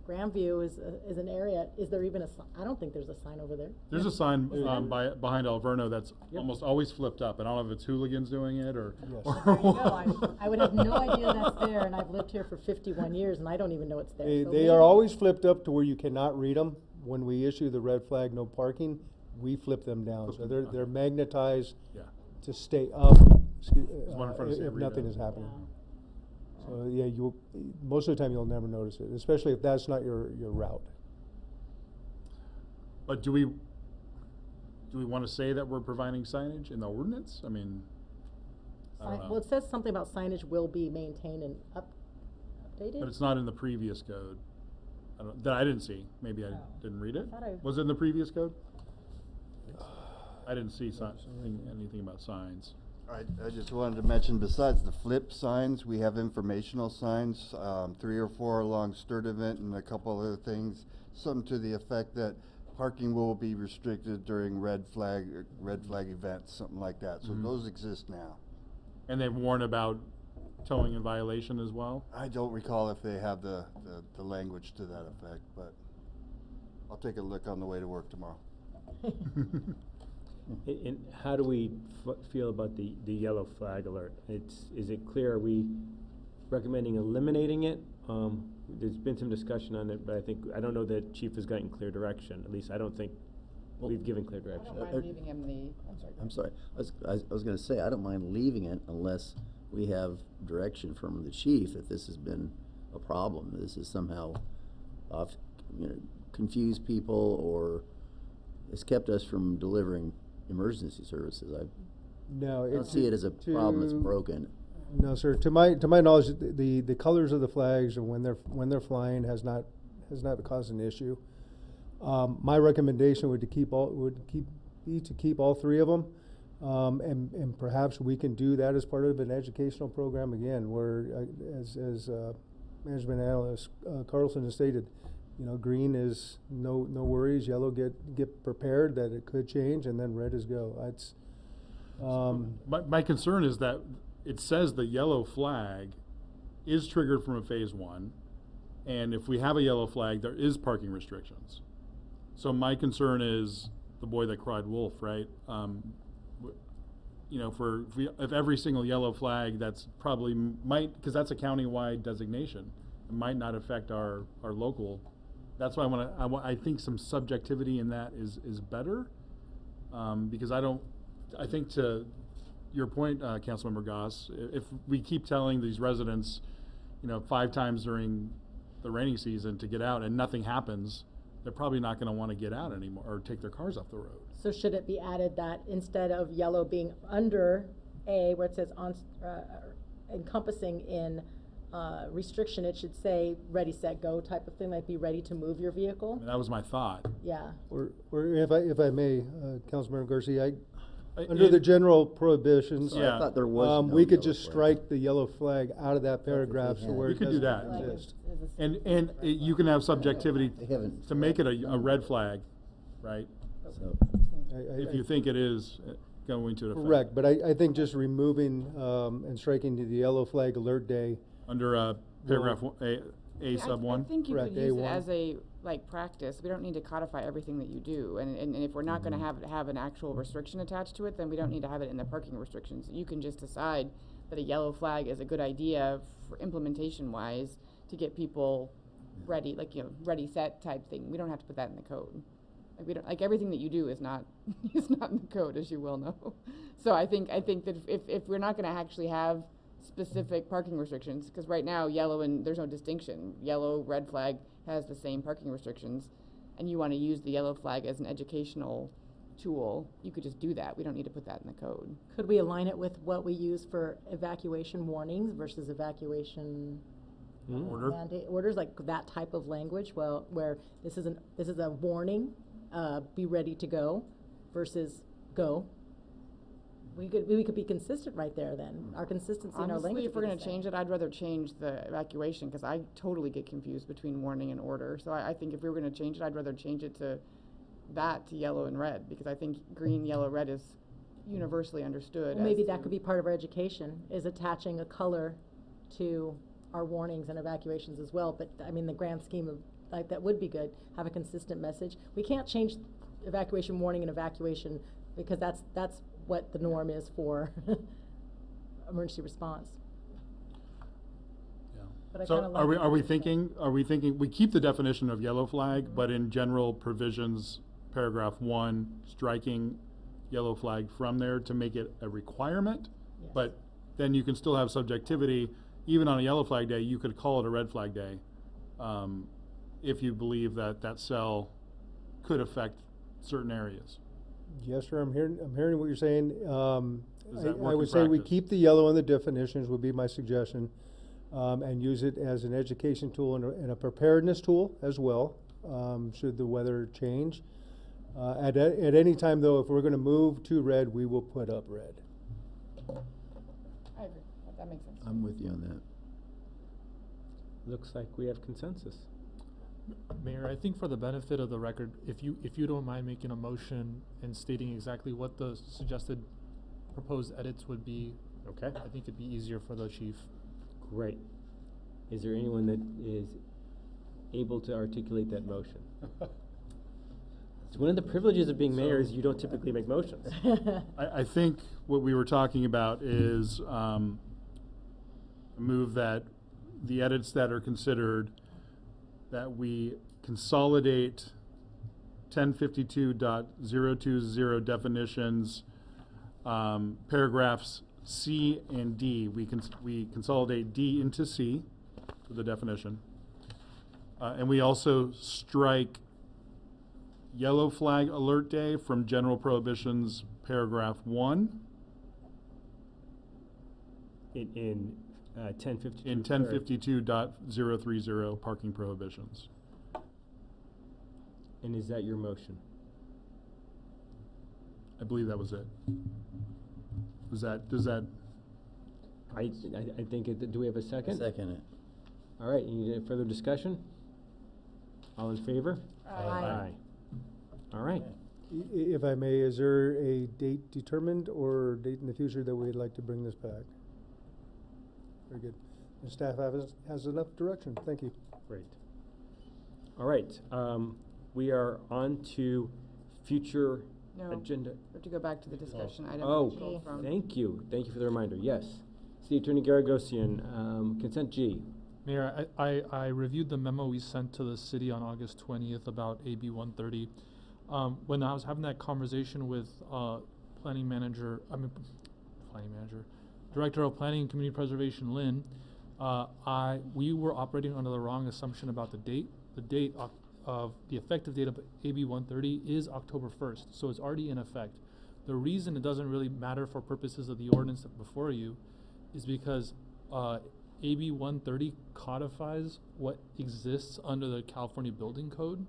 Grandview is an area. Is there even a sign? I don't think there's a sign over there. There's a sign behind Alverno that's almost always flipped up. I don't know if it's hooligans doing it or. Yes. or There you go. I would have no idea that's there, and I've lived here for 51 years, and I don't even know it's there. So They are always flipped up to where you cannot read them. When we issue the red flag, no parking, we flip them down. So they're magnetized to stay up if nothing is happening. So yeah, most of the time you'll never notice it, especially if that's not your route. But do we want to say that we're providing signage in the ordinance? I mean, I don't know. Well, it says something about signage will be maintained and updated. But it's not in the previous code. That I didn't see. Maybe I didn't read it. Was it in the previous code? I didn't see anything about signs. I just wanted to mention, besides the flip signs, we have informational signs, 3 or 4 along Sturdivant and a couple other things, something to the effect that parking will be restricted during red flag events, something like that. So those exist now. And they warn about towing in violation as well? I don't recall if they have the language to that effect, but I'll take a look on the way to work tomorrow. And how do we feel about the yellow flag alert? Is it clear? Are we recommending eliminating it? There's been some discussion on it, but I don't know that Chief has gotten clear direction. At least I don't think we've given clear direction. I don't mind leaving him the. I'm sorry. I was going to say, I don't mind leaving it unless we have direction from the chief that this has been a problem. This is somehow confused people or has kept us from delivering emergency services. I don't see it as a problem that's broken. No, sir. To my knowledge, the colors of the flags and when they're flying has not caused an issue. My recommendation would keep all 3 of them, and perhaps we can do that as part of an educational program again, where as management analyst Carlson has stated, green is no worries, yellow get prepared that it could change, and then red is go. My concern is that it says the yellow flag is triggered from a phase 1, and if we have a yellow flag, there is parking restrictions. So my concern is the boy that cried wolf, right? If every single yellow flag, that's probably because that's a county-wide designation, it might not affect our local. That's why I think some subjectivity in that is better, because I think to your point, Councilmember Goss, if we keep telling these residents, 5 times during the rainy season to get out and nothing happens, they're probably not going to want to get out anymore or take their cars off the road. So should it be added that instead of yellow being under A, where it says encompassing in restriction, it should say ready, set, go type of thing, like be ready to move your vehicle? I mean, that was my thought. Yeah. Or if I may, Councilmember Garcia, under the general prohibitions, I thought there was no we could yellow just flag. strike the yellow flag out of that paragraph, so where We it could do doesn't that. exist. And you can have subjectivity to make it a red flag, right? So, If you think it is going to affect. Correct, but I think just removing, and striking to the yellow flag alert day. Under paragraph A sub 1? I think you Correct, could use it A1. as a, like, practice. We don't need to codify everything that you do. And if we're not gonna have an actual restriction attached to it, then we don't need to have it in the parking restrictions. You can just decide that a yellow flag is a good idea for implementation-wise to get people ready, like, you know, ready, set type thing. We don't have to put that in the code. Like, we don't, like, everything that you do is not, is not in the code, as you well know. So I think that if we're not gonna actually have specific parking restrictions, because right now, yellow and, there's no distinction. Yellow, red flag has the same parking restrictions, and you wanna use the yellow flag as an educational tool, you could just do that. We don't need to put that in the code. Could we align it with what we use for evacuation warnings versus evacuation Order? mandate orders, like that type of language? Well, where this is a warning, be ready to go, versus go. We could be consistent right there then. Our consistency in our Honestly, language. if we're gonna change it, I'd rather change the evacuation, because I totally get confused between warning and order. So I think if we were gonna change it, I'd rather change it to yellow and red, because I think green, yellow, red is universally understood. Well, maybe as that to- could be part of our education, is attaching a color to our warnings and evacuations as well. But I mean, the grand scheme of, like, that would be good, have a consistent message. We can't change evacuation warning and evacuation, because that's what the norm is for emergency response. Yeah. But I So kinda like are we, what are we you're thinking, we keep the definition of yellow flag, but in general provisions, paragraph 1, striking yellow flag from there to make it a requirement? Yes. But then you can still have subjectivity. Even on a yellow flag day, you could call it a red flag day, if you believe that that cell could affect certain areas. Yes, sir, I'm hearing what you're saying. Does that work I in would say we practice? keep the yellow in the definitions would be my suggestion, and use it as an education tool and a preparedness tool as well, should the weather change. At any time though, if we're gonna move to red, we will put up red. I agree, that makes sense. I'm with you on that. Looks like we have consensus. Mayor, I think for the benefit of the record, if you don't mind making a motion and stating exactly what the suggested proposed edits would be. Okay. I think it'd be easier for the chief. Great. Is there anyone that is able to articulate that motion? It's one of the privileges of being mayor is you don't typically make motions. I think what we were talking about is a move that the edits that are considered, that we consolidate 1052.020 definitions, paragraphs C and D. We consolidate D into C for the definition. And we also strike yellow flag alert day from general prohibitions, paragraph 1. In 1052. In 1052.030 parking prohibitions. And is that your motion? I believe that was it. Does that? I think, do we have a second? Second it. All right, any further discussion? All in favor? Aye. All right. If I may, is there a date determined or date in the future that we'd like to bring this back? Very good. The staff has enough direction. Thank you. Great. All right, we are on to future No, agenda. we have to go back to the discussion item. Oh, that we pulled from. thank you. Thank you for the reminder. Yes. City Attorney Garagosian, consent G. Mayor, I reviewed the memo we sent to the city on August 20th about AB 130. When I was having that conversation with Director of Planning and Community Preservation, Lynn, we were operating under the wrong assumption about the date. The date of the effective date of AB 130 is October 1st, so it's already in effect. The reason it doesn't really matter for purposes of the ordinance before you is because AB 130 codifies what exists under the California Building Code,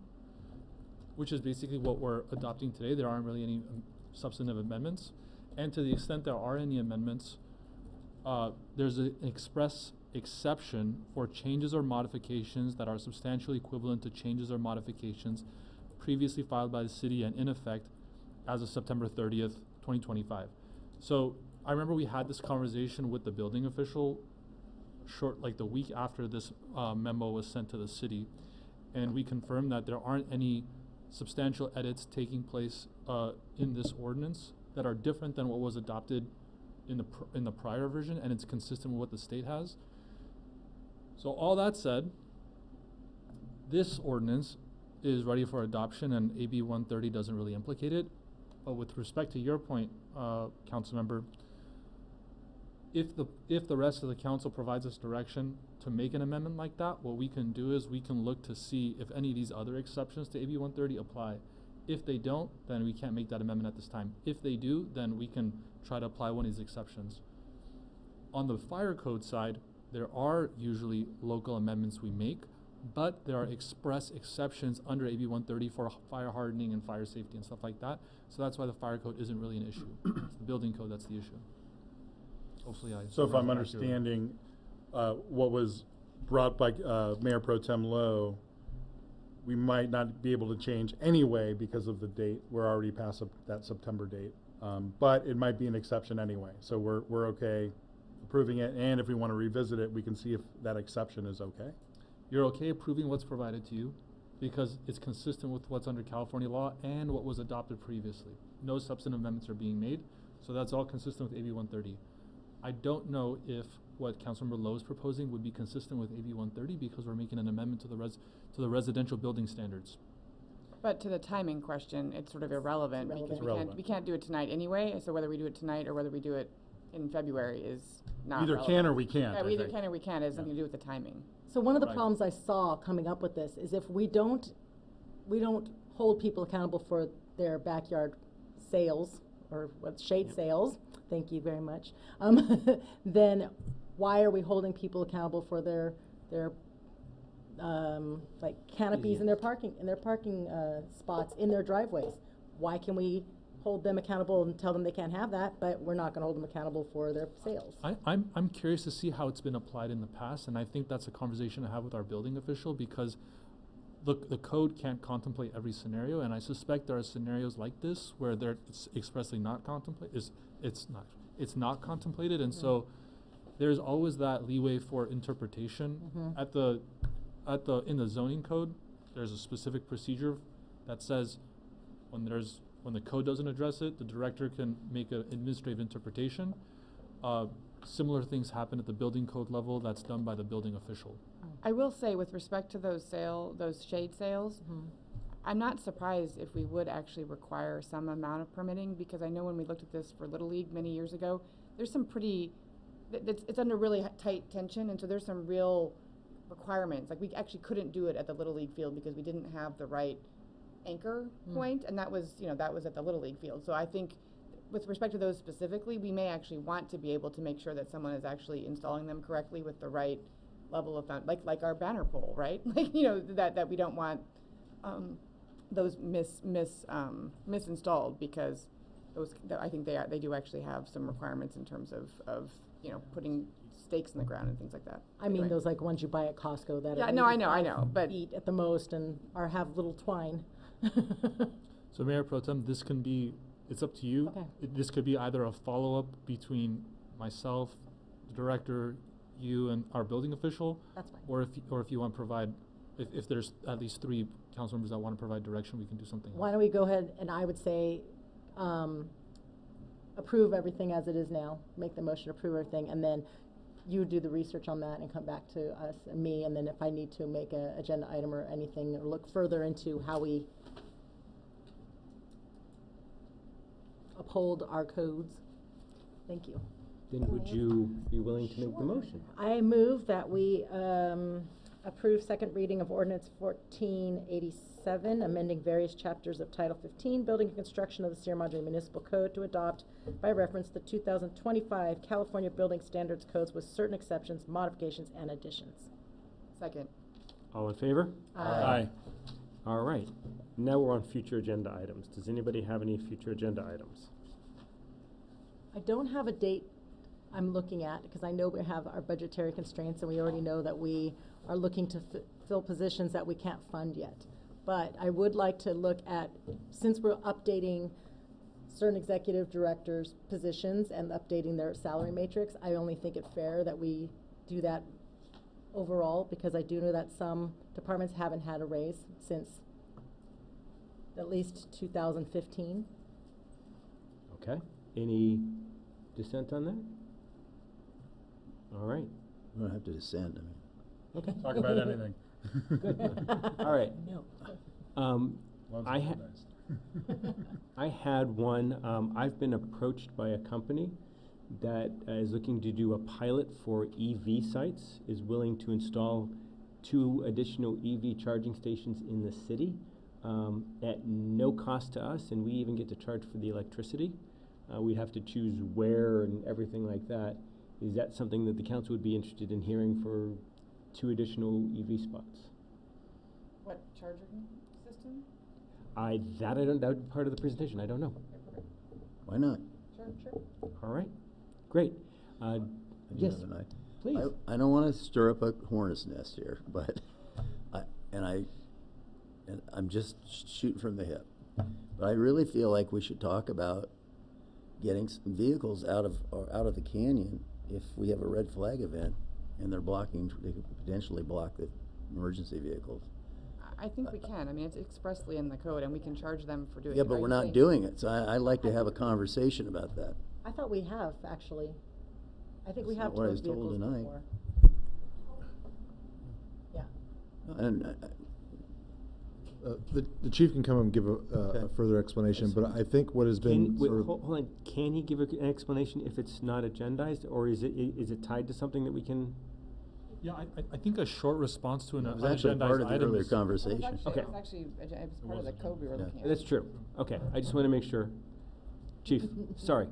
which is basically what we're adopting today. There aren't really any substantive amendments. And to the extent there are any amendments, there's an express exception for changes or modifications that are substantially equivalent to changes or modifications previously filed by the city and in effect as of September 30th, 2025. So I remember we had this conversation with the building official like the week after this memo was sent to the city, and we confirmed that there aren't any substantial edits taking place in this ordinance that are different than what was adopted in the prior version, and it's consistent with what the state has. So all that said, this ordinance is ready for adoption, and AB 130 doesn't really implicate it. But with respect to your point, council member, if the rest of the council provides us direction to make an amendment like that, what we can do is we can look to see if any of these other exceptions to AB 130 apply. If they don't, then we can't make that amendment at this time. If they do, then we can try to apply one of these exceptions. On the fire code side, there are usually local amendments we make, but there are express exceptions under AB 130 for fire hardening and fire safety and stuff like that. So that's why the fire code isn't really an issue. It's the building code that's the issue. Hopefully So if I'm understanding what was brought by Mayor Pro Tem Lowe, we might not be able to change anyway because of the date. We're already past that September date. But it might be an exception anyway. So we're okay approving it, and if we want to revisit it, we can see if that exception is okay. You're okay approving what's provided to you because it's consistent with what's under California law and what was adopted previously. No substantive amendments are being made, so that's all consistent with AB 130. I don't know if what Councilmember Lowe is proposing would be consistent with AB 130 because we're making an amendment to the residential building standards. But to the timing question, it's sort of irrelevant because we can't do it tonight anyway. So whether we do it tonight or whether we do it in February is not Either relevant. can or we can't. Yeah, we either can or we can't. It has nothing to do with the timing. So one of the problems I saw coming up with this is if we don't hold people accountable for their backyard sales or shade sales, thank you very much, then why are we holding people accountable for their like canopies in their parking spots in their driveways? Why can we hold them accountable and tell them they can't have that, but we're not going to hold them accountable for their sales? I'm curious to see how it's been applied in the past, and I think that's a conversation to have with our building official because the code can't contemplate every scenario, and I suspect there are scenarios like this where it's expressly not contemplated. It's not contemplated, and so there's always that leeway for interpretation. In the zoning code, there's a specific procedure that says when the code doesn't address it, the director can make an administrative interpretation. Similar things happen at the building code level. That's done by the building official. I will say, with respect to those shade sales, I'm not surprised if we would actually require some amount of permitting, because I know when we looked at this for Little League many years ago, there's some pretty, it's under really tight tension, and so there's some real requirements. Like we actually couldn't do it at the Little League field because we didn't have the right anchor point, and that was at the Little League field. So I think with respect to those specifically, we may actually want to be able to make sure that someone is actually installing them correctly with the right level of like our banner pole, right? Like that we don't want those misinstalled, because I think they do actually have some requirements in terms of putting stakes in the ground and things like that. I mean those like ones you buy at Costco that I know, but feet at the most and have little twine. So Mayor Pro Tem, it's up to you. Okay. This could be either a follow-up between myself, the director, you, and our building official. That's fine. Or if you want to provide, if there's at least 3 council members that want to provide direction, we can do something Why else. don't we go ahead and I would say approve everything as it is now, make the motion, approve everything, and then you do the research on that and come back to us and me, and then if I need to make an agenda item or anything, or look further into how we uphold our codes. Thank you. Then would you be willing to make the motion? I move that we approve second reading of ordinance 1487, amending various chapters of Title 15, Building and Construction of the Sierra Madre Municipal Code to adopt by reference the 2025 California Building Standards Codes with certain exceptions, modifications, and additions. Second. All in favor? Aye. All right. Now we're on future agenda items. Does anybody have any future agenda items? I don't have a date I'm looking at, because I know we have our budgetary constraints, and we already know that we are looking to fill positions that we can't fund yet. But I would like to look at, since we're updating certain executive directors' positions and updating their salary matrix, I only think it fair that we do that overall, because I do know that some departments haven't had a raise since at least 2015. Okay, any dissent on that? All right. We don't have to dissent, I mean. Okay. Talk about anything. Good. All right. No. Love's I paradise. I had one, I've been approached by a company that is looking to do a pilot for EV sites, is willing to install 2 additional EV charging stations in the city at no cost to us, and we even get to charge for the electricity. We'd have to choose where and everything like that. Is that something that the council would be interested in hearing for 2 additional EV spots? What charging system? I don't, that would be part of the presentation, I don't know. Why not? Sure. All right, great. Yes, Have an eye. please. I don't want to stir up a hornet's nest here, but I'm just shooting from the hip. But I really feel like we should talk about getting some vehicles out of the canyon if we have a red flag event and they're blocking, they could potentially block the emergency vehicles. I think we can. I mean, it's expressly in the code, and we can charge them for doing it. Yeah, but Are we're you not saying- doing it, so I'd like to have a conversation about that. I thought we have, actually. I think we That's have not what I towed was told vehicles tonight. before. Yeah. And The chief can come and give a further explanation, but I think what has been Wait, sort of. hold on, can he give an explanation if it's not agendized, or is it tied to something that we can? Yeah, I think a short response to an It was actually part of the item earlier is. conversation. Okay. It was actually, it was part of the code we were looking at. That's true. Okay, I just want to make sure. Chief, sorry.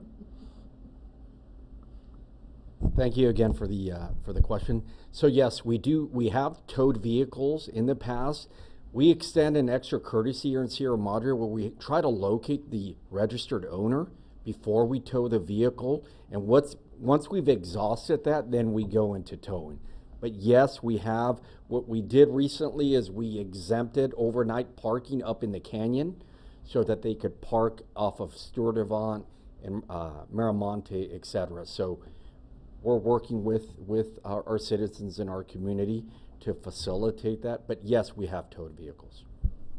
Thank you again for the question. So yes, we have towed vehicles in the past. We extend an extra courtesy here in Sierra Madre where we try to locate the registered owner before we tow the vehicle. And once we've exhausted that, then we go into towing. But yes, we have. What we did recently is we exempted overnight parking up in the canyon so that they could park off of Stewart Avant and Miramonte, et cetera. So we're working with our citizens in our community to facilitate that. But yes, we have towed vehicles.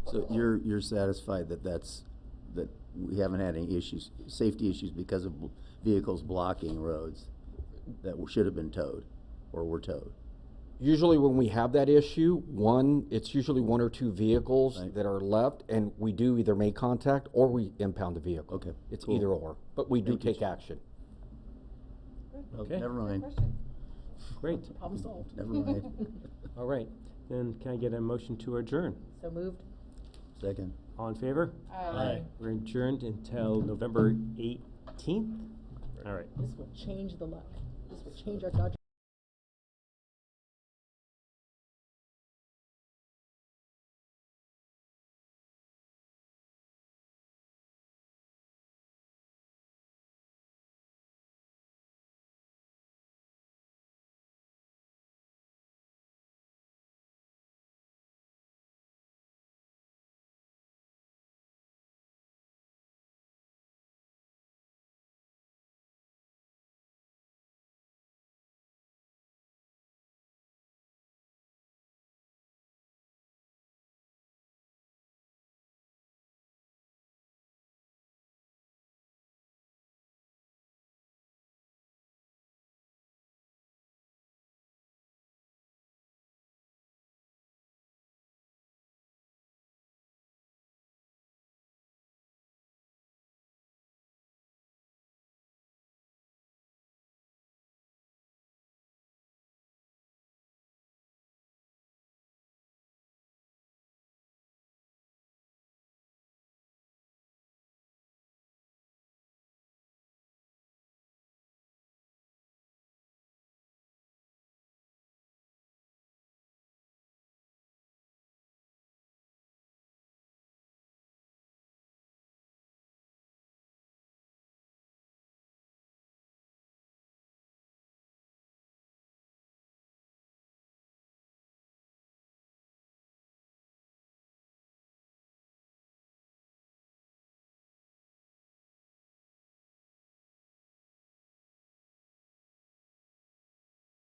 So you're satisfied that we haven't had any issues, safety issues because of vehicles blocking roads that should have been towed or were towed? Usually when we have that issue, it's usually 1 or 2 vehicles that are left, and we do either make contact or we impound the vehicle. Okay, It's cool. either or, but we do Thank you, take action. Okay. Never mind. Great. Problem solved. Never mind. All right, then can I get a motion to adjourn? So moved. Second. All in favor? Aye. We're adjourned until November 18th. All right. This will change the luck. This will change our Dodger.